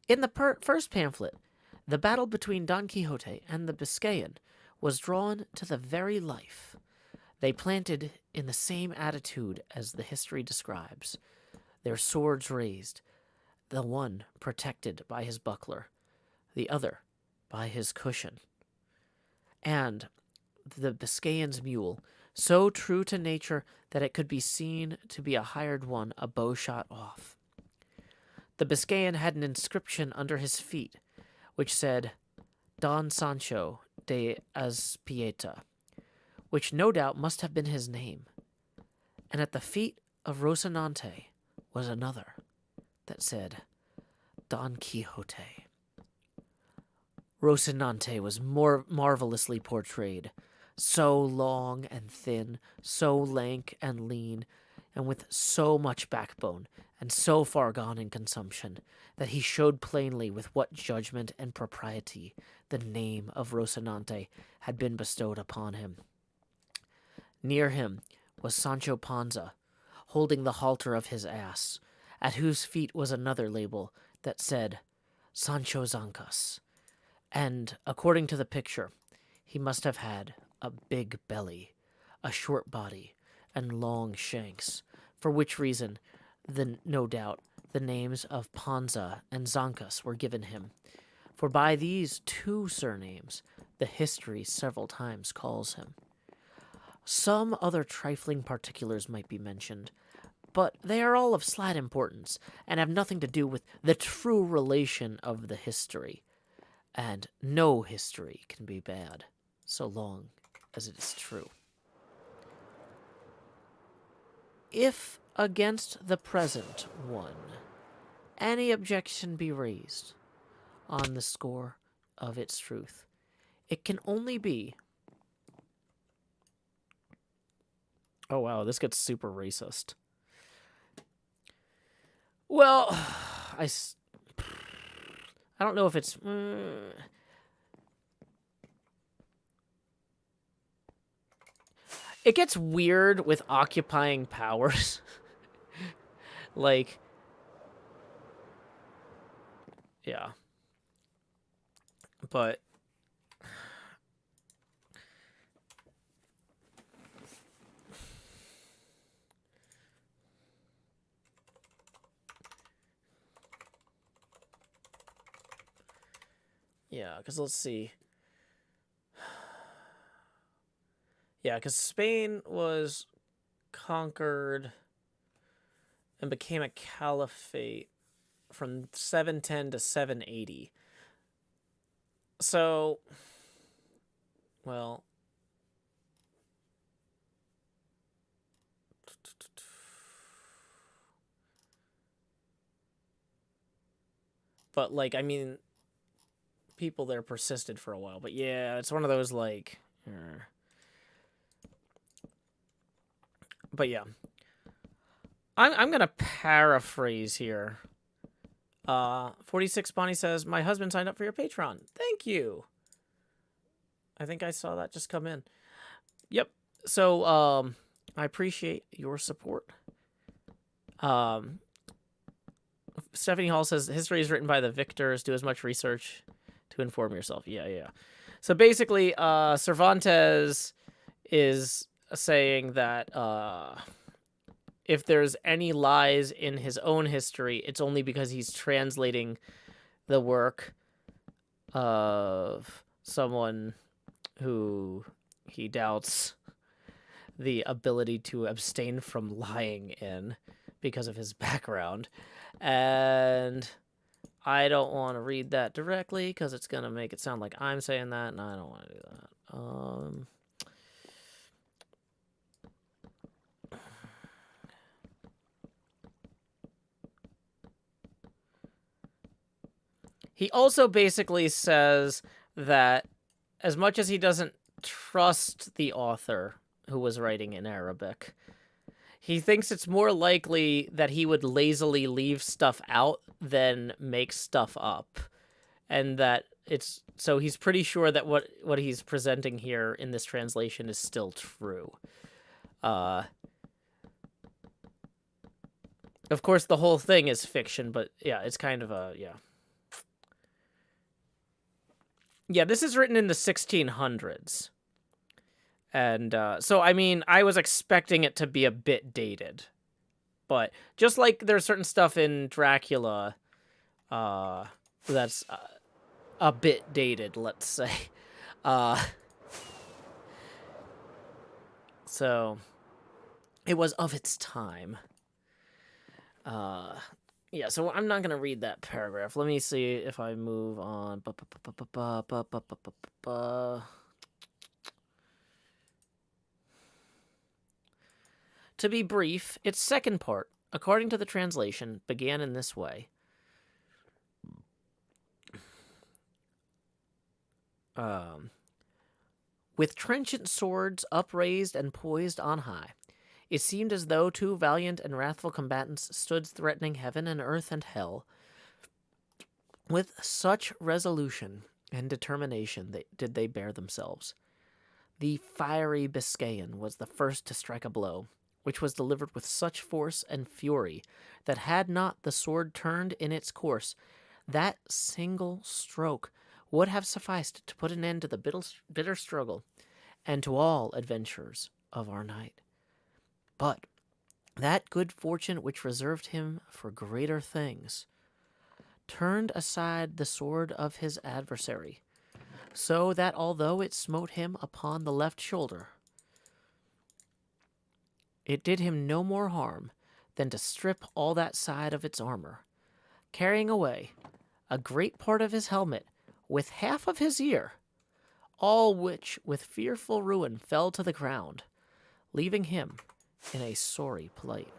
In the first pamphlet, the battle between Don Quixote and the Biscayan was drawn to the very life. They planted in the same attitude as the history describes, their swords raised, the one protected by his buckler, the other by his cushion. And the Biscayan's mule, so true to nature that it could be seen to be a hired one a bowshot off. The Biscayan had an inscription under his feet, which said, Don Sancho de Azpieta, which no doubt must have been his name. And at the feet of Rocinante was another that said, Don Quixote. Rocinante was more marvelously portrayed, so long and thin, so lank and lean, and with so much backbone, and so far gone in consumption, that he showed plainly with what judgment and propriety the name of Rocinante had been bestowed upon him. Near him was Sancho Panza, holding the halter of his ass, at whose feet was another label that said, Sancho Zancas, and, according to the picture, he must have had a big belly, a short body, and long shanks, for which reason, no doubt, the names of Panza and Zancas were given him, for by these 2 surnames the history several times calls him. Some other trifling particulars might be mentioned, but they are all of slight importance, and have nothing to do with the true relation of the history, and no history can be bad, so long as it is true. If against the present one any objection be raised on the score of its truth, it can only be... Oh wow, this gets super racist. Well, I don't know if it's... It gets weird with occupying powers. Like... Yeah. But... Yeah, because let's see. Yeah, because Spain was conquered and became a caliphate from 710 to 780. So, well, but like, I mean, people there persisted for a while. But yeah, it's one of those like, but yeah, I'm gonna paraphrase here. 46 Bonnie says, "My husband signed up for your Patreon. Thank you." I think I saw that just come in. Yep. So, I appreciate your support. Stephanie Hall says, history is written by the victors. Do as much research to inform yourself. Yeah. So basically, Cervantes is saying that if there's any lies in his own history, it's only because he's translating the work of someone who he doubts the ability to abstain from lying in because of his background. And I don't want to read that directly because it's going to make it sound like I'm saying that, and I don't want to do that. He also basically says that as much as he doesn't trust the author who was writing in Arabic, he thinks it's more likely that he would lazily leave stuff out than make stuff up. And that it's so he's pretty sure that what he's presenting here in this translation is still true. Of course, the whole thing is fiction, but yeah, it's kind of a, yeah. Yeah, this is written in the 1600s. And so, I mean, I was expecting it to be a bit dated. But just like there's certain stuff in Dracula that's a bit dated, let's say. So, it was of its time. Yeah, so I'm not going to read that paragraph. Let me see if I move on. To be brief, its second part, according to the translation, began in this way. With trenchant swords upraised and poised on high, it seemed as though two valiant and wrathful combatants stood threatening heaven and earth and hell. With such resolution and determination did they bear themselves. The fiery Biscayan was the first to strike a blow, which was delivered with such force and fury that had not the sword turned in its course, that single stroke would have sufficed to put an end to the bitter struggle and to all adventures of our night. But that good fortune which reserved him for greater things turned aside the sword of his adversary, so that although it smote him upon the left shoulder, it did him no more harm than to strip all that side of its armor, carrying away a great part of his helmet with half of his ear, all which with fearful ruin fell to the ground, leaving him in a sorry plight.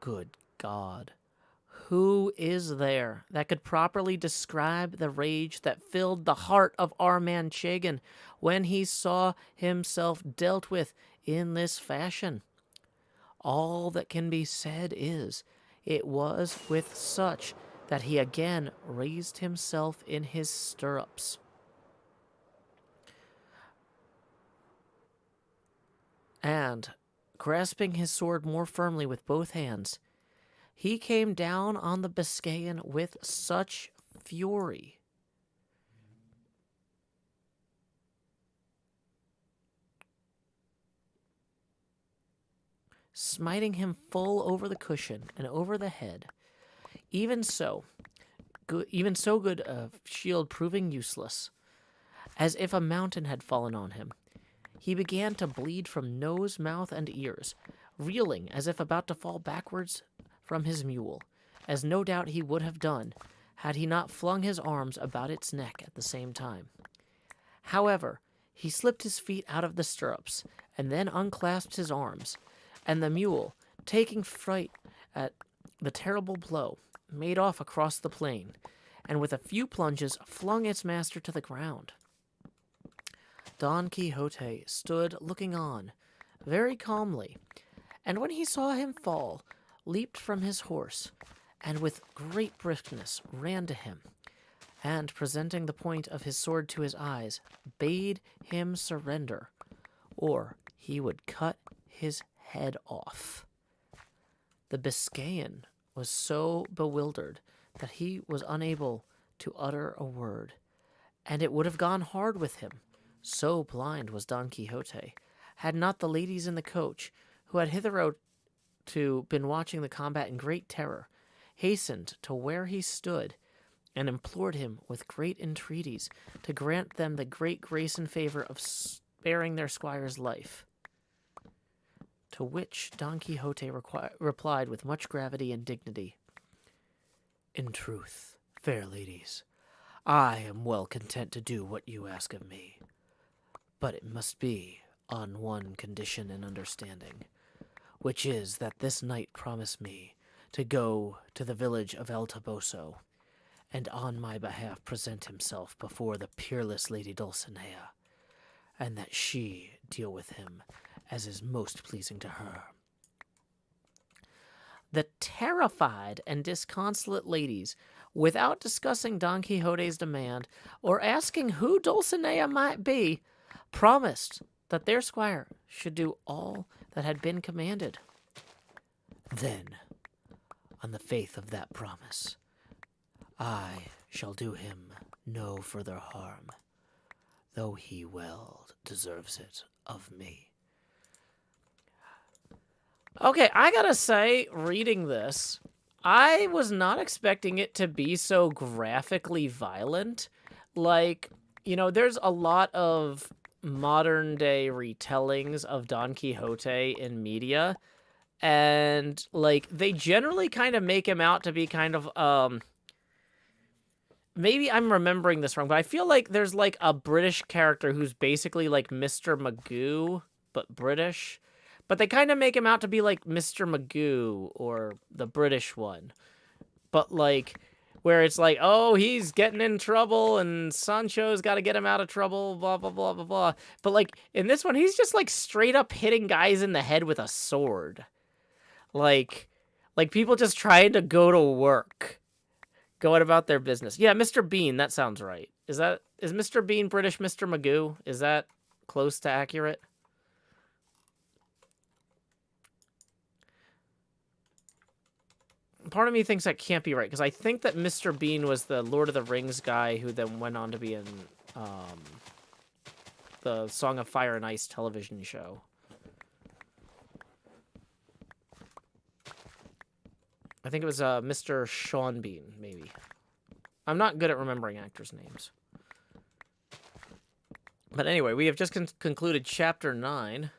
Good God, who is there that could properly describe the rage that filled the heart of our man Chagan when he saw himself dealt with in this fashion? All that can be said is, it was with such that he again raised himself in his stirrups. And, grasping his sword more firmly with both hands, he came down on the Biscayan with such fury smiting him full over the cushion and over the head, even so good a shield proving useless, as if a mountain had fallen on him, he began to bleed from nose, mouth, and ears, reeling as if about to fall backwards from his mule, as no doubt he would have done had he not flung his arms about its neck at the same time. However, he slipped his feet out of the stirrups, and then unclasped his arms, and the mule, taking fright at the terrible blow, made off across the plain, and with a few plunges flung its master to the ground. Don Quixote stood looking on, very calmly, and when he saw him fall, leaped from his horse, and with great briskness ran to him, and, presenting the point of his sword to his eyes, bade him surrender, or he would cut his head off. The Biscayan was so bewildered that he was unable to utter a word, and it would have gone hard with him, so blind was Don Quixote, had not the ladies in the coach, who had hitherto been watching the combat in great terror, hastened to where he stood, and implored him with great entreaties to grant them the great grace and favor of sparing their squire's life. To which Don Quixote replied with much gravity and dignity, In truth, fair ladies, I am well content to do what you ask of me, but it must be on one condition and understanding, which is that this knight promise me to go to the village of El Toboso, and on my behalf present himself before the peerless Lady Dulcinea, and that she deal with him as is most pleasing to her. The terrified and disconsolate ladies, without discussing Don Quixote's demand or asking who Dulcinea might be, promised that their squire should do all that had been commanded. Then, on the faith of that promise, I shall do him no further harm, though he well deserves it of me. Okay, I gotta say, reading this, I was not expecting it to be so graphically violent. Like, you know, there's a lot of modern day retellings of Don Quixote in media, and like they generally kind of make him out to be kind of maybe I'm remembering this wrong, but I feel like there's like a British character who's basically like Mr. Magoo but British, but they kind of make him out to be like Mr. Magoo or the British one, but like where it's like, oh, he's getting in trouble and Sancho's got to get him out of trouble, blah, blah, blah, blah, blah. But, like, in this one, he's just, like, straight up hitting guys in the head with a sword. Like people just trying to go to work, going about their business. Yeah, Mr. Bean, that sounds right. Is Mr. Bean British Mr. Magoo? Is that close to accurate? Part of me thinks that can't be right, because I think that Mr. Bean was the Lord of the Rings guy who then went on to be in the Song of Fire and Ice television show. I think it was Mr. Sean Bean, maybe. I'm not good at remembering actors' names. But anyway, we have just concluded Chapter 9.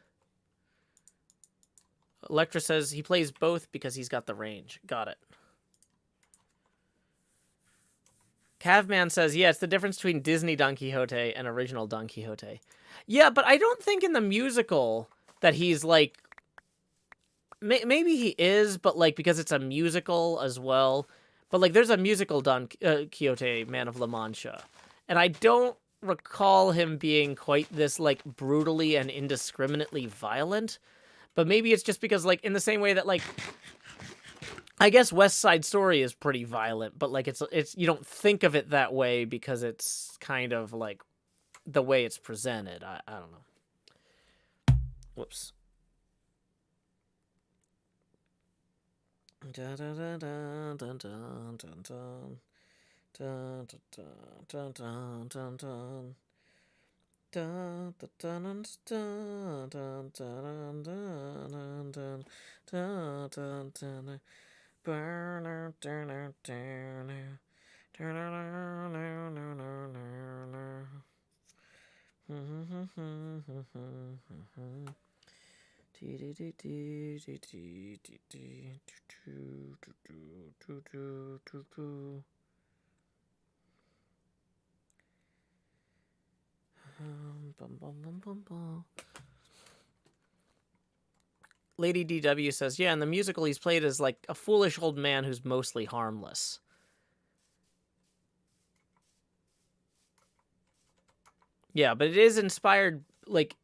Electra says he plays both because he's got the range. Got it. Cavman says, yeah, it's the difference between Disney Don Quixote and original Don Quixote. Yeah, but I don't think in the musical that he's, like... Maybe he is, but, like, because it's a musical as well. But, like, there's a musical Don Quixote, Man of La Mancha. And I don't recall him being quite this, like, brutally and indiscriminately violent. But maybe it's just because, like, in the same way that, like, I guess West Side Story is pretty violent, but, like, it's you don't think of it that way because it's kind of, like, the way it's presented. I don't know. Whoops. Dun, dun, dun, dun, dun, dun, dun, dun, dun, dun, dun, dun, dun. Dun, dun, dun, dun, dun, dun, dun, dun, dun, dun, dun. Burner, durner, durner. Lady DW says, yeah, in the musical he's played as like a foolish old man who's mostly harmless. Yeah, but it is inspired, like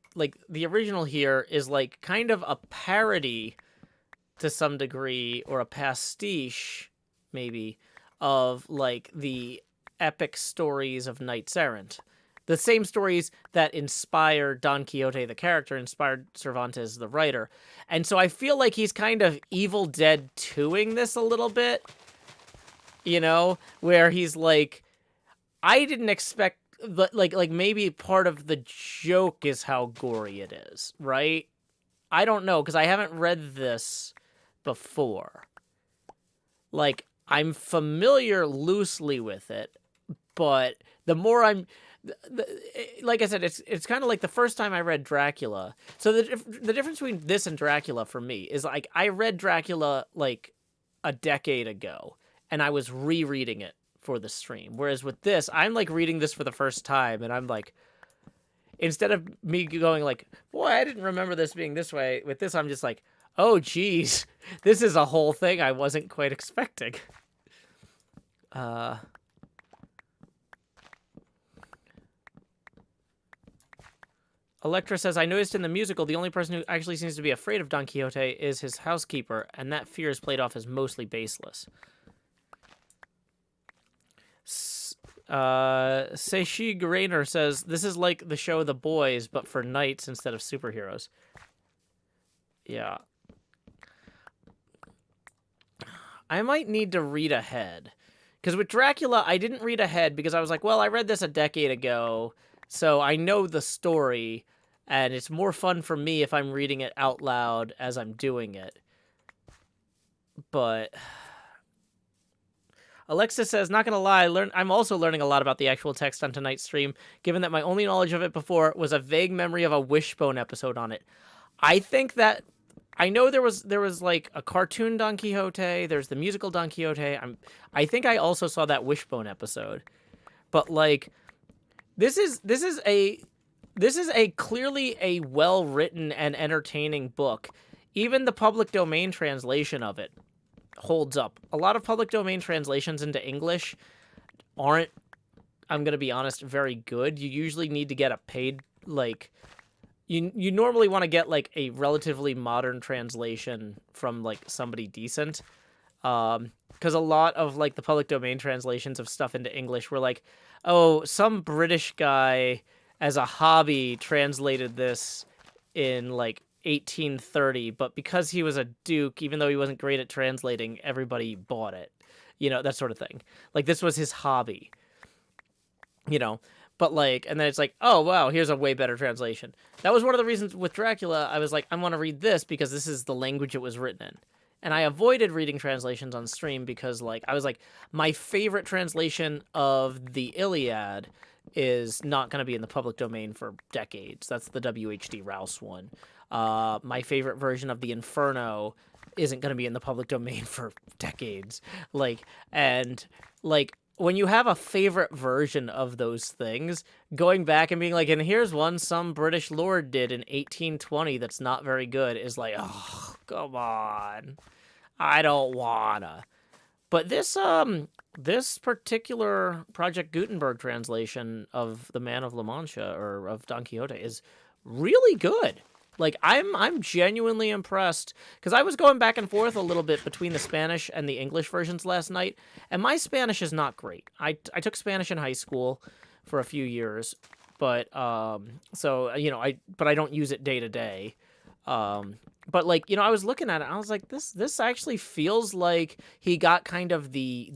the original here is like kind of a parody to some degree, or a pastiche maybe, of like the epic stories of knights errant. The same stories that inspired Don Quixote the character inspired Cervantes the writer. And so I feel like he's kind of Evil Dead 2ing this a little bit, you know, where he's like, I didn't expect, like maybe part of the joke is how gory it is, right? I don't know, because I haven't read this before. Like, I'm familiar loosely with it, but the more I'm, like I said, it's kind of like the first time I read Dracula. So the difference between this and Dracula for me is, like, I read Dracula like a decade ago, and I was rereading it for the stream. Whereas with this, I'm like reading this for the first time, and I'm like, instead of me going like, boy, I didn't remember this being this way, with this, I'm just like, oh, geez, this is a whole thing I wasn't quite expecting. Electra says, I noticed in the musical, the only person who actually seems to be afraid of Don Quixote is his housekeeper, and that fear is played off as mostly baseless. Seishi Grainer says, this is like the show The Boys, but for knights instead of superheroes. Yeah. I might need to read ahead. Because with Dracula, I didn't read ahead because I was like, well, I read this a decade ago, so I know the story, and it's more fun for me if I'm reading it out loud as I'm doing it. But Alexa says, not gonna lie, I'm also learning a lot about the actual text on tonight's stream, given that my only knowledge of it before was a vague memory of a Wishbone episode on it. I think that I know there was like a cartoon Don Quixote, there's the musical Don Quixote. I think I also saw that Wishbone episode. But like, this is a clearly a well-written and entertaining book. Even the public domain translation of it holds up. A lot of public domain translations into English aren't, I'm going to be honest, very good. You usually need to get a paid, like, you normally want to get like a relatively modern translation from like somebody decent. Because a lot of like the public domain translations of stuff into English were like, oh, some British guy as a hobby translated this in like 1830, but because he was a duke, even though he wasn't great at translating, everybody bought it. You know, that sort of thing. Like, this was his hobby. You know, but like, and then it's like, oh, wow, here's a way better translation. That was one of the reasons with Dracula, I was like, I want to read this because this is the language it was written in. And I avoided reading translations on stream because, like, I was like, my favorite translation of the Iliad is not going to be in the public domain for decades. That's the W.H.D. Rouse one. My favorite version of the Inferno isn't going to be in the public domain for decades. Like, and, like, when you have a favorite version of those things, going back and being like, and here's one some British lord did in 1820 that's not very good, is like, oh, come on. I don't wanna. But this particular Project Gutenberg translation of The Man of La Mancha, or of Don Quixote, is really good. Like, I'm genuinely impressed, because I was going back and forth a little bit between the Spanish and the English versions last night, and my Spanish is not great. I took Spanish in high school for a few years, but so, you know, but I don't use it day to day. But like, you know, I was looking at it, and I was like, this actually feels like he got kind of the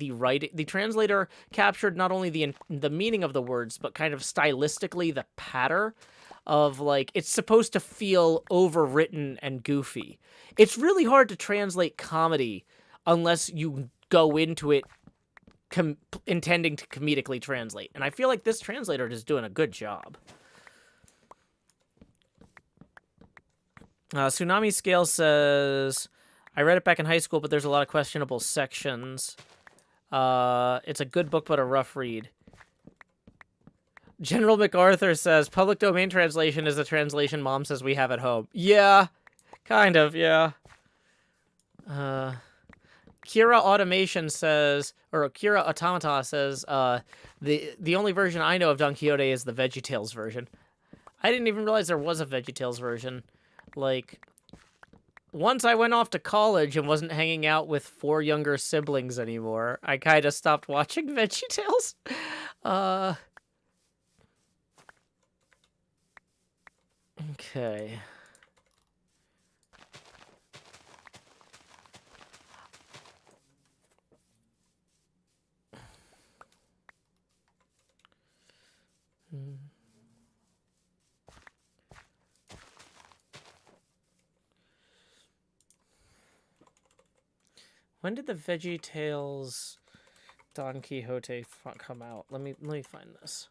translator captured not only the meaning of the words, but kind of stylistically the patter of, like, it's supposed to feel overwritten and goofy. It's really hard to translate comedy unless you go into it intending to comedically translate. And I feel like this translator is doing a good job. Tsunami Scale says, I read it back in high school, but there's a lot of questionable sections. It's a good book, but a rough read. General MacArthur says, public domain translation is the translation Mom says we have at home. Yeah, kind of, yeah. Kira Automation says, or Kira Automata says, the only version I know of Don Quixote is the VeggieTales version. I didn't even realize there was a VeggieTales version. Like, once I went off to college and wasn't hanging out with 4 younger siblings anymore, I kind of stopped watching VeggieTales. Okay. When did the VeggieTales Don Quixote come out? Let me find this.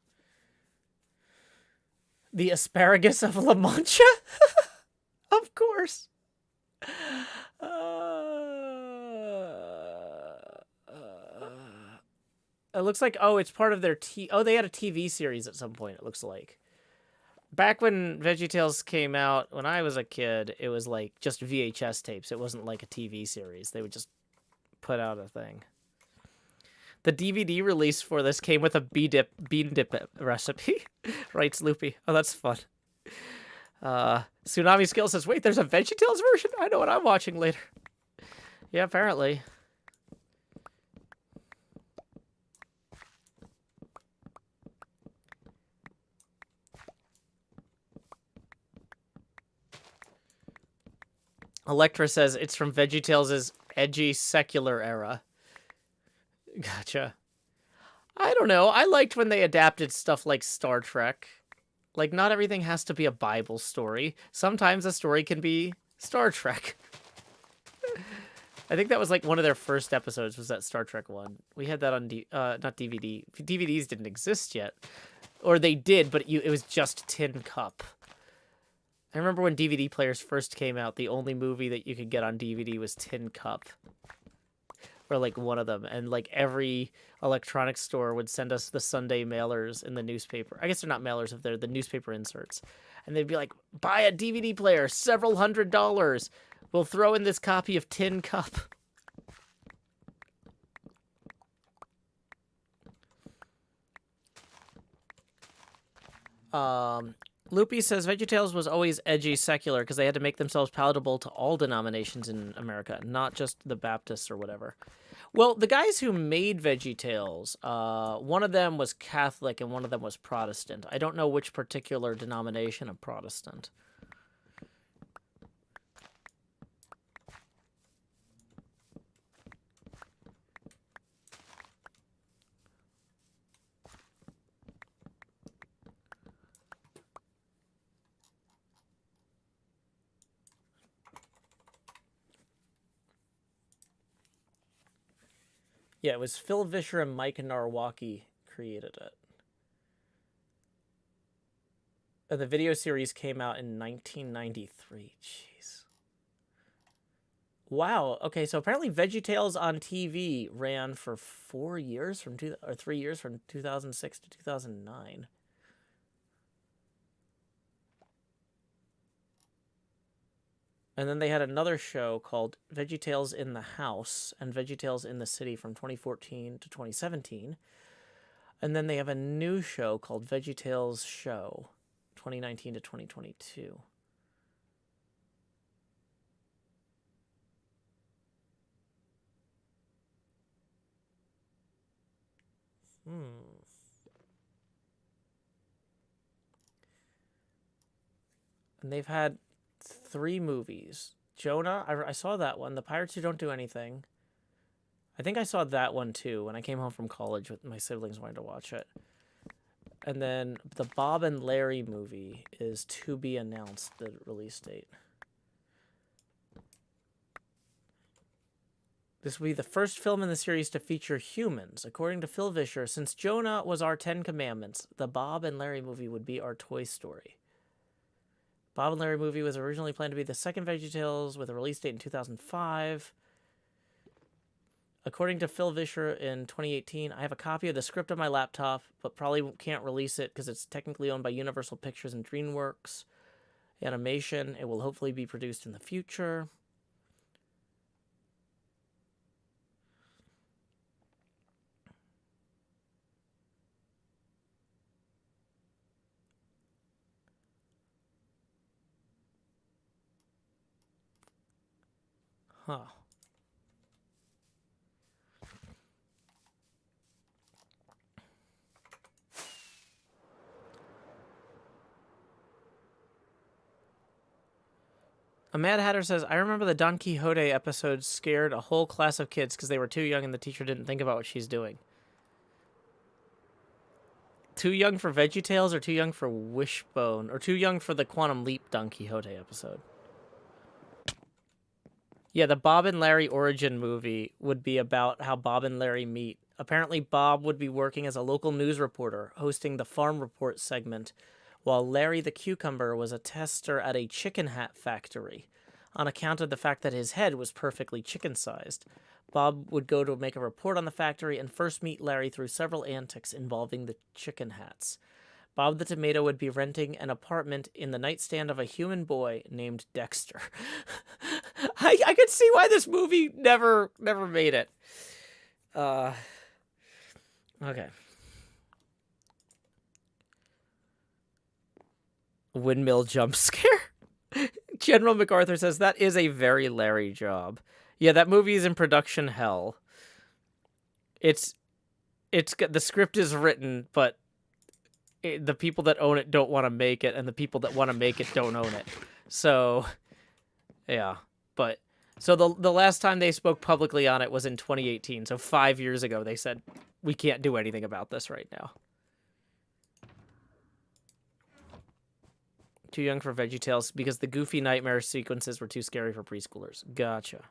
The Asparagus of La Mancha? Of course. It looks like, oh, it's part of their they had a TV series at some point, it looks like. Back when VeggieTales came out, when I was a kid, it was like just VHS tapes. It wasn't like a TV series. They would just put out a thing. The DVD release for this came with a bean dip recipe, writes Loopy. Oh, that's fun. Tsunami Skill says, wait, there's a VeggieTales version? I know what I'm watching later. Yeah, apparently. Electra says it's from VeggieTales' edgy secular era. Gotcha. I don't know. I liked when they adapted stuff like Star Trek. Like, not everything has to be a Bible story. Sometimes a story can be Star Trek. I think that was like one of their first episodes was that Star Trek one. We had that on not DVD. DVDs didn't exist yet. Or they did, but it was just Tin Cup. I remember when DVD players first came out, the only movie that you could get on DVD was Tin Cup. Or like one of them. And like every electronics store would send us the Sunday mailers in the newspaper. I guess they're not mailers if they're the newspaper inserts. And they'd be like, buy a DVD player, several $100s. We'll throw in this copy of Tin Cup. Loopy says VeggieTales was always edgy secular because they had to make themselves palatable to all denominations in America, not just the Baptists or whatever. Well, the guys who made VeggieTales, one of them was Catholic and one of them was Protestant. I don't know which particular denomination of Protestant. Yeah, it was Phil Vischer and Mike Narwaki created it. And the video series came out in 1993. Jeez. Wow. Okay, so apparently VeggieTales on TV ran for 4 years from 3 years from 2006 to 2009. And then they had another show called VeggieTales in the House and VeggieTales in the City from 2014 to 2017. And then they have a new show called VeggieTales Show, 2019 to 2022. And they've had 3 movies. Jonah, I saw that one. The Pirates Who Don't Do Anything. I think I saw that one too when I came home from college with my siblings wanting to watch it. And then the Bob and Larry movie is to be announced, the release date. This will be the first film in the series to feature humans. According to Phil Vischer, since Jonah was our 10 Commandments, the Bob and Larry movie would be our Toy Story. Bob and Larry movie was originally planned to be the second VeggieTales with a release date in 2005. According to Phil Vischer in 2018, I have a copy of the script on my laptop, but probably can't release it because it's technically owned by Universal Pictures and DreamWorks Animation. It will hopefully be produced in the future. Huh. A Mad Hatter says, I remember the Don Quixote episode scared a whole class of kids because they were too young and the teacher didn't think about what she's doing. Too young for VeggieTales or too young for Wishbone? Or too young for the Quantum Leap Don Quixote episode? Yeah, the Bob and Larry origin movie would be about how Bob and Larry meet. Apparently, Bob would be working as a local news reporter, hosting the Farm Report segment, while Larry the Cucumber was a tester at a chicken hat factory. On account of the fact that his head was perfectly chicken-sized, Bob would go to make a report on the factory and first meet Larry through several antics involving the chicken hats. Bob the Tomato would be renting an apartment in the nightstand of a human boy named Dexter. I could see why this movie never made it. Okay. Windmill jump scare. General MacArthur says that is a very Larry job. Yeah, that movie is in production hell. It's the script is written, but the people that own it don't want to make it, and the people that want to make it don't own it. So, yeah. But so the last time they spoke publicly on it was in 2018. So 5 years ago, they said we can't do anything about this right now. Too young for VeggieTales because the goofy nightmare sequences were too scary for preschoolers. Gotcha.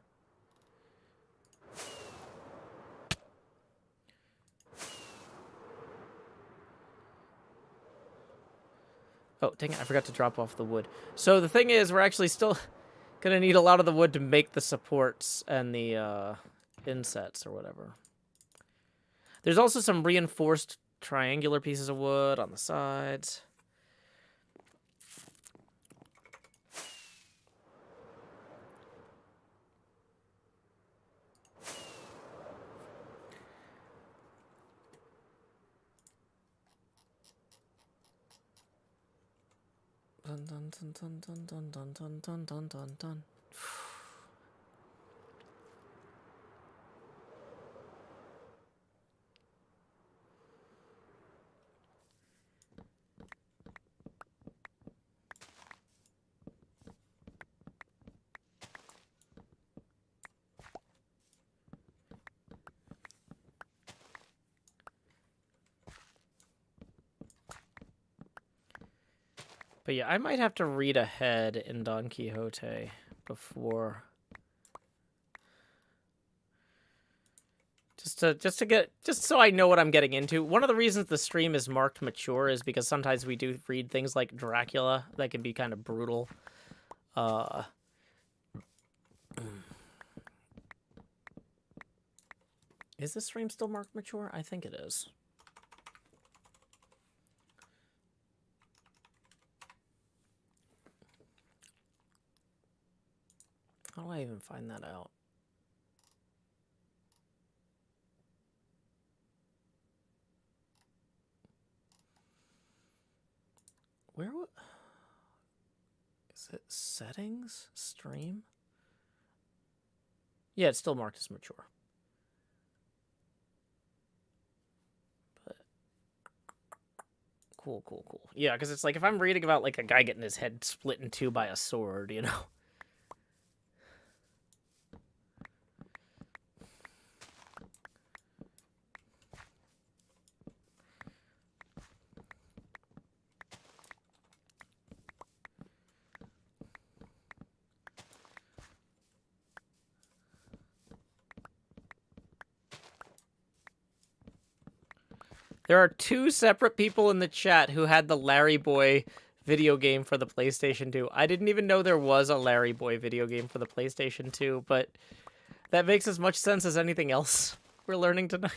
Oh, dang it, I forgot to drop off the wood. So the thing is, we're actually still going to need a lot of the wood to make the supports and the insets or whatever. There's also some reinforced triangular pieces of wood on the sides. Dun, dun, dun, dun, dun, dun, dun, dun, dun, dun, dun. But yeah, I might have to read ahead in Don Quixote before, just so I know what I'm getting into. One of the reasons the stream is marked mature is because sometimes we do read things like Dracula that can be kind of brutal. Is this stream still marked mature? I think it is. How do I even find that out? Where is it? Settings? Stream? Yeah, it's still marked as mature. But cool. Yeah, because it's like if I'm reading about like a guy getting his head split in two by a sword, you know. There are two separate people in the chat who had the Larry Boy video game for the PlayStation 2. I didn't even know there was a Larry Boy video game for the PlayStation 2, but that makes as much sense as anything else we're learning tonight.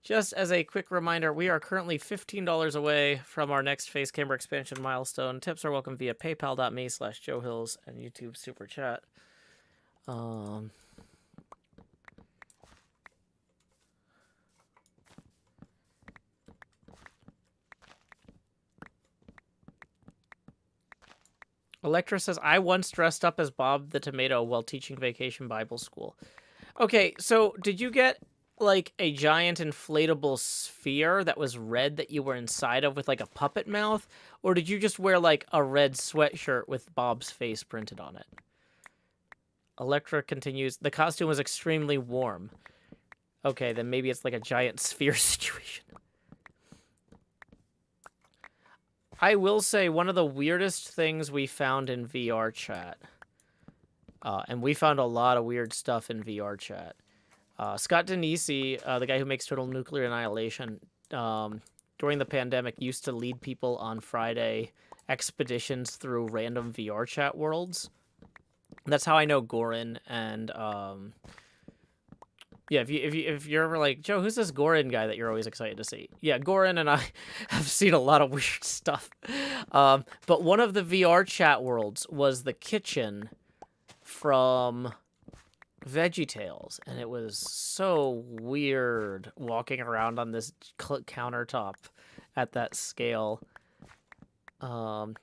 Just as a quick reminder, we are currently $15 away from our next face camera expansion milestone. Tips are welcome via paypal.me/JoeHills and YouTube Super Chat. Electra says, I once dressed up as Bob the Tomato while teaching Vacation Bible School. Okay, so did you get, like, a giant inflatable sphere that was red that you were inside of with, like, a puppet mouth? Or did you just wear, like, a red sweatshirt with Bob's face printed on it? Electra continues, the costume was extremely warm. Okay, then maybe it's like a giant sphere situation. I will say one of the weirdest things we found in VR chat, and we found a lot of weird stuff in VR chat. Scott Denisi, the guy who makes Total Nuclear Annihilation, during the pandemic used to lead people on Friday expeditions through random VR chat worlds. That's how I know Gorin and yeah, if you're ever like, Joe, who's this Gorin guy that you're always excited to see? Yeah, Gorin and I have seen a lot of weird stuff. But one of the VR chat worlds was the kitchen from VeggieTales, and it was so weird walking around on this countertop at that scale. And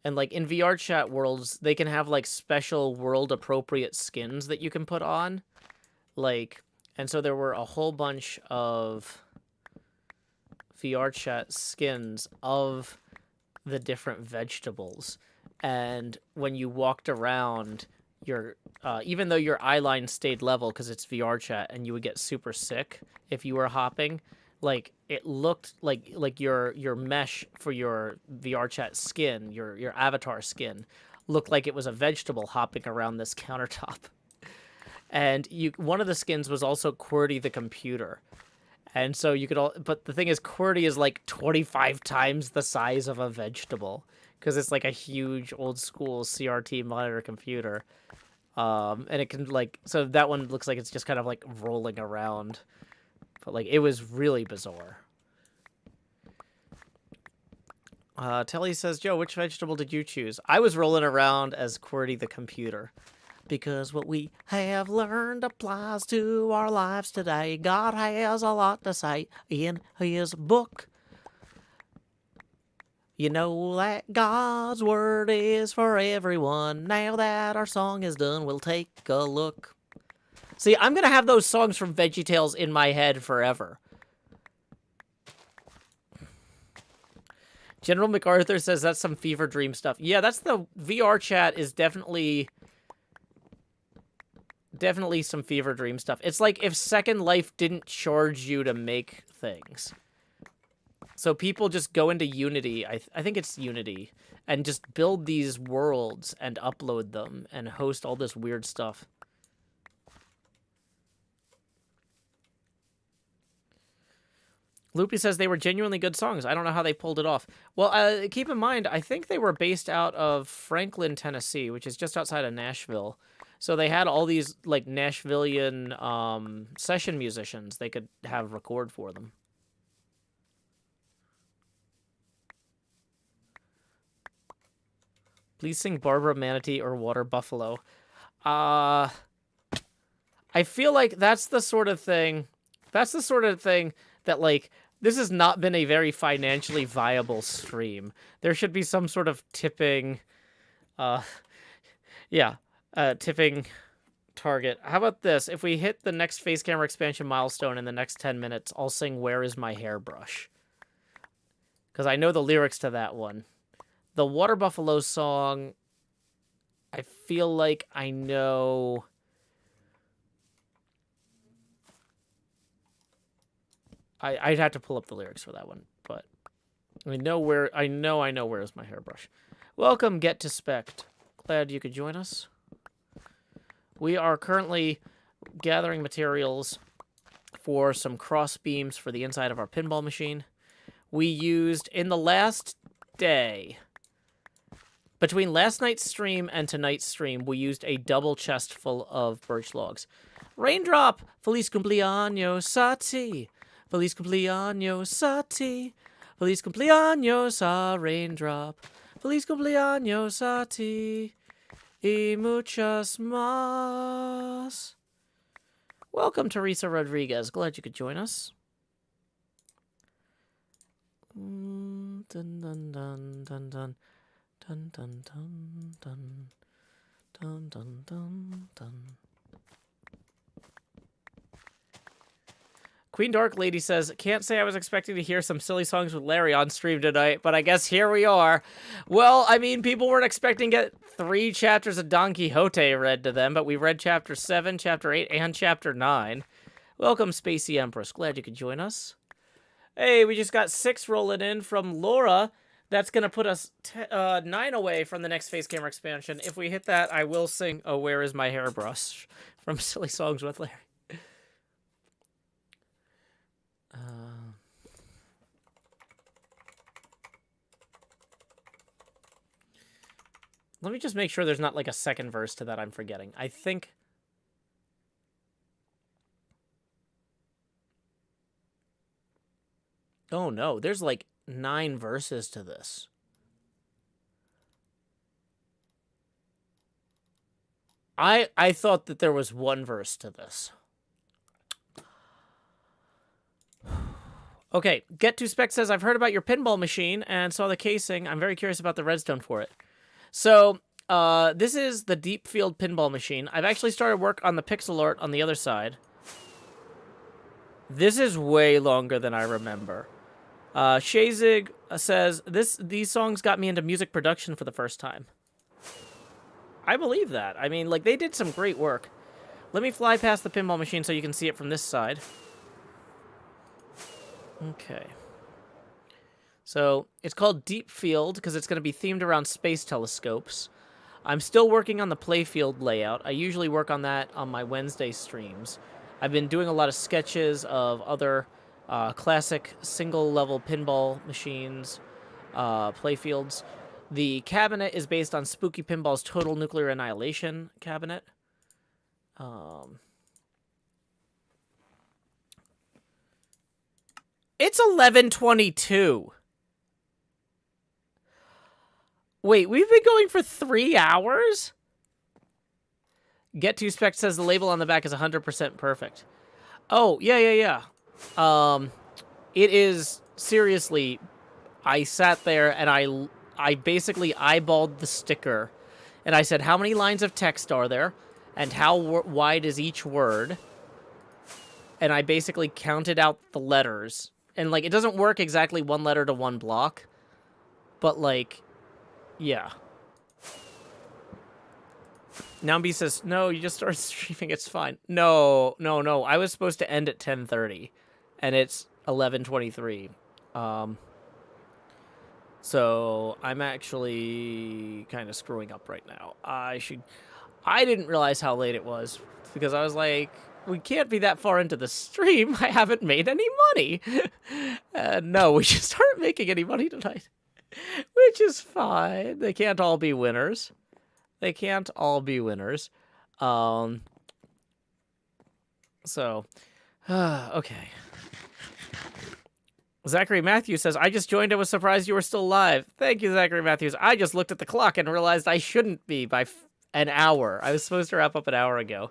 like in VR chat worlds, they can have like special world appropriate skins that you can put on. Like, and so there were a whole bunch of VR chat skins of the different vegetables. And when you walked around, your even though your eye line stayed level because it's VR chat, and you would get super sick if you were hopping, like it looked like your mesh for your VR chat skin, your avatar skin, looked like it was a vegetable hopping around this countertop. And one of the skins was also QWERTY the computer. And so you could but the thing is, QWERTY is like 25 times the size of a vegetable because it's like a huge old school CRT monitor computer. And it can like, so that one looks like it's just kind of like rolling around, but like it was really bizarre. Telly says, Joe, which vegetable did you choose? I was rolling around as QWERTY the computer. Because what we have learned applies to our lives today. God has a lot to say in his book. You know that God's word is for everyone. Now that our song is done, we'll take a look. See, I'm going to have those songs from VeggieTales in my head forever. General MacArthur says that's some fever dream stuff. Yeah, that's the VR chat is definitely some fever dream stuff. It's like if Second Life didn't charge you to make things. So people just go into Unity, I think it's Unity, and just build these worlds and upload them and host all this weird stuff. Loopy says they were genuinely good songs. I don't know how they pulled it off. Well, keep in mind, I think they were based out of Franklin, Tennessee, which is just outside of Nashville. So they had all these, like, Nashvillian session musicians they could have record for them. Please sing Barbara Manatee or Water Buffalo. I feel like that's the sort of thing that, like, this has not been a very financially viable stream. There should be some sort of tipping, tipping target. How about this? If we hit the next face camera expansion milestone in the next 10 minutes, I'll sing Where Is My Hairbrush? Because I know the lyrics to that one. The Water Buffalo song, I feel like I know. I'd have to pull up the lyrics for that one, but I know Where Is My Hairbrush. Welcome, Get to Spect. Glad you could join us. We are currently gathering materials for some cross beams for the inside of our pinball machine. we used in the last day. Between last night's stream and tonight's stream, we used a double chest full of birch logs. Raindrop! Feliz cumpleaños, Sati! Feliz cumpleaños, Sati! Feliz cumpleaños, Raindrop! Feliz cumpleaños, Sati! Y muchas más! Welcome, Teresa Rodriguez. Glad you could join us. Dun, dun, dun, dun, dun. Dun, dun, dun, dun. Dun, dun, dun, dun. Queen Dark Lady says, can't say I was expecting to hear some silly songs with Larry on stream tonight, but I guess here we are. Well, I mean, people weren't expecting to get 3 chapters of Don Quixote read to them, but we read Chapter 7, Chapter 8, and Chapter 9. Welcome, Spacey Empress. Glad you could join us. Hey, we just got 6 rolling in from Laura. That's going to put us 9 away from the next face camera expansion. If we hit that, I will sing Oh, Where Is My Hairbrush from Silly Songs with Larry. Let me just make sure there's not like a second verse to that I'm forgetting. I think... Oh no, there's like 9 verses to this. I thought that there was 1 verse to this. Okay, Get to Spec says, I've heard about your pinball machine and saw the casing. I'm very curious about the redstone for it. So, this is the Deep Field pinball machine. I've actually started work on the pixel art on the other side. This is way longer than I remember. Shazig says, these songs got me into music production for the first time. I believe that. I mean, like, they did some great work. Let me fly past the pinball machine so you can see it from this side. Okay. So, it's called Deep Field because it's going to be themed around space telescopes. I'm still working on the playfield layout. I usually work on that on my Wednesday streams. I've been doing a lot of sketches of other classic single-level pinball machines, playfields. The cabinet is based on Spooky Pinball's Total Nuclear Annihilation cabinet. It's 11:22. Wait, we've been going for 3 hours? Get to Spec says the label on the back is 100% perfect. Oh, yeah. It is, seriously, I sat there and I basically eyeballed the sticker. And I said, how many lines of text are there? And how wide is each word? And I basically counted out the letters. And, like, it doesn't work exactly 1 letter to 1 block. But, like, yeah. Nambi says, no, you just started streaming, it's fine. No. I was supposed to end at 10:30. And it's 11:23. So I'm actually kind of screwing up right now. I didn't realize how late it was because I was like, we can't be that far into the stream. I haven't made any money. No, we just aren't making any money tonight, which is fine. They can't all be winners. So, okay. Zachary Matthews says, I just joined and was surprised you were still live. Thank you, Zachary Matthews. I just looked at the clock and realized I shouldn't be by an hour. I was supposed to wrap up an hour ago.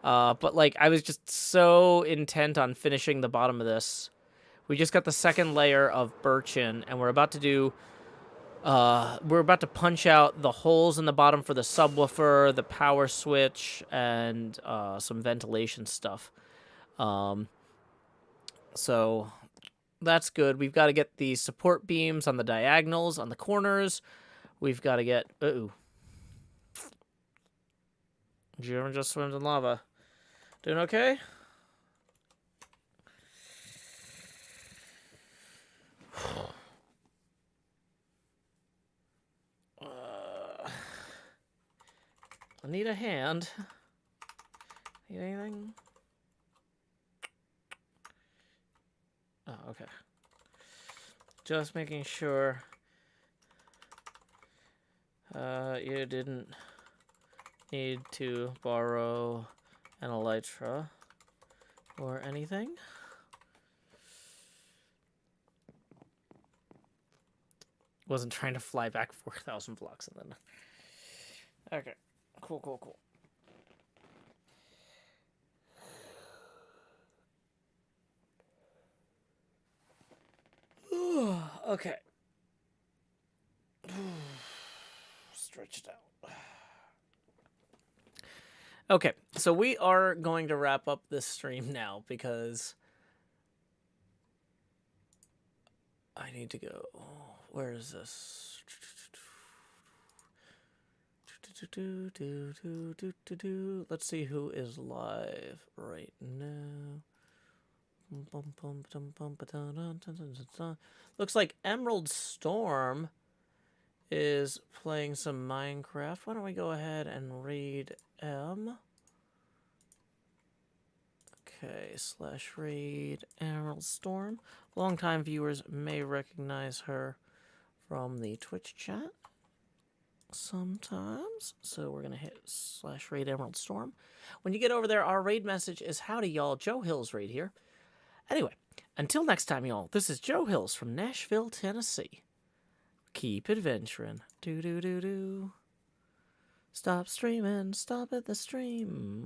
But, like, I was just so intent on finishing the bottom of this. We just got the second layer of birchen, and we're about to do... we're about to punch out the holes in the bottom for the subwoofer, the power switch, and some ventilation stuff. So... that's good. We've got to get the support beams on the diagonals, on the corners. We've got to get... Uh-oh. Jeremy just swims in lava. Doing okay? I need a hand. Need anything? Oh, okay. Just making sure you didn't need to borrow an elytra or anything. Wasn't trying to fly back 4,000 blocks and then. Okay, cool. Okay. Stretch it out. Okay, so we are going to wrap up this stream now because I need to go. Where is this? Let's see who is live right now. Looks like Emerald Storm is playing some Minecraft. Why don't we go ahead and raid M? Okay, /raid Emerald Storm. Longtime viewers may recognize her from the Twitch chat sometimes. So we're going to hit /raid Emerald Storm. When you get over there, our raid message is howdy, y'all. Joe Hills right here. Anyway, until next time, y'all, this is Joe Hills from Nashville, Tennessee. Keep adventuring. Do. Stop streaming. Stop at the stream.